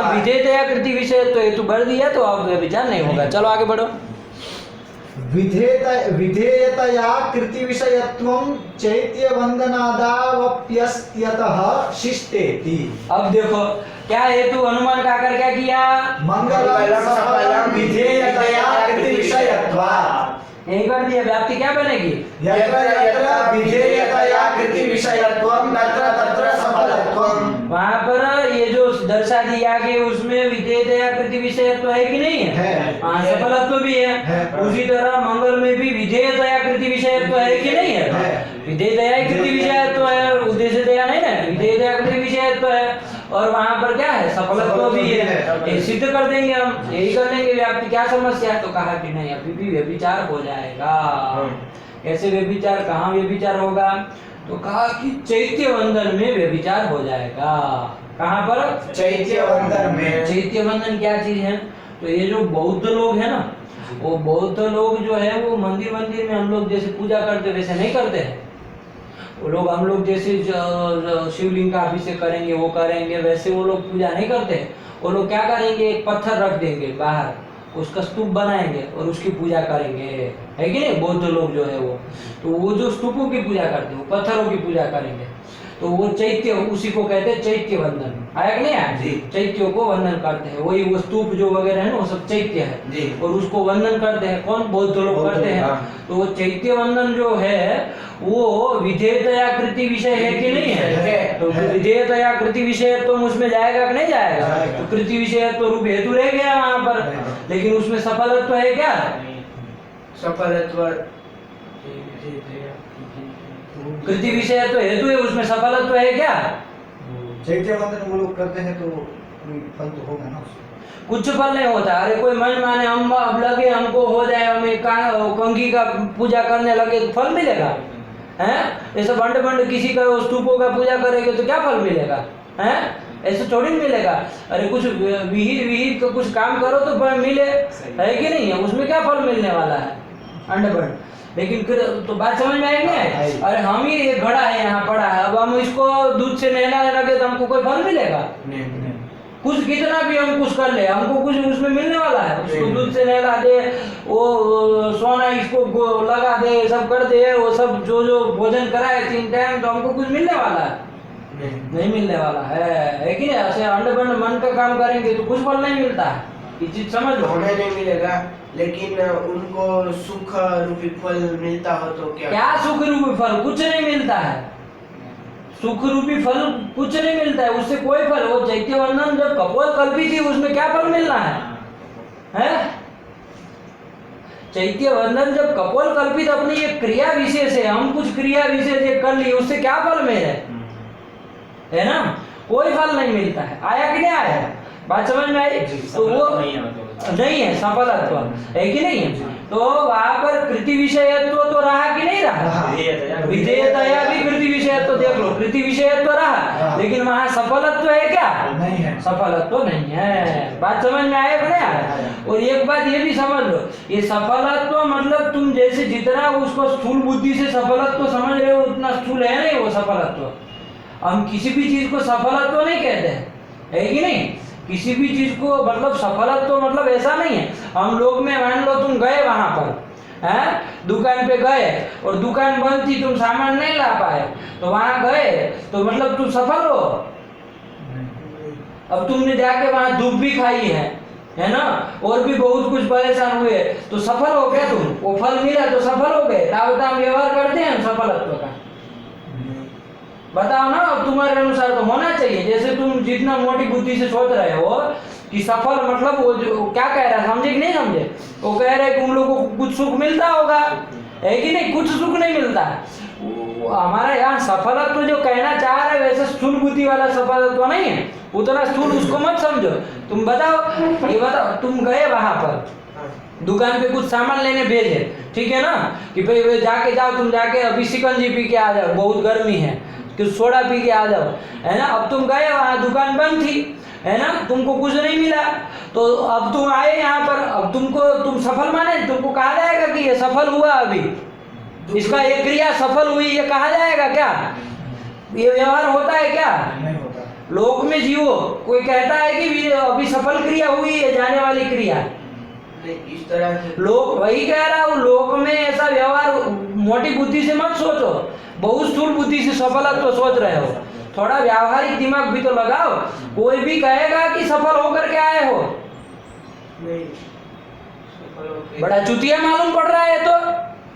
विधेयतया कृति विषय तो हेतु भर दिया तो अब व्यभिचार नहीं होगा। चलो आगे बढ़ो। विधेयतया कृति विषयत्वं चैत्य वंदनादावप्यस्त्यतः शिष्टेति। अब देखो क्या हेतु अनुमान का आकर क्या किया? मंगलम सफलम विधेयतया कृति विषयत्वात्। यही कर दिया। व्याप्ति क्या बनेगी? यत्र यत्र विधेयतया कृति विषयत्वं तत्र तत्र सफलत्वं। वहाँ पर ये जो दर्शा दिया कि उसमें विधेयतया कृति विषयत्व है कि नहीं है? हाँ, सफलत्व भी है। उसी तरह मंगल में भी विधेयतया कृति विषयत्व है कि नहीं है? विधेयतया कृति विषयत्व है, उद्देश्य दया नहीं ना, विधेयतया कृति विषयत्व है। और वहाँ पर क्या है? सफलत्व भी है। ये सिद्ध कर देंगे हम, यही कर देंगे व्याप्ति। क्या समस्या है? तो कहा कि नहीं अभी भी व्यभिचार हो जाएगा। कैसे व्यभिचार? कहाँ व्यभिचार होगा? तो कहा कि चैत्य वंदन में व्यभिचार हो जाएगा। कहाँ पर? चैत्य वंदन में। चैत्य वंदन क्या चीज है? तो ये जो बौद्ध लोग है ना, वो बौद्ध लोग जो है वो मंदिर में हम लोग जैसे पूजा करते वैसे नहीं करते हैं। वो लोग हम लोग जैसे शिवलिंग का अभिषेक करेंगे वो करेंगे वैसे वो लोग पूजा नहीं करते। वो लोग क्या करेंगे? एक पत्थर रख देंगे बाहर, उसका स्तूप बनाएंगे और उसकी पूजा करेंगे, है कि नहीं? बौद्ध लोग जो है वो जो स्तूपों की पूजा करते हैं, वो पत्थरों की पूजा करेंगे। तो वो चैत्य, उसी को कहते हैं चैत्य वंदन। आया कि नहीं आया? चैत्यों को वंदन करते हैं। वही वो स्तूप जो वगैरह है ना वो सब चैत्य है और उसको वंदन करते हैं। कौन? बौद्ध लोग करते हैं। तो वो चैत्य वंदन जो है वो विधेयतया कृति विषय है कि नहीं है? तो विधेयतया कृति विषय तो उसमें जाएगा कि नहीं जाएगा? तो कृति विषय तो रूप हेतु रह गया वहां पर, लेकिन उसमें सफलत्व है क्या? सफलत्व कृति विषय तो हेतु है, उसमें सफलत्व है क्या? चैत्य वंदन वो लोग करते हैं तो कोई फल तो होगा ना? कुछ फल नहीं होता। अरे कोई मन माने हम अब लगे हमको हो जाए, हमें कंघी का पूजा करने लगे तो फल मिलेगा? हैं? ऐसे बंड किसी का स्तूपों का पूजा करेंगे तो क्या फल मिलेगा? हैं? ऐसे थोड़ी मिलेगा। अरे कुछ विहिर का कुछ काम करो तो फल मिले, है कि नहीं है? उसमें क्या फल मिलने वाला है? अंडबंड। लेकिन फिर तो बात समझ में आएगी? अरे हम ही एक घड़ा है यहाँ पड़ा है, अब हम इसको दूध से नहलाने लगे तो हमको कोई फल मिलेगा? कुछ कितना भी हम कुछ कर ले, हमको कुछ उसमें मिलने वाला है? उसको दूध से नहला दे, वो सोना इसको लगा दे, सब कर दे, वो सब जो भोजन कराए 3 टाइम, तो हमको कुछ मिलने वाला है? नहीं मिलने वाला है कि नहीं? ऐसे अंडबंड मन का काम करेंगे तो कुछ फल नहीं मिलता है। ये चीज समझ लो। हमें नहीं मिलेगा, लेकिन उनको सुख रूपी फल मिलता हो तो क्या सुख रूपी फल? कुछ नहीं मिलता है। सुख रूपी फल कुछ नहीं मिलता है, उससे कोई फल। वो चैत्य वंदन जब कपोल कल्पी थी उसमें क्या फल मिलना है? चैत्य वंदन जब कपोल कल्पित अपनी एक क्रिया विशेष है, हम कुछ क्रिया विशेष कर लिए, उससे क्या फल मिले? है ना? कोई फल नहीं मिलता है। आया कि नहीं आया? बात समझ में आई? तो वो नहीं है सफलत्व, है कि नहीं है? तो वहां पर कृति विषयत्व तो रहा कि नहीं रहा? विधेयतया भी कृति विषयत्व देख लो, कृति विषयत्व रहा, लेकिन वहां सफलत्व है क्या? नहीं है। सफलत्व नहीं है। बात समझ में आया कि नहीं? और एक बात ये भी समझ लो, ये सफलत्व मतलब तुम जैसे जितना उसको स्थूल बुद्धि से सफलत्व समझ रहे हो उतना स्थूल है नहीं वो सफलत्व। हम किसी भी चीज को सफलत्व नहीं कहते हैं, है कि नहीं? किसी भी चीज को मतलब सफलत्व मतलब ऐसा नहीं है। हम लोग में मान लो तुम गए वहां पर, हैं? दुकान पे गए और दुकान बंद थी, तुम सामान नहीं ला पाए, तो वहां गए तो मतलब तुम सफल हो? अब तुमने जाके वहां धूप भी खाई है ना, और भी बहुत कुछ परेशान हुए, तो सफल हो गए तुम? वो फल मिला तो सफल हो गए। तावता हम व्यवहार करते हैं सफलत्व का। बताओ ना, अब तुम्हारे अनुसार तो होना चाहिए। जैसे तुम जितना मोटी बुद्धि से सोच रहे हो कि सफल मतलब वो जो क्या कह रहा है, समझे कि नहीं समझे? वो कह रहे हैं कि उन लोगों को कुछ सुख मिलता होगा, है कि नहीं? कुछ सुख नहीं मिलता है। हमारा यहाँ सफलत्व तो जो कहना चाह रहे हैं वैसे स्थूल बुद्धि वाला सफलत्व तो नहीं है, उतना स्थूल उसको मत समझो। तुम बताओ, ये बताओ, तुम गए वहां पर दुकान पे कुछ सामान लेने भेजे, ठीक है ना, कि भाई जाके जाओ, तुम जाके अभी शिकंजी पी के आ जाओ, बहुत गर्मी है, कुछ सोडा पी के आ जाओ, है ना। अब तुम गए वहां, दुकान बंद थी, है ना, तुमको कुछ नहीं मिला, तो अब तुम आए यहाँ पर, अब तुम सफल माने, तुमको कहा जाएगा कि ये सफल हुआ, अभी इसका ये क्रिया सफल हुई, ये कहा जाएगा क्या? ये व्यवहार होता है क्या? नहीं होता। लोक में जीवो, कोई कहता है कि अभी सफल क्रिया हुई है, जाने वाली क्रिया? इस तरह से लोक, वही कह रहा हूँ, लोक में ऐसा व्यवहार मोटी बुद्धि से मत सोचो, बहुत स्थूल बुद्धि से सफलत्व तो सोच रहे हो। थोड़ा व्यावहारिक दिमाग भी तो लगाओ। कोई भी कहेगा कि सफल होकर के आए हो, नहीं सफल होके- बड़ा चुतिया मालूम पड़ रहा है। तो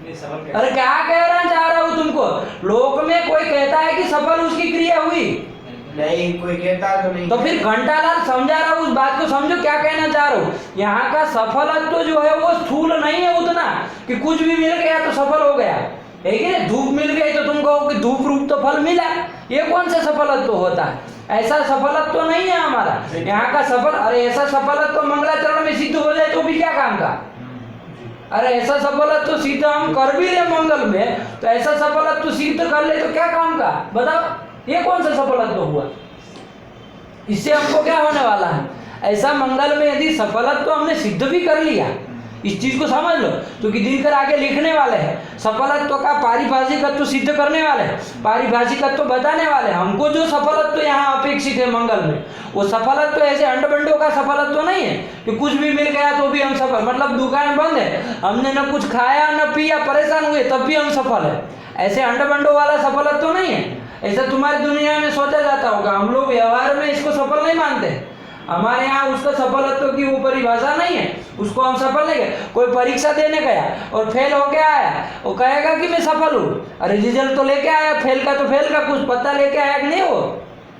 नहीं, सफल अरे क्या कहना चाह रहा हूँ तुमको? लोक में कोई कहता है कि सफल उसकी क्रिया हुई, नहीं कोई कहता तो नहीं। तो फिर घंटालाल समझा रहा हूँ, उस बात को समझो क्या कहना चाह रहा हूँ। यहाँ का सफलत्व जो है वो स्थूल नहीं है उतना कि कुछ भी मिल गया तो सफल हो गया, है कि नहीं? धूप मिल गई तो तुम कहो कि धूप रूप तो फल मिला, ये कौन सा सफलत्व होता है? ऐसा सफलत्व तो नहीं है हमारा यहाँ का सफल। अरे ऐसा सफलत्व मंगलाचरण में सिद्ध हो जाए तो भी क्या काम का? अरे ऐसा सफलत्व सिद्ध हम कर भी ले मंगल में, तो ऐसा सफलत्व सिद्ध कर ले तो क्या काम का? बताओ, ये कौन सा सफलत्व हुआ? इससे हमको क्या होने वाला है? ऐसा मंगल में यदि सफलत्व हमने सिद्ध भी कर लिया, इस चीज को समझ लो, क्योंकि दिनकर आगे लिखने वाले हैं सफलत्व का पारिभाषिकत्व सिद्ध करने वाले हैं, पारिभाषिकत्व बताने वाले हैं। हमको जो सफलत्व यहाँ अपेक्षित है मंगल में, वो सफलत्व ऐसे अंडबंडों का सफलत्व नहीं है कि कुछ भी मिल गया तो भी हम सफल, मतलब दुकान बंद है, हमने न कुछ खाया न पिया, परेशान हुए, तब भी हम सफल है, ऐसे अंडबंडों वाला सफलत्व नहीं है। ऐसा तुम्हारी दुनिया में सोचा जाता होगा, हम लोग व्यवहार में इसको सफल नहीं मानते। हमारे यहाँ उसका सफलत्व की वो परिभाषा नहीं है, उसको हम सफल नहीं गए। कोई परीक्षा देने गया और फेल होके आया, वो कहेगा कि मैं सफल हूँ। अरे रिजल्ट तो लेके आया, फेल का तो फेल का कुछ पता लेके आया कि नहीं, वो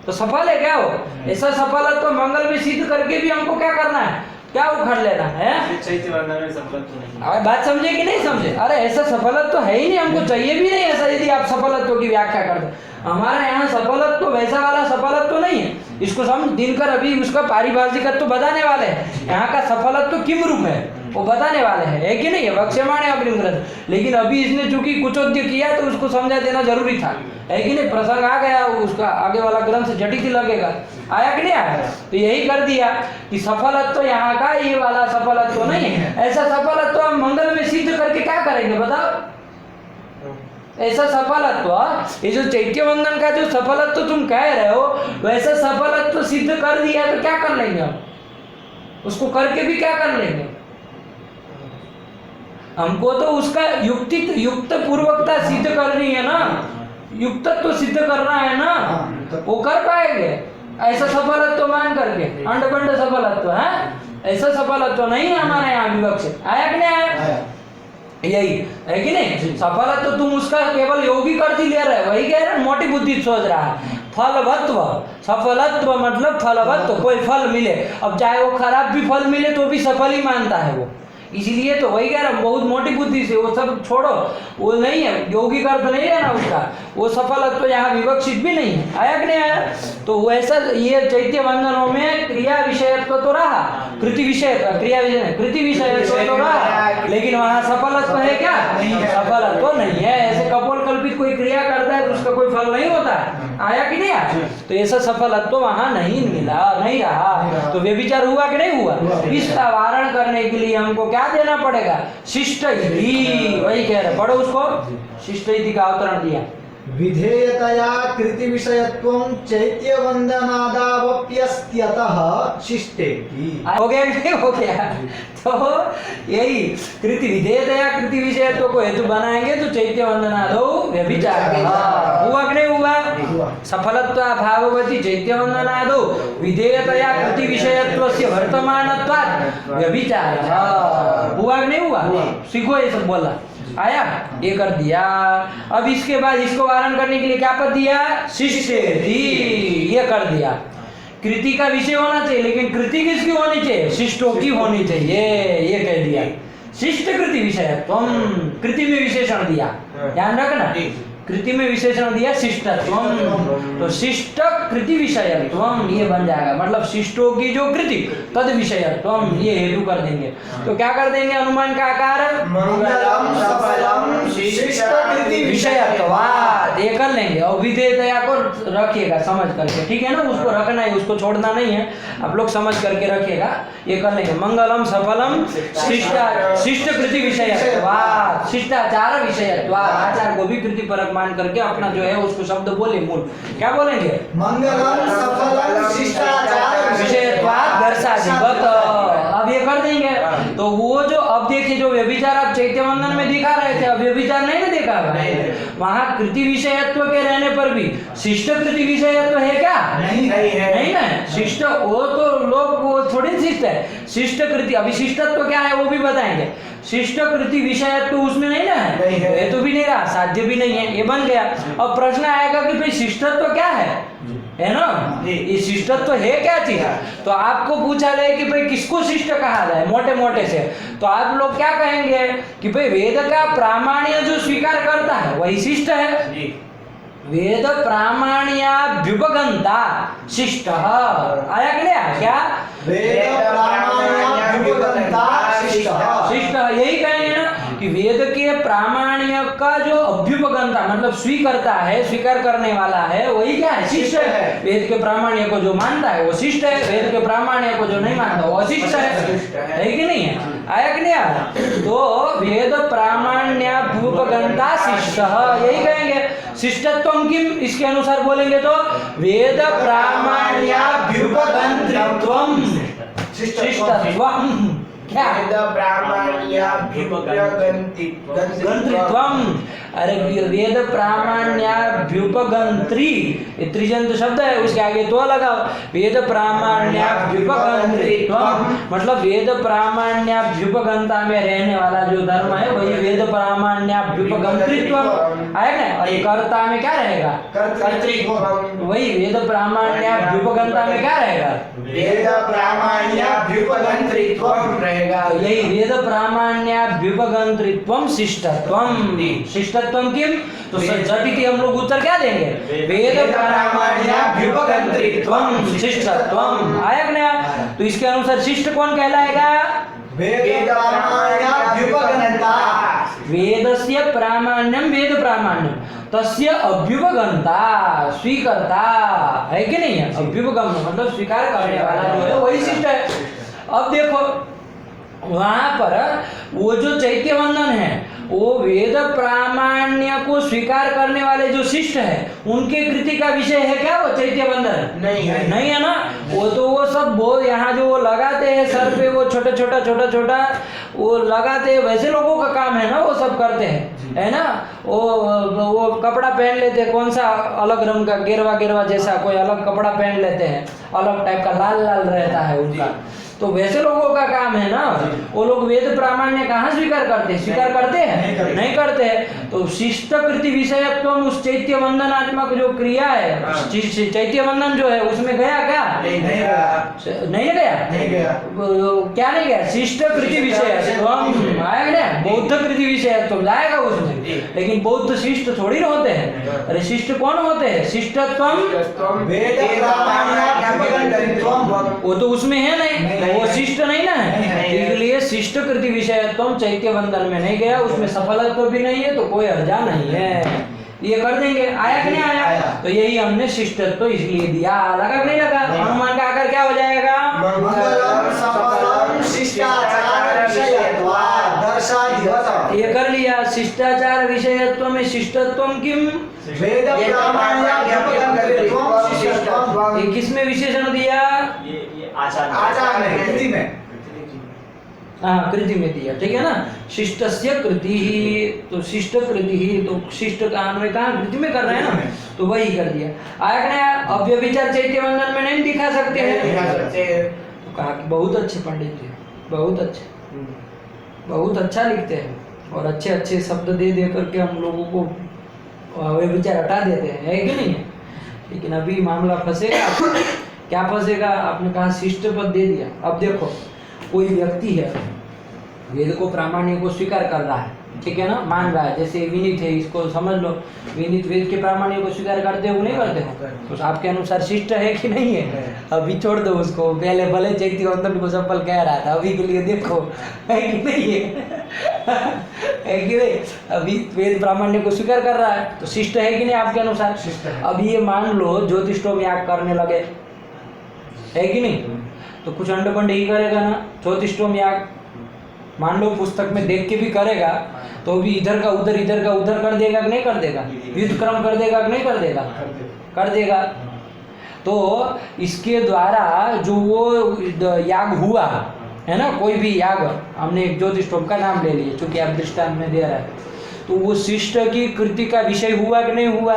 तो सफल है क्या? वो ऐसा सफलत्व मंगल में सिद्ध करके भी हमको क्या करना है? क्या उखाड़ लेना है? चैत्य वंदन में सफलत्व नहीं। अरे बात समझे कि नहीं समझे? अरे ऐसा सफलत्व है ही नहीं, हमको चाहिए भी नहीं ऐसा। यदि आप सफलत्व की व्याख्या कर दो, हमारे यहाँ सफलत्व वैसा वाला सफलत्व नहीं है, इसको समझ। दिनकर अभी उसका पारिभाषिकत्व बताने वाले हैं, यहाँ का सफलत्व किम रूप है वो बताने वाले हैं, है कि नहीं? है वक्ष्यमाण है अग्रिम ग्रंथ। लेकिन अभी इसने चूंकि कुचोद्य किया तो उसको समझा देना जरूरी था, है कि नहीं? प्रसंग आ गया, उसका आगे वाला ग्रंथ जटिल लगेगा, आया कि नहीं आया? तो यही कर दिया कि सफलत्व यहाँ का ये वाला सफलत्व नहीं है। ऐसा सफलत्व हम मंगल में सिद्ध करके क्या करेंगे बताओ? ऐसा सफलत्व, ये जो चैत्य वंदन का जो सफलत्व तुम कह रहे हो, वैसा सफलत्व सिद्ध कर दिया तो क्या कर लेंगे हम? उसको करके भी क्या कर लेंगे? हमको तो उसका युक्त पूर्वकता सिद्ध करनी है ना, युक्तत्व सिद्ध करना है ना, वो कर पाएंगे ऐसा सफलत्व मान करके? अंडबंड सफलत्व है, ऐसा सफलत्व नहीं है हमारे यहाँ विवक्षित। आया कि नहीं आया? यही है कि नहीं? सफलत्व तो तुम उसका केवल योगी कर ही ले रहे, वही कह रहे, मोटी बुद्धि सोच रहा है। फलवत्व, सफलत्व मतलब फलवत्व, कोई फल मिले, अब चाहे वो खराब भी फल मिले तो भी सफल ही मानता है वो। इसीलिए तो वही कह रहा हूँ, बहुत मोटी बुद्धि से वो सब छोड़ो, वो नहीं है, योगिक अर्थ नहीं है ना उसका, वो सफलत्व यहाँ विवक्षित भी नहीं है। आया कि नहीं आया? तो वैसा ये चैत्य वंदनों में क्रिया विषयत्व तो रहा, कृति विषय, क्रिया विषय कृति विषयत्व तो रहा, लेकिन वहाँ सफलत्व है क्या? सफलत्व नहीं है। ऐसे कपोल कल्पित कोई क्रिया करता है तो उसका कोई फल नहीं होता है। आया कि नहीं आया? तो ऐसा सफलत्व वहाँ नहीं मिला, नहीं रहा। तो व्यभिचार हुआ कि नहीं हुआ? इसका वारण करने के लिए हमको क्या देना पड़ेगा? शिष्ट इति, वही कह रहे, पढ़ो उसको, शिष्ट इति का अवतरण दिया। विधेयतया कृति विषयत्वं चैत्य वंदनादावप्यस्त्यतः शिष्टेति। हो गया कि नहीं हो गया? तो यही कृति विधेयतया कृति विषयत्व को हेतु बनाएंगे तो चैत्य वंदनादो व्यभिचार हुआ कि नहीं हुआ? सफलत्व भाववती चैत्य वंदनादो विधेयतया कृति विषयत्वस्य वर्तमानत्वात् व्यभिचार हुआ कि नहीं हुआ? सीखो ये सब बोला। आया, ये कर दिया। अब इसके बाद इसको वारण करने के लिए क्या पद दिया? शिष्टेति, ये कर दिया। कृति का विषय होना चाहिए, लेकिन कृति किसकी होनी चाहिए? शिष्टों की होनी चाहिए, ये कह दिया। शिष्ट कृति विषयत्वम, कृति में विशेषण दिया, ध्यान रखना, कृति में विशेषण दिया शिष्टत्वम, तो शिष्ट कृति विषयत्वम ये बन जाएगा, मतलब शिष्टों की जो कृति तद विषयत्वम, ये हेतु कर देंगे। तो क्या कर देंगे? अनुमान का आकार मंगलम सफलम शिष्ट कृति विषयत्वात्, ये कर लेंगे। और विधेयतया को रखिएगा समझ करके, ठीक है ना, उसको रखना है, उसको छोड़ना नहीं है, आप लोग समझ करके रखिएगा। ये कर लेंगे, मंगलम सफलम शिष्ट कृति विषयत्वात्, शिष्टाचार विषयत्वात्, आचार को भी कृति परक मान करके अपना जो है उसको शब्द बोले, मूल क्या बोलेंगे? मंगलम सफलम शिष्टाचार विषयत्वात् दर्शाधिपत, अब ये कर देंगे। तो वो जो अब देखिए, जो व्यभिचार आप चैत्यवंदन में दिखा रहे थे, अब व्यभिचार नहीं ना देखा वहां कृति विषयत्व के रहने पर भी शिष्ट कृति विषयत्व है क्या? नहीं है, नहीं ना, शिष्ट वो तो लोग वो थोड़ी शिष्ट है, शिष्ट कृति, अभी शिष्टत्व क्या है वो भी बताएंगे। शिष्ट कृति विषयत्व उसमें नहीं ना है, ये तो भी नहीं रहा, साध्य भी नहीं है, ये बन गया। अब प्रश्न आएगा कि भाई शिष्टत्व क्या है ना, ये शिष्टत्व है क्या चीज? तो आपको पूछा जाए कि भाई किसको शिष्ट कहा जाए मोटे मोटे से, तो आप लोग क्या कहेंगे कि भाई वेद का प्रामाण्य जो स्वीकार करता है वही शिष्ट है। वेद प्रामाण्याभ्युपगंता शिष्ट आया कि नहीं आया? क्या वेद प्रामाण्याभ्युपगंता शिष्ट, शिष्ट यही कहेंगे ना कि वेद के प्रामाण्य का जो अभ्युपगंता मतलब स्वीकर्ता है, स्वीकार करने वाला है, वही क्या है? शिष्ट है। वेद के प्रामाण्य को जो मानता है वो शिष्ट है, वेद के प्रामाण्य को जो नहीं मानता वो अशिष्ट है कि नहीं है? आया कि नहीं आया? तो वेद प्रामाण्याभ्युपगंता शिष्ट, यही कहेंगे। शिष्टत्वम किम, इसके अनुसार बोलेंगे तो वेद प्रामाण्याभ्युपगंत्रित्वम शिष्टत्वम, क्या? वेद प्रामाण्याभ्युपगंत्रित्वम, अरे वेद प्रामाण्याभ्युपगंत्री, ये त्रिजंत शब्द है, उसके आगे तो लगाओ, वेद प्रामाण्याभ्युपगंत्रित्वम, मतलब वेद प्रामाण्याभ्युपगंता में रहने वाला जो धर्म है वही वेद प्रामाण्याभ्युपगंत्रित्वम आएगा। और कर्ता में क्या रहेगा? कर्तृत्वम, वही वेद प्रामाण्याभ्युपगंता में क्या रहेगा? वेद प्रामाण्याभ्युपगंत्रित्वम रहेगा। तो यही वेद प्रामाण्याभ्युपगंत्रित्वम शिष्टत्वम, शिष्टत्वम किम, तो झटिति हम लोग उत्तर क्या देंगे? वेद प्रामाण्याभ्युपगंत्रित्वम शिष्टत्वम आया कि नहीं? तो इसके अनुसार शिष्ट कौन कहलाएगा? वेद प्रामाण्याभ्युपगंता, वेदस्य प्रामाण्यम वेद प्रामाण्यम तस्य अभ्युपगंता स्वीकर्ता है कि नहीं है? अभ्युपगम मतलब स्वीकार करने वाला जो है वही शिष्ट है। अब देखो वहां पर वो जो चैत्यवंदन है वो वेद प्रामाण्य को स्वीकार करने वाले जो शिष्ट है उनके कृति का विषय है क्या? वो चैत्यवंदन नहीं है, नहीं है ना। वो तो वो सब वो यहाँ जो वो लगाते हैं सर पे, वो छोटा छोटा वो लगाते हैं, वैसे लोगों का काम है ना, वो सब करते हैं, है ना। वो कपड़ा पहन लेते हैं, कौन सा अलग रंग का, गेरवा जैसा कोई अलग कपड़ा पहन लेते हैं, अलग टाइप का लाल रहता है उनका, तो वैसे लोगों का काम है ना। वो लोग वेद प्रामाण्य कहाँ स्वीकार करते हैं? स्वीकार करते हैं? नहीं करते हैं। तो शिष्ट कृति विषयत्व उस चैत्यवंदनात्मक जो क्रिया है, चैत्यवंदन जो है उसमें गया क्या? नहीं गया। क्या नहीं गया? शिष्ट कृति विषयत्व आया क्या? बौद्ध कृति विषयत्व जाएगा उसमें, लेकिन बौद्ध शिष्ट थोड़ी ना होते हैं। अरे शिष्ट कौन होते हैं? शिष्टत्वम वेद प्रामाण्याभ्युपगंत्रित्वम, वो तो उसमें है नहीं, वो शिष्ट नहीं ना है, इसलिए शिष्ट कृति विषयत्व चैत्यवंदन में नहीं गया, उसमें सफलत्व भी नहीं है, तो कोई अर्जा नहीं है। ये कर देंगे। आया कि नहीं आया? तो यही हमने शिष्टत्व इसलिए दिया। लगा कि नहीं लगा? अनुमान का आकार क्या हो जाएगा? मंगलम सफलम शिष्टाचार विषयत्वात् दर्शाधिपत, ये कर लिया। शिष्टाचार विषयत्व में शिष्टत्व किम, वेद प्रामाण्याभ्युपगंत्रित्वम शिष्टत्वम, ये किसमें विशेषण दिया? ये आचार आचार कृति में, हाँ कृति में दिया, ठीक है ना। शिष्टस्य कृति ही, तो शिष्ट कृति ही, तो शिष्ट का अन्वय कहाँ? कृति में कर रहे हैं ना, तो वही कर दिया। आया कि नहीं? अव्यभिचार चैत्यवंदन में नहीं दिखा सकते हैं, तो कहा कि बहुत अच्छे पंडित जी, बहुत अच्छे, बहुत अच्छा लिखते हैं, और अच्छे अच्छे शब्द दे दे करके हम लोगों को वे विचार हटा देते हैं, है कि नहीं है? लेकिन अभी मामला फंसेगा। क्या फंसेगा? आपने कहा शिष्ट पद दे दिया। अब देखो, कोई व्यक्ति है, वेद को प्रामाण्य को स्वीकार कर रहा है, ठीक है ना, मान रहा है, जैसे विनीत है, इसको समझ लो, विनीत वेद के प्रामाण्य को स्वीकार करते हो नहीं करते हो? तो आपके अनुसार शिष्ट है कि नहीं है? अभी छोड़ दो उसको, पहले भले चैती वंदन को चप्पल कह रहा था, अभी के लिए देखो है कि नहीं है कि नहीं? अभी वेद प्रामाण्य को स्वीकार कर रहा है, तो शिष्ट है कि नहीं आपके अनुसार? अब ये मान लो ज्योतिषोम याग करने लगे, है कि नहीं? तो कुछ अंडपंड ही करेगा ना ज्योतिषोम याग, मान लो पुस्तक में देख के भी करेगा तो भी इधर का उधर कर देगा कि नहीं कर देगा? युद्ध क्रम कर देगा कि नहीं कर देगा? कर देगा। तो इसके द्वारा जो वो याग हुआ है ना, कोई भी याग, हमने एक ज्योतिषोम का नाम ले लिया चूंकि आप दृष्टांत में दे रहा है, तो वो शिष्ट की कृति का विषय हुआ कि नहीं हुआ?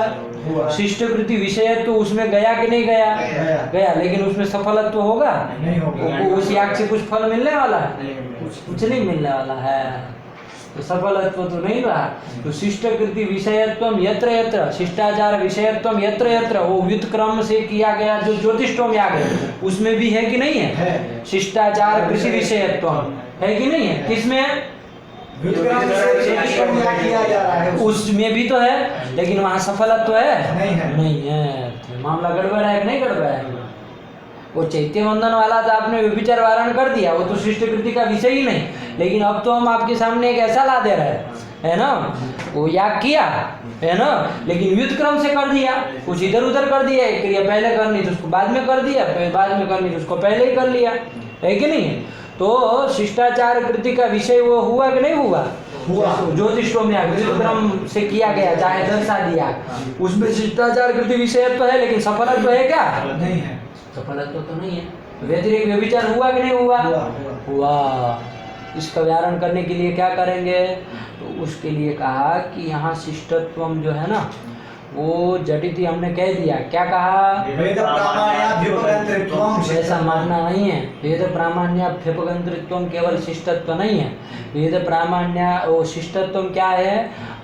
शिष्ट कृति विषय तो उसमें गया कि नहीं गया? गया। लेकिन उसमें सफलत्व होगा? नहीं होगा। उस याग से कुछ फल मिलने वाला है? कुछ नहीं मिलने वाला है, तो सफलत्व तो नहीं रहा। तो शिष्ट कृति विषयत्वम यत्र यत्र, शिष्टाचार विषयत्वम यत्र यत्र, वो व्युत क्रम से किया गया जो ज्योतिषोम याग है उसमें भी है कि नहीं है? शिष्टाचार कृषि विषयत्वम है कि नहीं है? किसमें? किया जा रहा है उसमें भी तो है, लेकिन वहाँ सफलत्व है? नहीं है। तो मामला गड़बड़ है कि नहीं गड़बड़ है? वो चैत्य वंदन वाला तो आपने व्यभिचार वारण कर दिया, वो तो शिष्ट कृति का विषय ही नहीं। लेकिन अब तो हम आपके सामने एक ऐसा ला दे रहे हैं, है ना, वो याग किया है ना, लेकिन युद्ध क्रम से कर दिया, कुछ इधर उधर कर दिया, एक क्रिया पहले करनी तो उसको बाद में कर दिया, बाद में करनी तो उसको पहले ही कर लिया, है कि नहीं? तो शिष्टाचार कृति का विषय वो हुआ कि नहीं हुआ? ज्योतिषोम याग युद्ध क्रम से किया गया, चाहे दर्शा दिया, उसमें शिष्टाचार कृति विषय तो है, लेकिन सफलत्व है क्या? नहीं है। सफलत्व तो नहीं है। व्यतिरेक व्यभिचार हुआ कि नहीं हुआ? हुआ। इसका व्यारण करने के लिए क्या करेंगे? तो उसके लिए कहा कि यहाँ शिष्टत्वम जो है ना, वो जटिति हमने कह दिया। क्या कहा? वेद प्रामाण्याभ्युपगंतृत्वम। ऐसा मानना नहीं है। वेद प्रामाण्याभ्युपगंतृत्वम केवल शिष्टत्व नहीं है। वेद प्रामाण्य वो शिष्टत्व क्या है?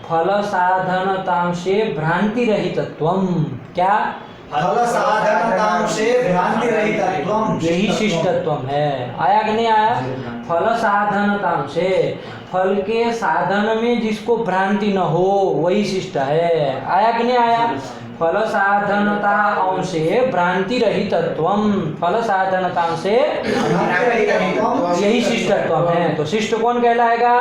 फल साधनतां से भ्रांति रहितत्वम। क्या? फल साधनतां से भ्रांति रहितत्वम, यही शिष्टत्व है। आया कि नहीं आया? फल साधनतां से, फल के साधन में जिसको भ्रांति न हो वही शिष्ट है। आया कि नहीं आया? फल साधनता अंशे भ्रांति रहितत्वम, फल साधनता से यही शिष्टत्व है। तो शिष्ट कौन कहलाएगा?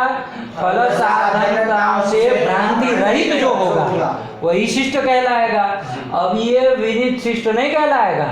फल साधनता से भ्रांति रहित जो होगा वही शिष्ट कहलाएगा। अब ये विनित शिष्ट नहीं कहलाएगा,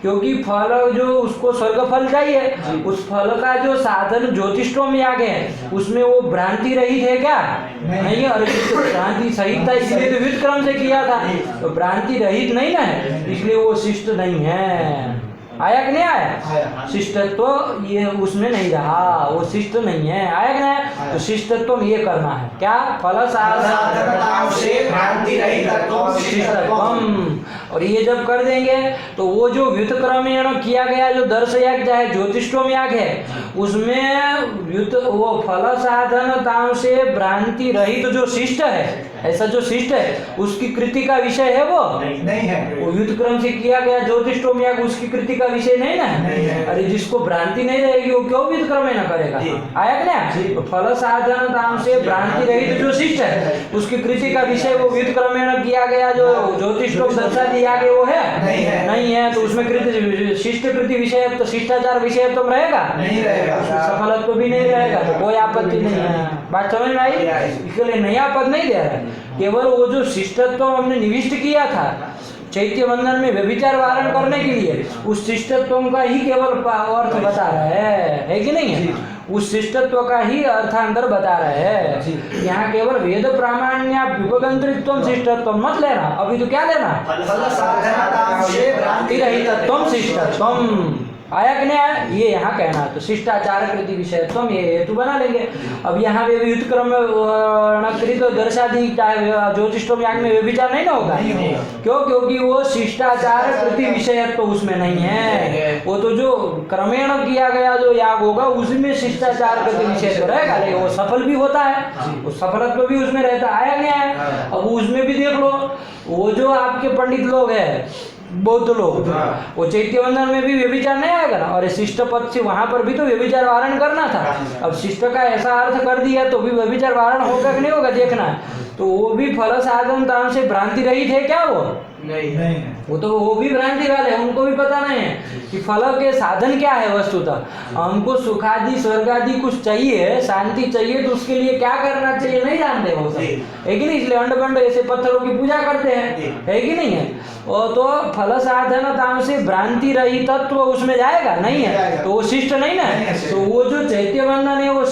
क्योंकि फल जो उसको स्वर्ग फल चाहिए, उस फल का जो साधन ज्योतिषोम याग है उसमें वो भ्रांति रहित है क्या? नहीं है। अरे भ्रांति सहित था इसलिए तो विध क्रम से किया था, तो भ्रांति रहित नहीं ना है, इसलिए वो शिष्ट नहीं है। आया कि नहीं आया? शिष्टत्व ये उसमें नहीं रहा, वो शिष्ट नहीं है। आया कि नहीं? तो शिष्टत्व ये करना है क्या? फल साधनतां से भ्रांति रहितत्वम शिष्टत्वम। और ये जब कर देंगे तो वो जो व्युत क्रमेण किया गया जो दर्श याग चाहे ज्योतिषोम याग है उसमें व्युत वो फल साधनतां से भ्रांति रहित जो शिष्ट है, ऐसा जो शिष्ट है उसकी कृति का विषय है वो नहीं है। वो युद्ध क्रम से किया गया ज्योतिषोम याग उसकी कृति का विषय नहीं ना है। अरे जिसको भ्रांति नहीं रहेगी वो क्यों युद्ध क्रम में न करेगा? आया कि नहीं? तो फल साधनतां से भ्रांति रहित जो शिष्ट है उसकी कृति का विषय वो युद्ध क्रम में किया गया जो ज्योतिषोम दर्शा दिया गया वो है नहीं है। तो उसमें कृति शिष्ट कृति विषय तो शिष्टाचार विषय तो रहेगा नहीं रहेगा, सफलत्व भी नहीं रहेगा, तो कोई आपत्ति नहीं है। बात समझ में आई? इसके लिए नया पद नहीं दे रहा है, केवल वो जो शिष्टत्व हमने निविष्ट किया था चैत्य वंदन में व्यभिचार वारण करने के लिए उस शिष्टत्व का ही केवल अर्थ बता रहा है कि नहीं है? उस शिष्टत्व का ही अर्थांतर बता रहे हैं। यहाँ केवल वेद प्रामाण्याभ्युपगंतृत्वम शिष्टत्वम मत लेना, अभी तो क्या लेना? फल साधनतां से भ्रांति रहितत्वम शिष्टत्वम। आया कि नहीं आया, ये यहाँ कहना है। तो शिष्टाचार कृति विषयत्व ये हेतु बना लेंगे। अब यहाँ वे व्युत्क्रम कृत दर्शादी ज्योतिषोम याग में व्यभिचार नहीं ना होगा, क्यों? क्योंकि वो शिष्टाचार कृति विषयत्व उसमें नहीं है। वो तो जो क्रमेण किया गया जो याग होगा उसमें शिष्टाचार कृति विषयत्व रहेगा, लेकिन वो सफल भी होता है, वो सफलत्व भी उसमें रहता है। आया नहीं आया? अब उसमें भी देख लो, वो जो आपके पंडित लोग हैं, बौद्ध लोग, वो चैत्यवंदन में भी व्यभिचार नहीं आएगा ना, और शिष्ट पद से वहां पर भी तो व्यभिचार वारण करना था। अब शिष्ट का ऐसा अर्थ कर दिया तो भी व्यभिचार वारण होगा कि नहीं होगा, देखना है। तो वो भी फल साधन ताम से भ्रांति रहित है क्या? वो नहीं, वो भी भ्रांति वाले हैं, उनको भी पता नहीं है कि फल के साधन क्या है। वस्तुतः हमको सुखादि स्वर्गादि कुछ चाहिए, शांति चाहिए, तो उसके लिए क्या करना चाहिए नहीं जानते वो सब, है कि नहीं? इसलिए अंड बंड ऐसे पत्थरों की पूजा करते हैं, है कि नहीं है? और तो फल साधन ताम से भ्रांति रहित तत्व उसमें जाएगा नहीं है, तो वो शिष्ट नहीं ना। तो वो जो चैत्यवंदन है वो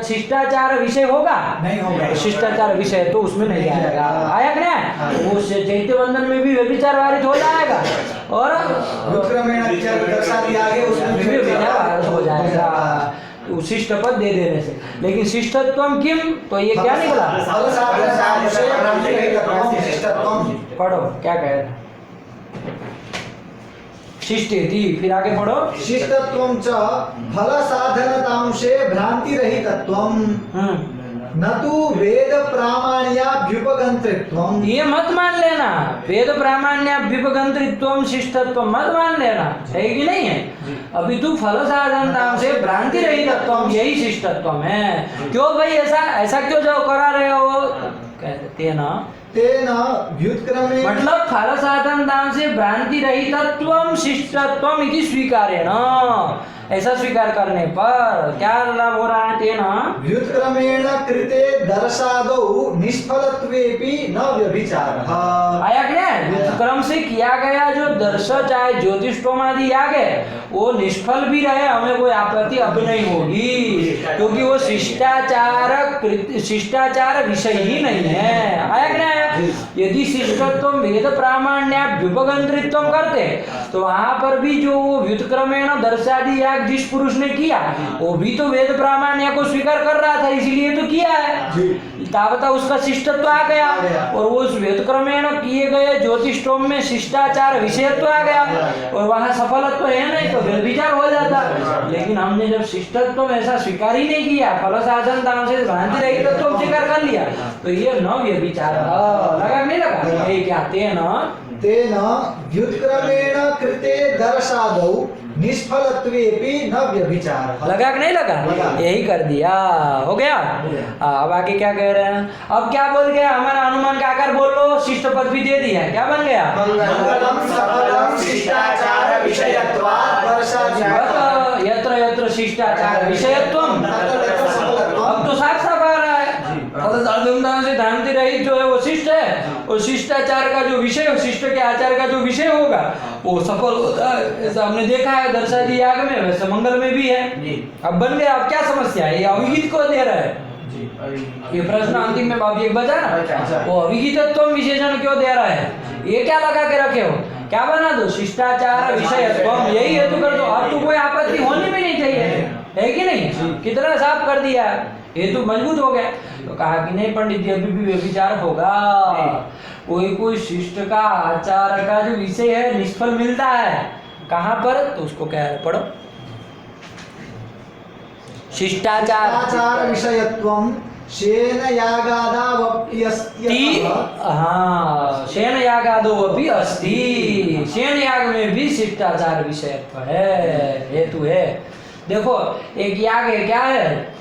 शिष्टाचार विषय होगा, नहीं होगा। शिष्टाचार विषय तो उसमें नहीं जाएगा। आया कि नहीं? वो चैत्यवंदन में भी व्यभिचार वारित हो जाएगा, और व्युत्क्रमेण दर्शा दिया गया उसमें भी व्यभिचार वारित हो जाएगा शिष्ट पद दे देने से। लेकिन शिष्टत्वम किम, तो ये क्या निकला? फल साधन ताम से भ्रांति रहित शिष्टत्वम। पढ़ो क्या कह रहे हैं। शिष्टेति, फिर आगे पढ़ो। शिष्टत्वं च फल साधनतां से भ्रांति रहितत्वं न तु वेद प्रामाण्याभ्युपगंतृत्वं। ये मत मान लेना, वेद प्रामाण्याभ्युपगंतृत्वं शिष्टत्वं मत मान लेना, है कि नहीं है? अभी तू फल साधनतां से भ्रांति रहितत्वं यही शिष्टत्वं है। क्यों भाई ऐसा क्यों जो करा रहे हो? कहते हैं ना, तेन व्युत्क्रमेण मतलब फल साधनतां से भ्रांति रहितत्वं शिष्टत्वम् इति स्वीकारेण, ऐसा स्वीकार करने पर क्या लाभ हो रहा है? तेना व्युत्क्रमेण कृते दर्शादौ निष्फलत्वेपि न व्यभिचारः। आया कि नहीं? व्युत्क्रम से किया गया जो दर्श चाहे ज्योतिषोमादि याग है वो निष्फल भी रहे, हमें कोई आपत्ति अब नहीं होगी, क्योंकि वो शिष्टाचार विषय ही नहीं है। आया कि नहीं? यदि शिष्टत्व वेद प्रामाण्याभ्युपगंतृत्वं करते तो वहां पर भी जो वो व्युत्क्रमेण दर्शादि याग जिस पुरुष ने किया वो भी तो वेद प्रामाण्य को स्वीकार कर रहा था, इसीलिए तो किया है। तावता उसका शिष्टत्व आ गया, और वो उस व्युत्क्रमेण किए गए ज्योतिषोम में शिष्टाचार विषयत्व आ गया, और वहां सफलत्व है नहीं तो व्यभिचार हो जाता। लेकिन हमने जब शिष्टत्व ऐसा स्वीकार ही नहीं किया, फल साधन ताम से भ्रांति रहितत्व स्वीकार कर लिया, तो ये न व्यभिचार। लगा नहीं लगा? ये क्या? तेन व्युत्क्रमेण कृते दर्शादौ निष्फलत्वेपि न व्यभिचारः। लगा कि नहीं लगा? यही कर दिया, हो गया। अब आगे क्या कह रहे हैं? अब क्या बोल गया? हमारा अनुमान का आकार बोल लो, शिष्ट पद भी दे दिया, क्या बन गया? मंगलम सफलम शिष्टाचार विषयत्वात् दर्शादि यत्र यत्र शिष्टाचार विषयत्वम। अब तो साफ साफ आ रहा है, धूमधाम से भ्रांति रहित जो है वो शिष्ट है, और शिष्टाचार का जो विषय, शिष्ट के आचार का जो विषय होगा वो सफल होता है। ऐसा हमने देखा है दर्शादि याग में, वैसे मंगल में भी है। अब बन गया। अब क्या समस्या है? ये अविहित को दे रहा है, ये प्रश्न अंतिम में बाबी एक बचा ना, वो अविहितत्व विशेषण क्यों दे रहा है? ये क्या लगा के रखे हो? क्या बना दो? शिष्टाचार विषयत्वम, यही हेतु कर दो। अब तो कोई आपत्ति होनी भी नहीं चाहिए, है कि नहीं? कितना साफ कर दिया, हेतु मजबूत हो गया। तो कहा कि नहीं पंडित जी, अभी भी व्यभिचार होगा। कोई शिष्ट का आचार का जो विषय है निष्फल मिलता है, कहाँ पर? तो उसको क्या है, पढ़ो। शिष्टाचार विषयत्वं शेन यागादावप्यस्ति। हाँ, शेन यागादो अपि अस्ति। शेन याग में भी शिष्टाचार विषयत्व है, हेतु है। देखो एक याग है, क्या है?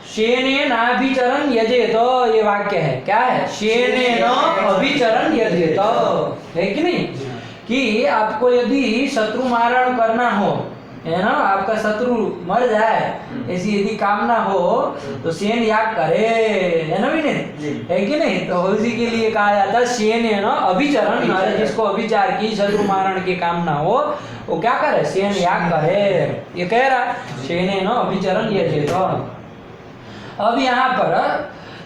शेने नाभिचरण यजेत, ये वाक्य है। क्या है? शेने न अभिचरण यजेत, है कि नहीं? कि आपको यदि शत्रु मारण करना हो, है ना, आपका शत्रु मर जाए, ऐसी यदि कामना हो तो शेन याग करे, है ना विनीत? है कि नहीं? तो उसी के लिए कहा जाता है शेन है ना अभिचरण, जिसको अभिचार की शत्रु मारण की कामना हो वो क्या करे? शेन याग करे। ये कह रहा शेन है ना अभिचरण ये। अब यहाँ पर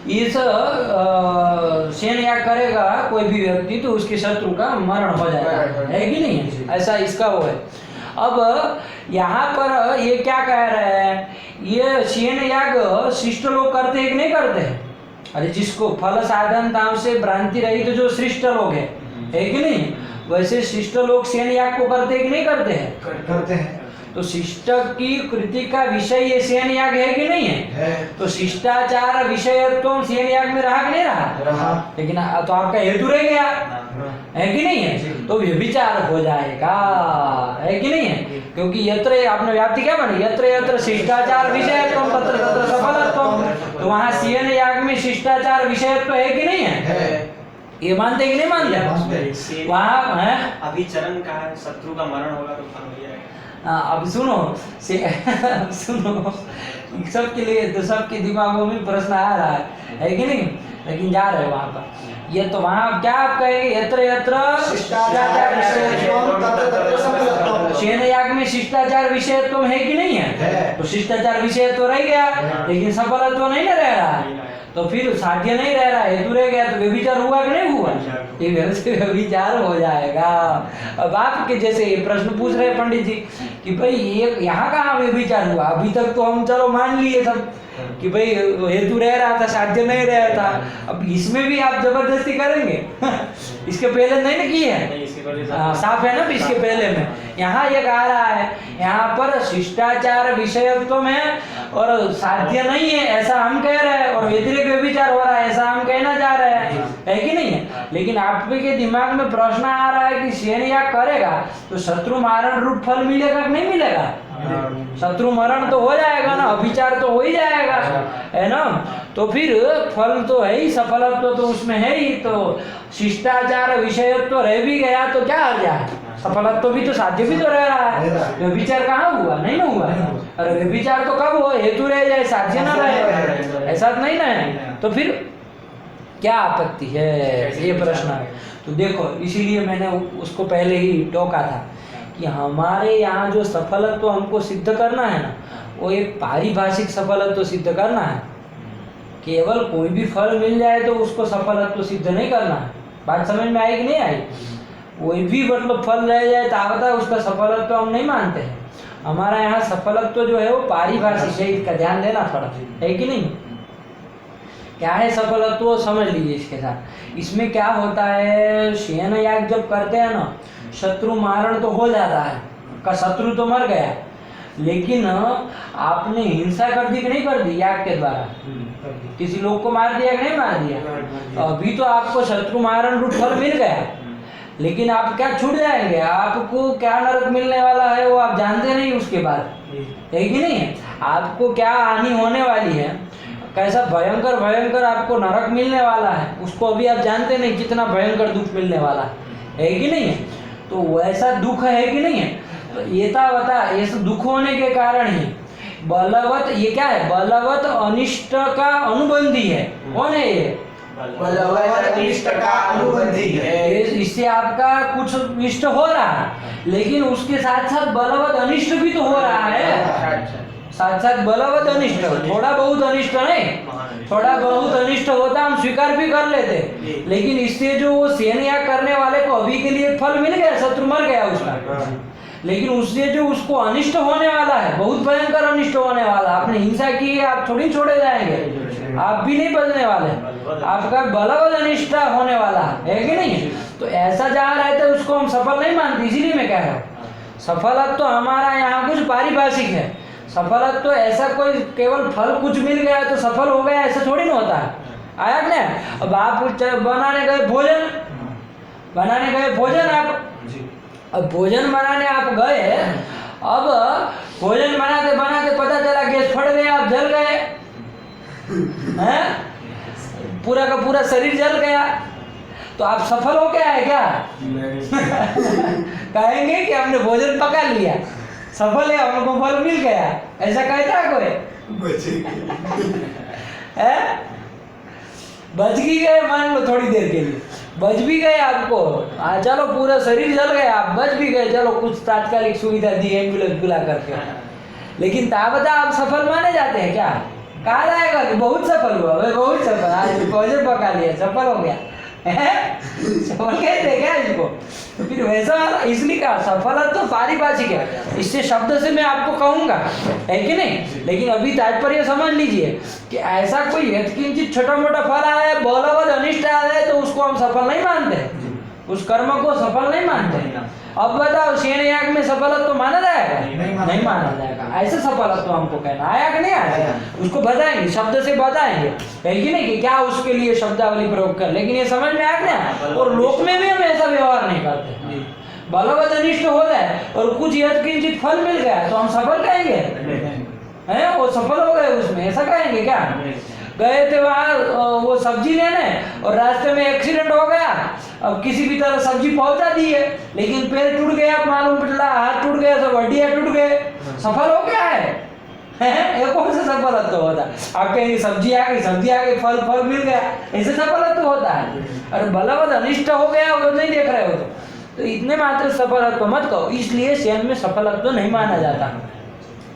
इस सेन याग करेगा कोई भी व्यक्ति तो उसके शत्रु का मरण हो जाएगा, है कि नहीं? ऐसा इसका वो है। अब यहाँ पर ये क्या कह रहे हैं, ये सेन याग शिष्ट लोग करते हैं कि नहीं करते हैं? अरे जिसको फल साधन ताम से भ्रांति रही तो जो शिष्ट लोग है कि नहीं, वैसे शिष्ट लोग सेन याग को करते हैं कि नहीं करते हैं? करते हैं। तो शिष्ट की कृति का विषय ये सेन याग है कि नहीं है? तो शिष्टाचार विषयत्व सेन याग में रहा कि नहीं रहा? लेकिन तो आपका हेतु रह गया, है कि नहीं है? तो व्यभिचार हो जाएगा, है कि नहीं है? क्योंकि यत्र आपने व्याप्ति क्या बनी, यत्र यत्र शिष्टाचार विषयत्व तत्र तत्र सफलत्व। तो वहाँ सेन याग में शिष्टाचार विषयत्व है कि नहीं है? ये मानते कि नहीं मानते? वहाँ है अभी चरण का है, शत्रु का मरण होगा तो फल हो जाएगा। अब सुनो सुनो, सबके लिए तो सबके दिमागों में प्रश्न आ रहा है कि नहीं? लेकिन जा रहे वहां पर, ये तो वहां क्या आप कहेंगे, यत्र यत्र शिष्टाचार विषयत्वम तत्र तत्र सफलत्वम। सेन याग में शिष्टाचार विषयत्व है कि नहीं है? तो शिष्टाचार विषयत्व रह गया, लेकिन सफलत्व नहीं ना रह रहा, तो फिर साध्य नहीं रह रहा, हेतु रह गया, तो व्यभिचार हुआ कि नहीं हुआ? ये व्यभिचार हो जाएगा। अब आपके जैसे ये प्रश्न पूछ रहे पंडित जी कि भाई ये यहाँ कहाँ व्यभिचार हुआ? अभी तक तो हम चलो मान लिए सब कि भाई हेतु रह रहा था, साध्य नहीं रह रहा था, अब इसमें भी आप जबरदस्ती करेंगे? इसके पहले नहीं ना किए हैं, साफ है ना? इसके पहले में यहाँ ये कह रहा है, यहाँ पर शिष्टाचार विषयत्व में और साध्य नहीं है ऐसा हम कह रहे हैं, और व्यतिरेक व्यभिचार हो रहा है ऐसा हम कहना चाह रहे हैं, है कि नहीं है? लेकिन आपके दिमाग में प्रश्न आ रहा है कि सेन याग करेगा तो शत्रु मारण रूप फल मिलेगा कि नहीं मिलेगा? शत्रु मरण तो हो जाएगा ना, अभिचार तो हो ही जाएगा, है ना? तो फिर फल तो है ही, सफलत्व तो उसमें है ही, तो शिष्टाचार विषयत्व तो रह भी गया तो क्या आ जाए, सफलत्व भी तो साध्य भी तो रह रहा है। व्यभिचार कहाँ हुआ? नहीं ना हुआ। अरे व्यभिचार तो कब हो, हेतु रह जाए साध्य ना रहे, ऐसा नहीं ना? तो फिर क्या आपत्ति है, ये प्रश्न है। तो देखो इसीलिए मैंने उसको पहले ही टोका था कि हमारे यहाँ जो सफलत्व हमको सिद्ध करना है ना, वो एक पारिभाषिक सफलत्व सिद्ध करना है। केवल कोई भी फल मिल जाए तो उसको सफलत्व सिद्ध नहीं करना है। बात समझ में आई कि नहीं आई? कोई भी मतलब फल रह जाए तावता उसका सफलत्व हम नहीं मानते हैं। हमारा यहाँ सफलत्व जो है वो पारिभाषिक है, इसका ध्यान देना थोड़ा, है कि नहीं? क्या है सफलत्व समझ लीजिए इसके साथ। इसमें क्या होता है, सेन याग जब करते हैं ना, शत्रु मारण तो हो जाता है, का शत्रु तो मर गया, लेकिन आपने हिंसा कर दी कि नहीं कर दी याग के द्वारा? किसी लोग को मार दिया कि नहीं मार दिया? अभी तो आपको शत्रु मारण रूप फल मिल गया, लेकिन आप क्या छूट जाएंगे? आपको क्या नरक मिलने वाला है वो आप जानते नहीं उसके बाद, है कि नहीं? आपको क्या हानि होने वाली है, कैसा भयंकर भयंकर आपको नरक मिलने वाला है, उसको अभी आप जानते नहीं कितना भयंकर दुख मिलने वाला है कि नहीं? तो वैसा दुख है कि नहीं है? तो ये बता, ये सब दुख होने के कारण ही बलवत, ये क्या है, बलवत अनिष्ट का अनुबंधी है। कौन है ये? बलवत अनिष्ट का अनुबंधी है। इससे आपका कुछ इष्ट हो रहा है, लेकिन उसके साथ साथ बलवत अनिष्ट भी तो हो रहा है। साथ साथ बलवत अनिष्ट, थोड़ा बहुत अनिष्ट नहीं, थोड़ा बहुत अनिष्ट होता हम स्वीकार भी कर लेते, लेकिन इससे जो वो सेन याग करने वाले को अभी के लिए फल मिल गया, शत्रु मर गया उसका, लेकिन उससे जो उसको अनिष्ट होने वाला है, बहुत भयंकर अनिष्ट होने वाला, आपने हिंसा की है, आप थोड़ी छोड़े जाएंगे, आप भी नहीं बचने वाले, आपका बलवत अनिष्ट होने वाला है कि नहीं? तो ऐसा जहाँ रहता है उसको हम सफल नहीं मानते। इसीलिए मैं कह रहा हूँ सफलत्व तो हमारा यहाँ कुछ पारिभाषिक है। सफलत्व तो ऐसा कोई केवल फल कुछ मिल गया तो सफल हो गया, ऐसा थोड़ी ना होता है। आया कि नहीं? अब आप बनाने गए भोजन, बनाने गए भोजन, आप अब भोजन बनाने आप गए, अब भोजन बनाते बनाते पता चला गैस फट गया, आप जल गए हैं, पूरा का पूरा शरीर जल गया, तो आप सफल हो गया है क्या? कहेंगे कि हमने भोजन पका लिया, सफल है, हमको फल मिल गया, ऐसा कहता है कोई? बच भी गए, मान लो थोड़ी देर के लिए बच भी गए आपको, चलो पूरा शरीर जल गया, आप बच भी गए, चलो कुछ तात्कालिक सुविधा दी एम्बुलेंस बुला करके, लेकिन ताबता आप सफल माने जाते हैं क्या? कहा जाएगा कि बहुत सफल हुआ भाई, बहुत सफल, आज भोजन पका लिया, सफल हो गया हैं? सफल कहते हैं क्या इसको? तो फिर वैसा इसलिए कहा सफल तो पारिभाषिक है, इससे शब्द से मैं आपको कहूंगा, है कि नहीं? लेकिन अभी तात्पर्य समझ लीजिए कि ऐसा कोई यत्किंचित छोटा मोटा फल आया है, बलवद अनिष्ट आया है, तो उसको हम सफल नहीं मानते, उस कर्म को सफल नहीं मानते। अब बताओ शेण याग में सफलत्व तो माना जाएगा? नहीं माना जाएगा। ऐसे सफलत्व तो हमको कहना आया कि नहीं आया, उसको बताएंगे, शब्द से बताएंगे, है कि नहीं, कि क्या उसके लिए शब्दावली प्रयोग कर, लेकिन ये समझ में आ गया। और लोक में भी हम ऐसा व्यवहार नहीं करते, बलवद अनिष्ट हो जाए और कुछ यत्किंचित फल मिल गया तो हम सफल कहेंगे हैं? वो सफल हो गए उसमें, ऐसा कहेंगे क्या? गए थे वहां वो सब्जी लेने और रास्ते में एक्सीडेंट हो गया, अब किसी भी तरह सब्जी पहुंचा दी है, लेकिन पैर टूट गया, मालूम पड़ा हाथ टूट गया, सब हड्डियां टूट गए, सफल हो गया है? ये कौन सा सफलत्व होता है? आप कहेंगे सब्जी आ गई, फल मिल गया, ऐसे सफलत्व होता है? अरे बलवद अनिष्ट हो गया वो नहीं देख रहे हो तो इतने मात्र सफलत्व मत कहो। इसलिए शेण में सफलत्व नहीं माना जाता,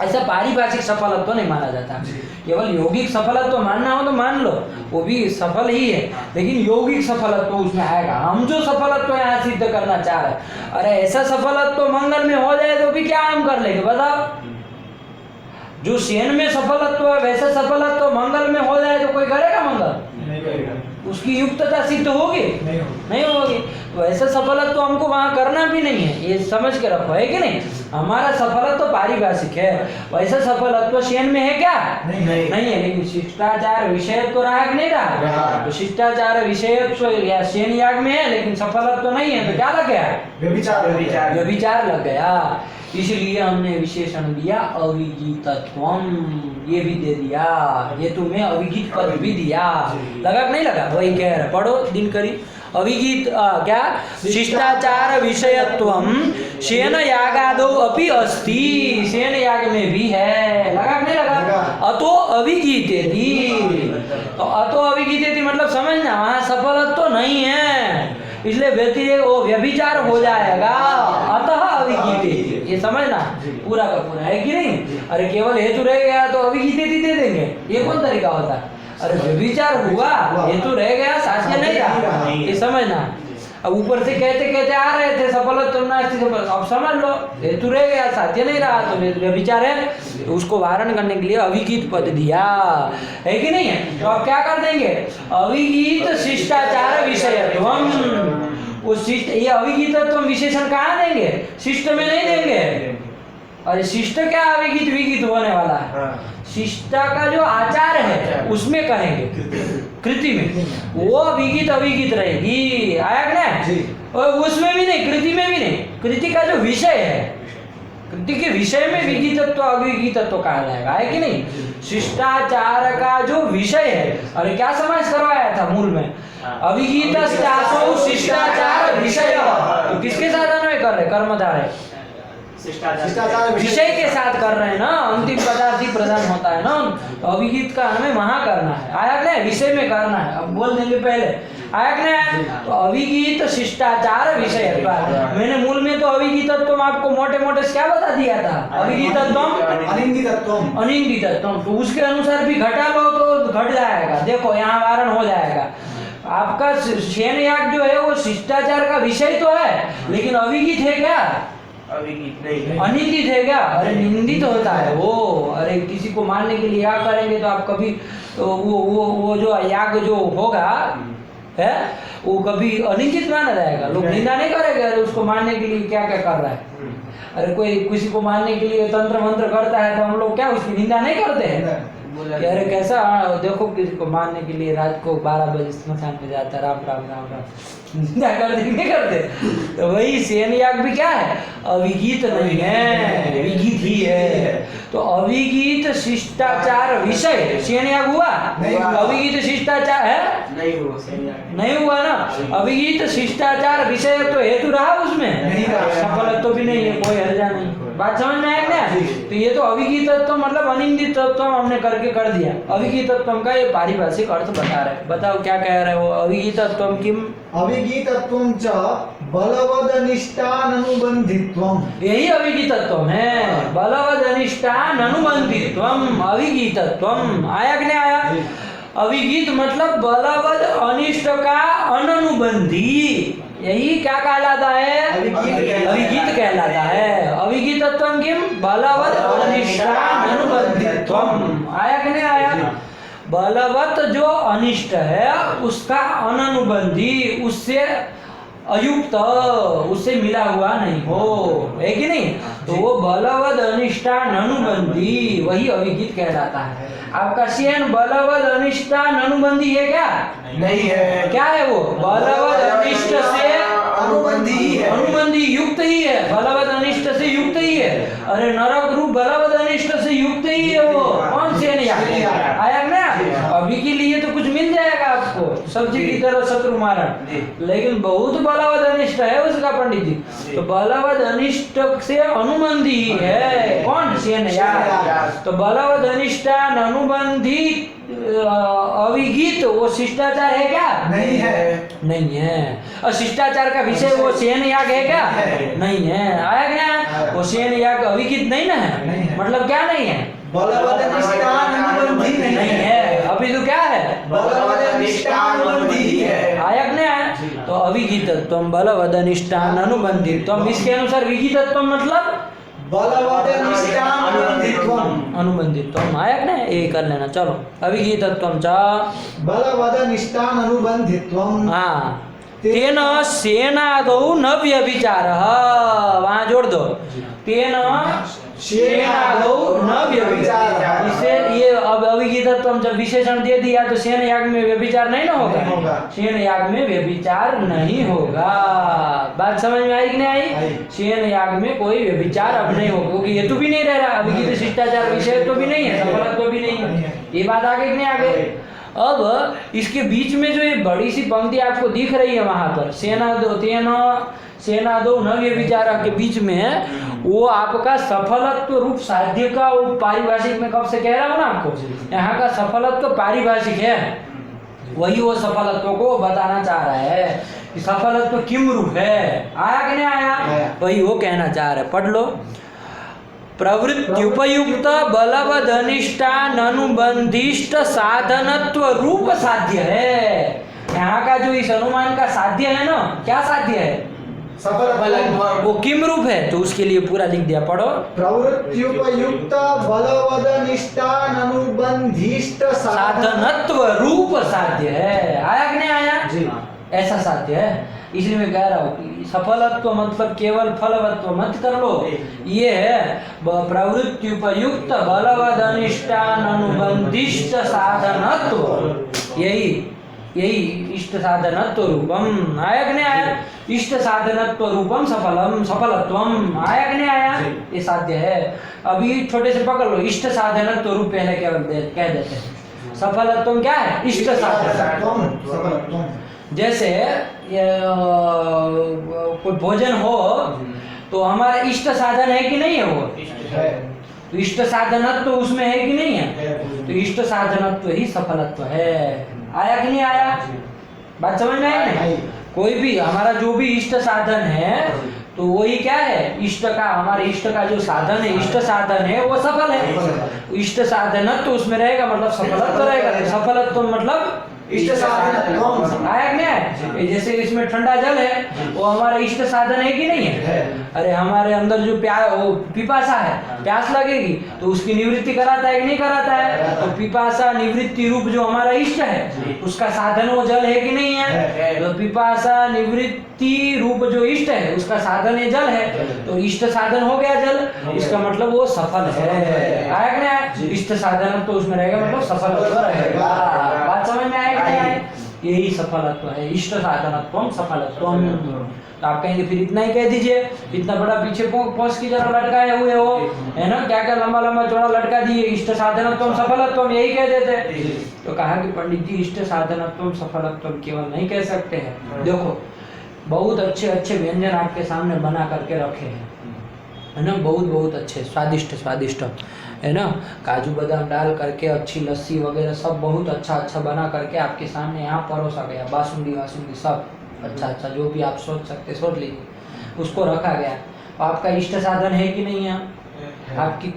ऐसा पारिभाषिक सफलत्व तो नहीं माना जाता। केवल यौगिक सफलत्व मानना हो तो मान लो, वो भी सफल ही है, लेकिन यौगिक सफलत्व उसमें आएगा। हम जो सफलत्व यहाँ सिद्ध करना चाह रहे हैं, अरे ऐसा सफलत्व मंगल में हो जाए तो भी क्या हम कर लेंगे बताओ? जो शेण में सफलत्व है वैसा सफलत्व मंगल में हो जाए तो कोई करेगा मंगल? उसकी युक्तता सिद्ध होगी? नहीं होगी। वैसा सफलत्व हमको वहां करना भी नहीं है, ये समझ के रखो, है कि नहीं? हमारा सफलत्व पारिभाषिक है, वैसा सफलत्व शेण में है क्या? नहीं है, लेकिन शिष्टाचार विषय तो रहा कि नहीं रहा? तो शिष्टाचार विषय या शेण याग में है, लेकिन सफलत्व नहीं है, तो क्या लग गया? व्यभिचार लग गया। इसलिए हमने विशेषण दिया अविगीतत्वम, ये भी दे दिया, ये तुम्हें अविगीत पद भी दिया। लगा कि नहीं लगा? वही कह रहे, पढ़ो दिन करी। अविगीत क्या? शिष्टाचार विषयत्वम शेन यागादो अपि अस्ति, शेन याग में भी है। लगा कि नहीं लगा? अतो अविगीतेति, तो अतो अविगीतेति मतलब समझना वहां सफलत्व तो नहीं है, इसलिए व्यभिचार हो जाएगा, अतः अविगीतेति, ये समझना पूरा का पूरा, है कि नहीं? अरे केवल हेतु रह गया तो अविगीतेति दे देंगे, ये कौन तरीका होता है? अरे व्यभिचार हुआ, हेतु रह गया, साध्य नहीं रहा, ये समझना। अब ऊपर से कहते कहते आ रहे थे सफलत्व नास्ति, अब समझ लो हेतु रह गया, साध्य नहीं रहा, तो व्यभिचार है, तो उसको वारण करने के लिए अविगीत पद दिया, है कि नहीं है? तो आप क्या कर देंगे? अविगीत शिष्टाचार विषयत्वम, उस शिष्ट, ये अविगीतत्व विशेषण कहाँ देंगे? शिष्ट में नहीं देंगे। अरे शिष्ट क्या अविगीत विगीत होने वाला है? शिष्टा का जो आचार है उसमें कहेंगे, कृति में वो अविगीत अविगीत रहेगी, आया कि नहीं? और उसमें भी नहीं, कृति में भी नहीं, कृति का जो विषय है, कृति के विषय में विगीतत्व अविगीतत्व कहा जाएगा, है कि नहीं? शिष्टाचार का जो विषय है, अरे क्या समाज करवाया था मूल में? अविगीत शिष्टाचार विषय, तो किसके साथ अन्वय कर रहे? कर्मधारय विषय के साथ कर रहे हैं ना, अंतिम पदार्थ ही प्रधान होता है ना, तो अभिगीत का हमें वहां करना है, आया कि नहीं? विषय में करना है, अब बोल देंगे पहले, आया कि नहीं? तो अभिगीत शिष्टाचार विषय, मैंने मूल में तो अभिगीतत्व आपको मोटे मोटे क्या बता दिया था? अभिगीतत्व अनिंदितत्व, तो उसके अनुसार भी घटा लो तो घट जाएगा, देखो यहाँ वारण हो जाएगा। आपका शेण याग जो है वो शिष्टाचार का विषय तो है, लेकिन अभिगीत है क्या? अविगीत नहीं है, अनिंदित है क्या? अरे निंदित होता है वो। अरे किसी को मारने के लिए याग करेंगे तो आप कभी तो वो जो याग जो होगा है वो कभी अनिंदित माना जाएगा, लोग निंदा नहीं करेंगे अरे उसको मारने के लिए क्या क्या कर रहा है। अरे कोई किसी को मारने के लिए तंत्र मंत्र करता है तो हम लोग क्या उसकी निंदा नहीं करते हैं कि अरे कैसा, देखो किसी को मारने के लिए रात को 12 बजे स्मशान पे जाता है, राम राम राम राम, निंदा करते नहीं करते? तो वही शेण याग भी क्या है? अविगीत नहीं है, विगीत ही है। तो अविगीत शिष्टाचार विषय शेण याग हुआ, अविगीत शिष्टाचार है नहीं हुआ। नहीं हुआ ना। अभिगीत शिष्टाचार विषय तो हेतु रहा उसमें, नहीं रहा। सफलत्व भी नहीं है, कोई हर्जा नहीं। बात समझ में आया क्या? तो ये तो अभिगीत तत्व मतलब अनिंदित तत्व हमने करके कर दिया। अभिगीत तत्व का ये पारिभाषिक अर्थ बता रहे। बताओ क्या कह रहे हो? अभिगीत तत्व किम? अभिगीतत्वं च बलवदनिष्टाननुबन्धित्वम्। यही अभिगीतत्व है, बलवद अनिष्टान अनुबंधित्वम अभिगीतत्वम। आया कि नहीं आया? अभिगीत मतलब बलवद अनिष्ट का अननुबंधी, यही क्या कहलाता है? अभिगीत कहलाता है। अभिगीतत्वम किम? बलवद अनिष्टान अनुबंधित्वम। आया कि नहीं आया? बलवत जो अनिष्ट है उसका अननुबंधी, उससे अयुक्त, उससे मिला हुआ नहीं हो, है कि नहीं? तो वो बलवद अनिष्टान अनुबंधी वही अभिगीत कहलाता है। आपका सेन बलवद अनिष्टान अनुबंधी है क्या? नहीं है। क्या है वो? बलवद अनिष्ट से अनुबंधी ही है। अनुबंधी युक्त ही है, बलवद अनिष्ट से युक्त ही है। अरे नरक रूप बलवद अनिष्ट से युक्त ही है वो। कौन सेन यार? आया ना? अभी के लिए तो कुछ मिल जाएगा आपको, सब्जी की तरह शत्रु मारण, लेकिन बहुत बलवद अनिष्ट है उसका पंडित जी। तो बलवद अनिष्ट से अनुबंधी है। कौन? सेन यार। तो बलवद अनिष्टान अनुबंधी अभिगीत वो शिष्टाचार है क्या? नहीं है। नहीं है। और शिष्टाचार का विषय वो सेन याग है क्या? नहीं है। आया क्या? वो सेन याग अभिगीत नहीं ना है। नहीं है। मतलब क्या नहीं है? बलवदनिष्टाननुबंधी नहीं है। अभी तो क्या है? बलवदनिष्टाननुबंधी ही है। आया कि नहीं आया? तो अभिगीतत्वम बलवदनिष्टान अनुबंधित्वम, इसके अनुसार विगीतत्वम मतलब बलवदनिष्टाननुबंधित्वम्। अनुबंधित्वम। आया कि नहीं? ये कर लेना। चलो अभिगीतत्वम च बलवदनिष्टाननुबंधित्वम्। हाँ तेन सेनादौ न व्यभिचारः, वहां जोड़ दो। तेन सेनादौ न व्यभिचारः। इससे ये अब अभिगीतत्व जब विशेषण दे दिया तो सेन याग में व्यभिचार नहीं ना नहीं होगा। होगा। सेन याग में व्यभिचार नहीं होगा। बात समझ में आई कि नहीं आई? आई। सेन याग में कोई व्यभिचार अब नहीं होगा, क्योंकि ये तो भी नहीं रह रहा। अभिगीत शिष्टाचार विषय तो भी नहीं है, सफलत्व भी नहीं है। ये बात आगे कि नहीं आगे? अब इसके बीच में जो ये बड़ी सी पंक्ति आपको दिख रही है वहां पर, सेना दो न व्यभिचार के बीच में, वो आपका सफलत्व रूप साध्य का वो पारिभाषिक में कब से कह रहा हूँ ना आपको, यहाँ का सफलत्व पारिभाषिक है। वही वो सफलत्व को बताना चाह रहा है कि सफलत्व किम रूप है। आया कि नहीं आया? वही वो कहना चाह रहे। पढ़ लो। प्रवृत्त्युपयुक्त बलवदनिष्टान अनुबंधिष्ट साधनत्व रूप साध्य है। यहाँ का जो इस अनुमान का साध्य है ना, क्या साध्य है? सफलत्वम्। वो किम रूप है? तो उसके लिए पूरा लिख दिया, पढ़ो। प्रवृत्त्युपयुक्त बलवदनिष्टाननुबंधिष्ट साधनत्व रूप साध्य है। आया कि नहीं आया? जी। ऐसा साध्य है। इसलिए मैं कह रहा हूँ कि सफलत्व मतलब केवल फलवत्व मत कर लो। ये है प्रवृत्त्युपयुक्त बलवदनिष्टान अनुबंधिष्ट साधनत्व, यही इष्ट साधनत्व रूपम। आया कि नहीं आया? इष्ट साधनत्व रूपम सफलत्वम। आया कि नहीं आया? ये साध्य है। अभी छोटे से पकड़ लो। इष्ट साधनत्व रूप पहले केवल कह देते हैं। सफलत्वम क्या है? इष्ट साधन। जैसे कोई भोजन हो तो हमारा इष्ट साधन है कि नहीं है? वो तो इष्ट साधनत्व उसमें है कि नहीं है? तो इष्ट साधनत्व ही सफलत्व है। आया कि नहीं आया? बात समझ में आई नहीं? कोई भी हमारा जो भी इष्ट साधन है तो वही क्या है? इष्ट का, हमारे इष्ट का जो साधन है, इष्ट साधन है, वो सफल है। इष्ट साधनत्व उसमें रहेगा मतलब सफलत्व रहेगा। सफलत्व मतलब इष्ट साधन। आया कि नहीं? जैसे इसमें ठंडा जल है, वो हमारा इष्ट साधन है कि नहीं है? अरे हमारे अंदर जो पिपासा है, प्यास लगेगी तो उसकी निवृत्ति कराता है कि नहीं कराता है? तो पिपासा निवृत्ति रूप जो हमारा इष्ट है उसका साधन वो जल है कि नहीं है? तो पिपासा निवृत्ति रूप जो इष्ट है उसका साधन है जल है, तो इष्ट साधन हो गया जल। इसका मतलब वो सफल है। आया कि नहीं? इष्ट साधन तो उसमें रहेगा मतलब सफल रहेगा। बात समझ में आएगा? यही सफलत्व है, इष्ट साधनत्वम सफलत्वम। तो आप कहेंगे फिर इतना ही कह दीजिए, इतना बड़ा पीछे पोस्ट की तरह लटकाए हुए हो, है ना, क्या क्या लंबा लंबा चौड़ा लटका दिए, इष्ट साधनत्वम सफलत्वम यही कह देते। तो कहा कि पंडित जी इष्ट साधनत्वम सफलत्वम केवल नहीं कह सकते हैं, देखो बहुत अच्छे अच्छे व्यंजन आपके सामने बना करके रखे हैं, है ना, बहुत बहुत अच्छे स्वादिष्ट स्वादिष्ट, है ना, काजू बादाम डाल करके अच्छी लस्सी वगैरह सब बहुत अच्छा अच्छा बना करके आपके सामने यहाँ परोसा गया, बासुंदी वासुंदी सब अच्छा अच्छा जो भी आप सोच सकते सोच लीजिए, उसको रखा गया। आपका इष्ट साधन है कि नहीं है? आपकी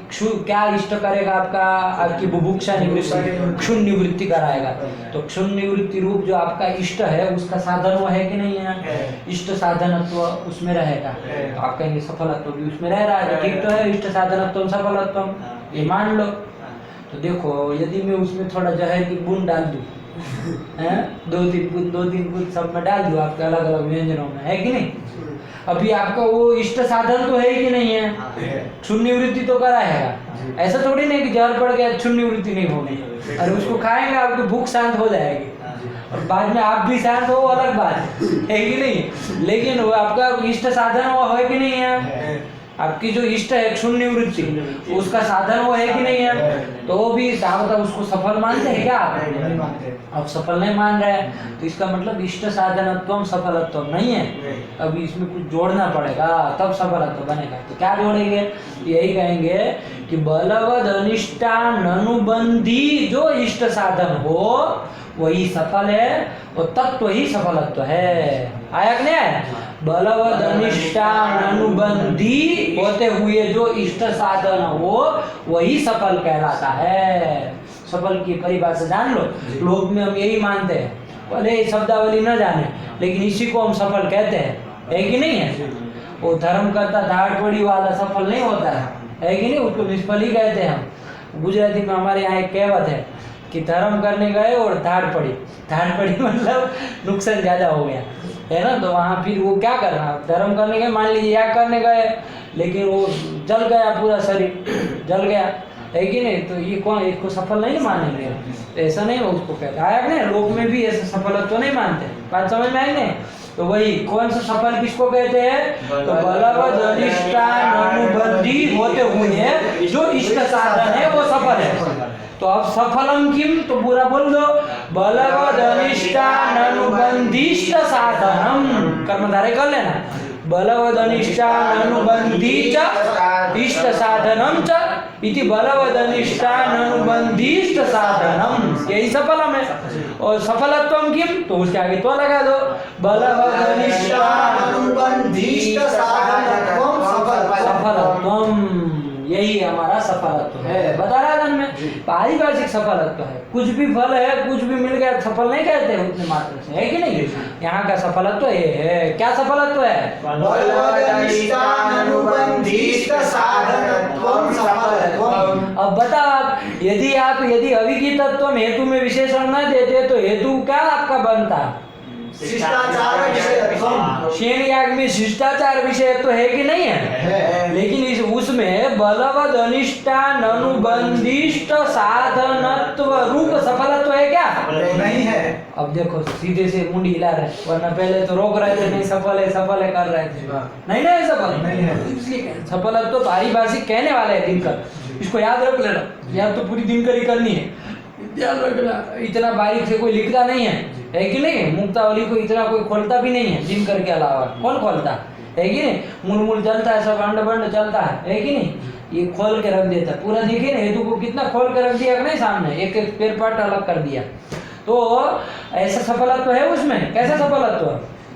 क्या इष्ट करेगा? आपकी बुभुक्षा निवृत्ति, क्षुण निवृत्ति कराएगा। तो क्षुण निवृत्ति रूप जो आपका इष्ट है उसका साधन वो है कि नहीं है? इष्ट साधनत्व उसमें रहेगा। तो आप कहेंगे सफलत्व भी उसमें रह रहा है, ठीक तो है, इष्ट साधनत्व सफलत्व ये मान लो। तो देखो यदि मैं उसमें थोड़ा जहर की बूंद डाल दूं, दो तीन बूंद सब में डाल दूं आपके अलग अलग व्यंजनों में, है कि नहीं, अभी आपका वो इष्ट साधन तो है कि नहीं है? क्षुण निवृत्ति तो कराएगा। ऐसा थोड़ी नहीं कि जहर पड़ गया क्षुण निवृत्ति नहीं होगी, अरे उसको खाएंगे आपकी भूख शांत हो जाएगी और बाद में आप भी शांत हो, अलग बात है कि नहीं। लेकिन वो आपका इष्ट साधन वो है कि नहीं है? आपकी जो इष्ट है क्षुण निवृत्ति उसका साधन वो है कि नहीं है? तो वो भी मतलब उसको सफल मानते हैं क्या आप? नहीं मानते। अब सफल नहीं मान रहे हैं तो इसका मतलब इष्ट साधनत्वम सफलत्व नहीं है। अभी इसमें कुछ जोड़ना पड़ेगा तब सफलत्व बनेगा। तो क्या जोड़ेंगे? यही कहेंगे कि बलवद अनिष्टान अनुबंधी जो इष्ट साधन हो वही सफल है और तत्व ही सफलत्व है। आया कि नहीं आया? बलवद अनिष्टान अनुबंधी होते हुए जो इष्ट साधन हो वही सफल कहलाता है। सफल की परिभाषा जान लो। लोक में हम यही मानते हैं, भले शब्दावली न जाने लेकिन इसी को हम सफल कहते हैं, है कि नहीं है? वो धर्म करता धाड़पड़ी वाला सफल नहीं होता है कि नहीं? उसको निष्फल ही कहते हैं हम। गुजराती में हमारे यहाँ एक कहावत है कि धर्म करने गए और धाड़ पड़ी मतलब नुकसान ज्यादा हो गया, है ना। तो वहाँ फिर वो क्या करना, धर्म करने गए, मान लीजिए याग करने गए लेकिन वो जल गया, पूरा शरीर जल गया, है कि नहीं? तो ये कौन इसको सफल नहीं मानेंगे? तो ऐसा नहीं है उसको कहते। आया कि नहीं? लोक में भी ऐसा सफलत्व तो नहीं मानते। बात समझ में आई नहीं? तो वही कौन सा सफल किसको कहते हैं? तो बलवद अनिष्टान अनुबंधी होते हुए जो इष्ट साधन है वो सफल है। तो अब सफलम किम, तो पूरा बोल दो, बलवद अनिष्टान अनुबंधिष्ट साधनम, कर्मधारय कर लेना, बलवद अनिष्टान अनुबंधी च इष्ट साधनम च इति बलवद अनिष्टान अनुबंधिष्ट साधनम, यही सफलम है। और सफलत्वम किम, तो उसके आगे तो लगा दो, बलवद अनिष्टान अनुबंधिष्ट साधनत्वम सफलत्वम, यही हमारा सफलत्व है। बता रहा था मैं, पारिभाषिक सफलत्व है। कुछ भी फल है, कुछ भी मिल गया सफल नहीं कहते उतने मात्र से, है कि नहीं? यहाँ का सफलत्व ये है। क्या सफलत्व है? बलवद अनिष्टान अनुबंधिष्ट साधनत्वम सफलत्वम। अब बताओ आप, यदि अविहितत्वम हेतु में विशेषण न देते तो हेतु क्या आपका बनता? शिष्टाचार विषयत्वम। शेण याग में शिष्टाचार विषय तो है कि नहीं है? लेकिन उसमें बलवद अनिष्टान अनुबंधिष्ट साधनत्व रूप सफलत्व है क्या? नहीं है। अब देखो सीधे से मुंडी हिला रहे, वरना पहले तो रोक रहे थे, नहीं सफल है कर रहे थे, नहीं ना सफल नहीं है। इसलिए सफलत्व पारिभाषिक कहने वाले है दिनकर, इसको याद रख लेना। याद तो पूरी दिनकर ही करनी है, ध्यान रखना। इतना बारीक से कोई लिखता नहीं है कि नहीं? मुक्तावली को इतना कोई खोलता भी नहीं है दिनकर के अलावा। कौन खोलता है कि नहीं? मूल चलता है, सब अंड चलता है कि नहीं? ये खोल के रख देता है पूरा। देखिए ना हेतु को कितना खोल के रख दिया कि नहीं सामने, एक एक पेड़ पार्ट अलग कर दिया। तो ऐसा सफलत्व है उसमें। कैसा सफलत्व?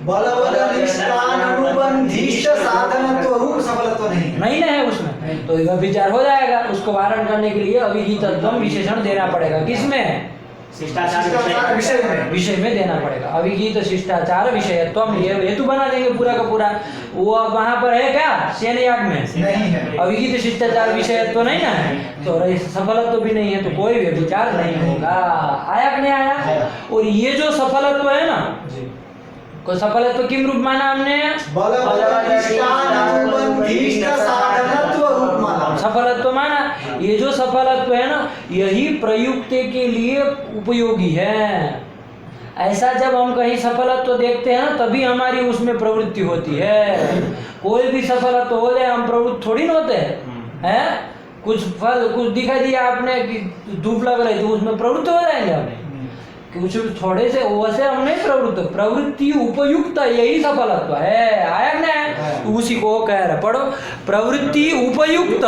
बलवद अनिष्टान अनुबंधिष्ट साधनत्व रूप सफलत्व नहीं है उसमें। तो यह विचार हो जाएगा। उसको वारण करने के लिए अविहितत्वम विशेषण देना पड़ेगा। किसमें? शिष्टाचार विषय में देना पड़ेगा। अविहित शिष्टाचार विषयत्वम, ये हेतु बना देंगे पूरा का पूरा। वो अब वहां पर है क्या? शेन याग में नहीं है। अविहित शिष्टाचार विषयत्व नहीं ना है, तो सफलत्व भी नहीं है, तो कोई विचार नहीं होगा। आया कि नहीं आया? और ये जो सफलत्व है ना, को सफलत्व किम रूप माना हमने? बलवद अनिष्टान अनुबंधिष्ट साधनत्व रूप माना। सफलत्व माना। ये जो सफलत्व है ना, यही प्रयुक्त के लिए उपयोगी है। ऐसा जब हम कहीं सफलत्व देखते हैं ना तभी हमारी उसमें प्रवृत्ति होती है। कोई भी सफलत्व हो जाए हम प्रवृत्त थोड़ी ना होते हैं। कुछ फल कुछ दिखाई दिया आपने कि धूप लग रही तो उसमें प्रवृत्त हो जाएंगे हम, कुछ थोड़े से वैसे हम नहीं प्रवृत्त। प्रवृत्ति उपयुक्त यही सफलत्व है। आया ना, उसी को कह रहे पढ़ो, प्रवृत्ति उपयुक्त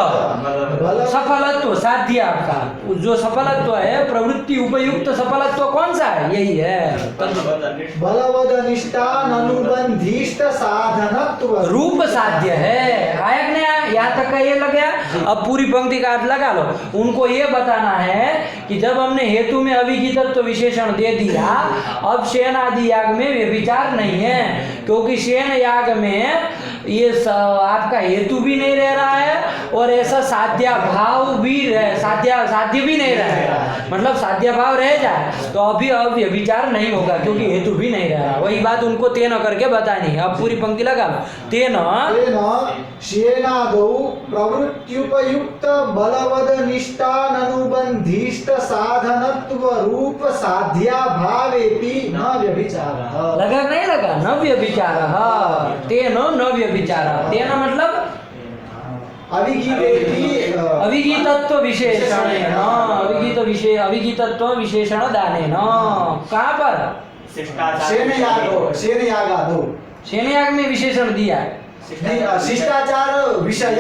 सफलत्व साध्य आपका जो सफलत्व है, प्रवृत्ति उपयुक्त सफलत्व कौन सा है? यही है बलवदनिष्ठान अनुबंधिष्ट साधनत्व रूप साध्य है। आया ना, यहाँ तक का ये लग गया। अब पूरी पंक्ति का अर्थ लगा लो। उनको ये बताना है कि जब हमने हेतु में अविहितत्व विशेषण दे दिया, अब शेन आदि याग में वे विचार नहीं है, क्योंकि शेन याग में ये आपका हेतु भी नहीं रह रहा है और ऐसा साध्या भाव भी साध्य भी नहीं रह रहा है। मतलब साध्य भाव रह जाए तो अभी अब ये विचार नहीं होगा, क्योंकि हेतु भी नहीं रह रहा। वही बात उनको तेन करके बतानी है। अब पूरी पंक्ति लगा लो। तेन शेनादौ प्रवृत्त्युपयुक्त बलवदनिष्ठान अनुबंधिष्ट साधनत्व रूप साध्या भावेपि न व्यभिचारः। लगा नहीं लगा? न व्यभिचारः। तेन न व्यभिचारः। तेन मतलब अविहितत्व विशेषणेन, अविहितत्व विशेषण दानेन। कहाँ पर? शेन याग में विशेषण दिया है। शिष्टाचार विषय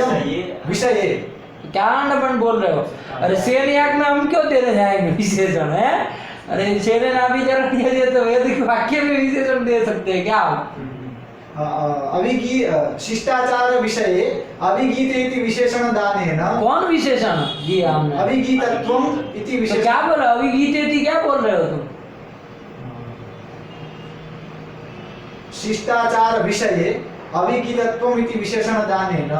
क्या अंडपन बोल रहे हो? अरे शेन याग में हम क्यों देने जाएंगे विशेषण? है अरे शेन नाभिचरण दे दिए तो वैदिक वाक्य में विशेषण दे सकते हैं क्या? शिष्टाचार विषये अभिगीत इति विशेषण दानेन। कौन विशेषण दिया हमने? अभिगीतत्वम इति तो विशेषण। क्या बोल रहे हो? अभिगीत इति क्या बोल रहे हो तुम? शिष्टाचार विषये अभिगीतत्वम इति विशेषण दानेन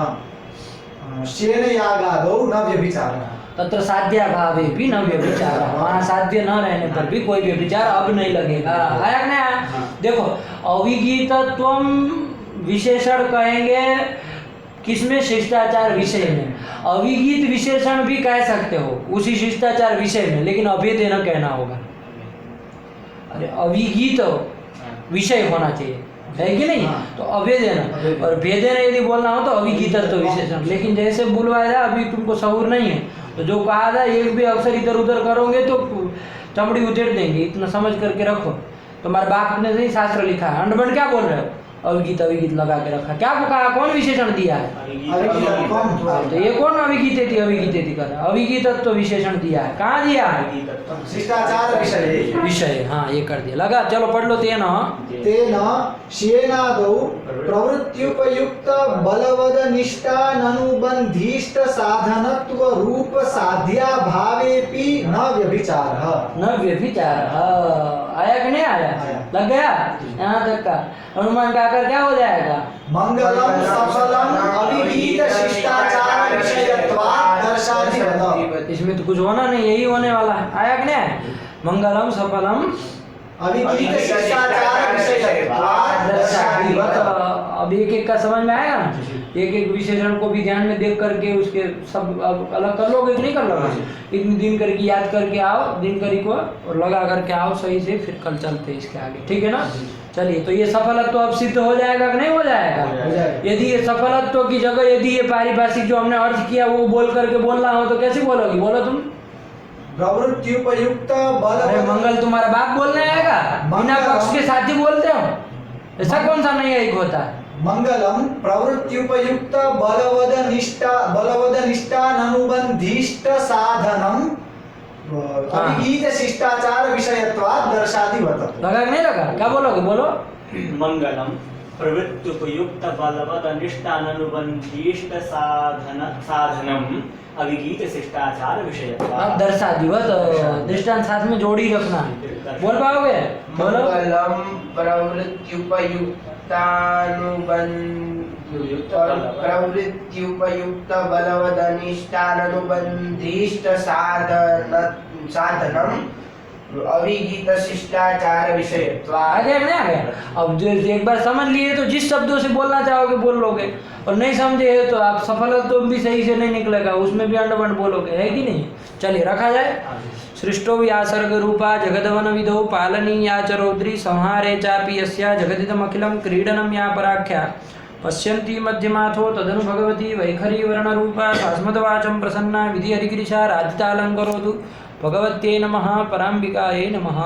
शेन यागादौ न व्यभिचारः। तत्र साध्या भावे भी न व्यभिचारः। वहाँ साध्य न रहने पर भी कोई व्यभिचार अब नहीं लगेगा। आया ना? देखो, अविगीतत्वम विशेषण कहेंगे किसमें? शिष्टाचार विषय में। अविगीत विशेषण भी कह सकते हो उसी शिष्टाचार विषय में, लेकिन अभेदेन कहना होगा। अरे अविगीत विषय होना चाहिए, है कि नहीं? तो अभेदेन, और भेदेन यदि बोलना हो तो अविगीतत्व विशेषण। लेकिन जैसे बुलवाया अभी तुमको सहूर नहीं है, तो जो कहा था एक भी अक्षर इधर उधर करोगे तो चमड़ी उधेड़ देंगे। इतना समझ करके रखो। तुम्हारे बाप ने नहीं शास्त्र लिखा है। अंडबन क्या बोल रहे हो? अविगीत अविगीत लगा के रखा। क्या कहा? कौन विशेषण दिया है? तो ये कौन अविगीत अविगीत कर? अविगीतत्व विशेषण दिया है। कहाँ दिया है? शिष्टाचार विषय। हाँ, ये कर दिया। लगा, चलो पढ़ लो। तेन शेनादौ प्रवृत्त्युपयुक्त बलवदनिष्ठान अनुबंधिष्ट साधनत्व रूप साध्या भावेपि न व्यभिचारः। न व्यभिचारः। आया कि नहीं आया? लग गया यहाँ तक का? अनुमान का आकर क्या हो जाएगा? मंगलम सफलम अविगीत शिष्टाचार विषयत्वात् दर्शाति। इसमें तो कुछ होना नहीं, यही होने वाला है। आया कि नहीं? मंगलम सफलम अविगीत शिष्टाचार विषयत्वात् दर्शाति। अब एक एक का समझ में आएगा ना? एक एक विशेषण को भी ध्यान में देख करके उसके सब अब अलग कर लोगे कि नहीं कर लोगे? इतनी दिन करके याद करके आओ, दिन करी को और लगा करके आओ सही से, फिर कल चलते इसके आगे। ठीक है ना? चलिए, तो ये सफलत्व अब सिद्ध हो जाएगा कि नहीं हो जाएगा? यदि ये सफलत्व की जगह यदि ये पारिभाषिक जो हमने अर्थ किया वो बोल करके बोलना हो तो कैसे बोलोगी? बोलो तुम। प्रवृत्त्युपयुक्त बल। अरे मंगल तुम्हारा बाप बोलने आएगा? बिना पक्ष के साथ ही बोलते हो? ऐसा कौन सा नहीं एक होता है? मंगलम प्रवृत्त्युपयुक्त बलवदनिष्ठान अनुबंधिष्ट साधनम अविगीत शिष्टाचार विषयत्वात् दर्शाति वर्तते। लगा कि नहीं लगा? क्या बोलोगे? बोलो। मंगलम प्रवृत्त्युपयुक्त बलवदनिष्ठान अनुबंधिष्ट साधनम अविगीत शिष्टाचार विषयत्वात् दर्शादिवत। दृष्टांत साथ में जोड़ी रखना। बोल पाओगे? बोलो। मंगलम प्रवृत्त्युपयुक्त बलवदनिष्ठान अनुबंधिष्ट साधनम अविगीत शिष्टाचार विषयत्वात्। आ गया नहीं? आ गया? अब जो एक बार समझ लिए तो जिस शब्दों से बोलना चाहोगे बोल लोगे, और नहीं समझे तो आप सफल तो भी सही से नहीं निकलेगा, उसमें भी अंडबंड बोलोगे, है कि नहीं? चलिए, रखा जाए। सृष्टो व्यासर्गरूपा जगदवनविधौ पालनीया च रौद्री संहारे चापि यस्या जगदिदमखिलं क्रीडनं या पराख्या पश्यन्ती मध्यमाथो तदनु भगवती वैखरी वर्णरूपा शास्मदवाचं प्रसन्ना विधि हरिगिरिशा राधितालङ्करोतु भगवत्यै नमः पराम्बिकायै नमः।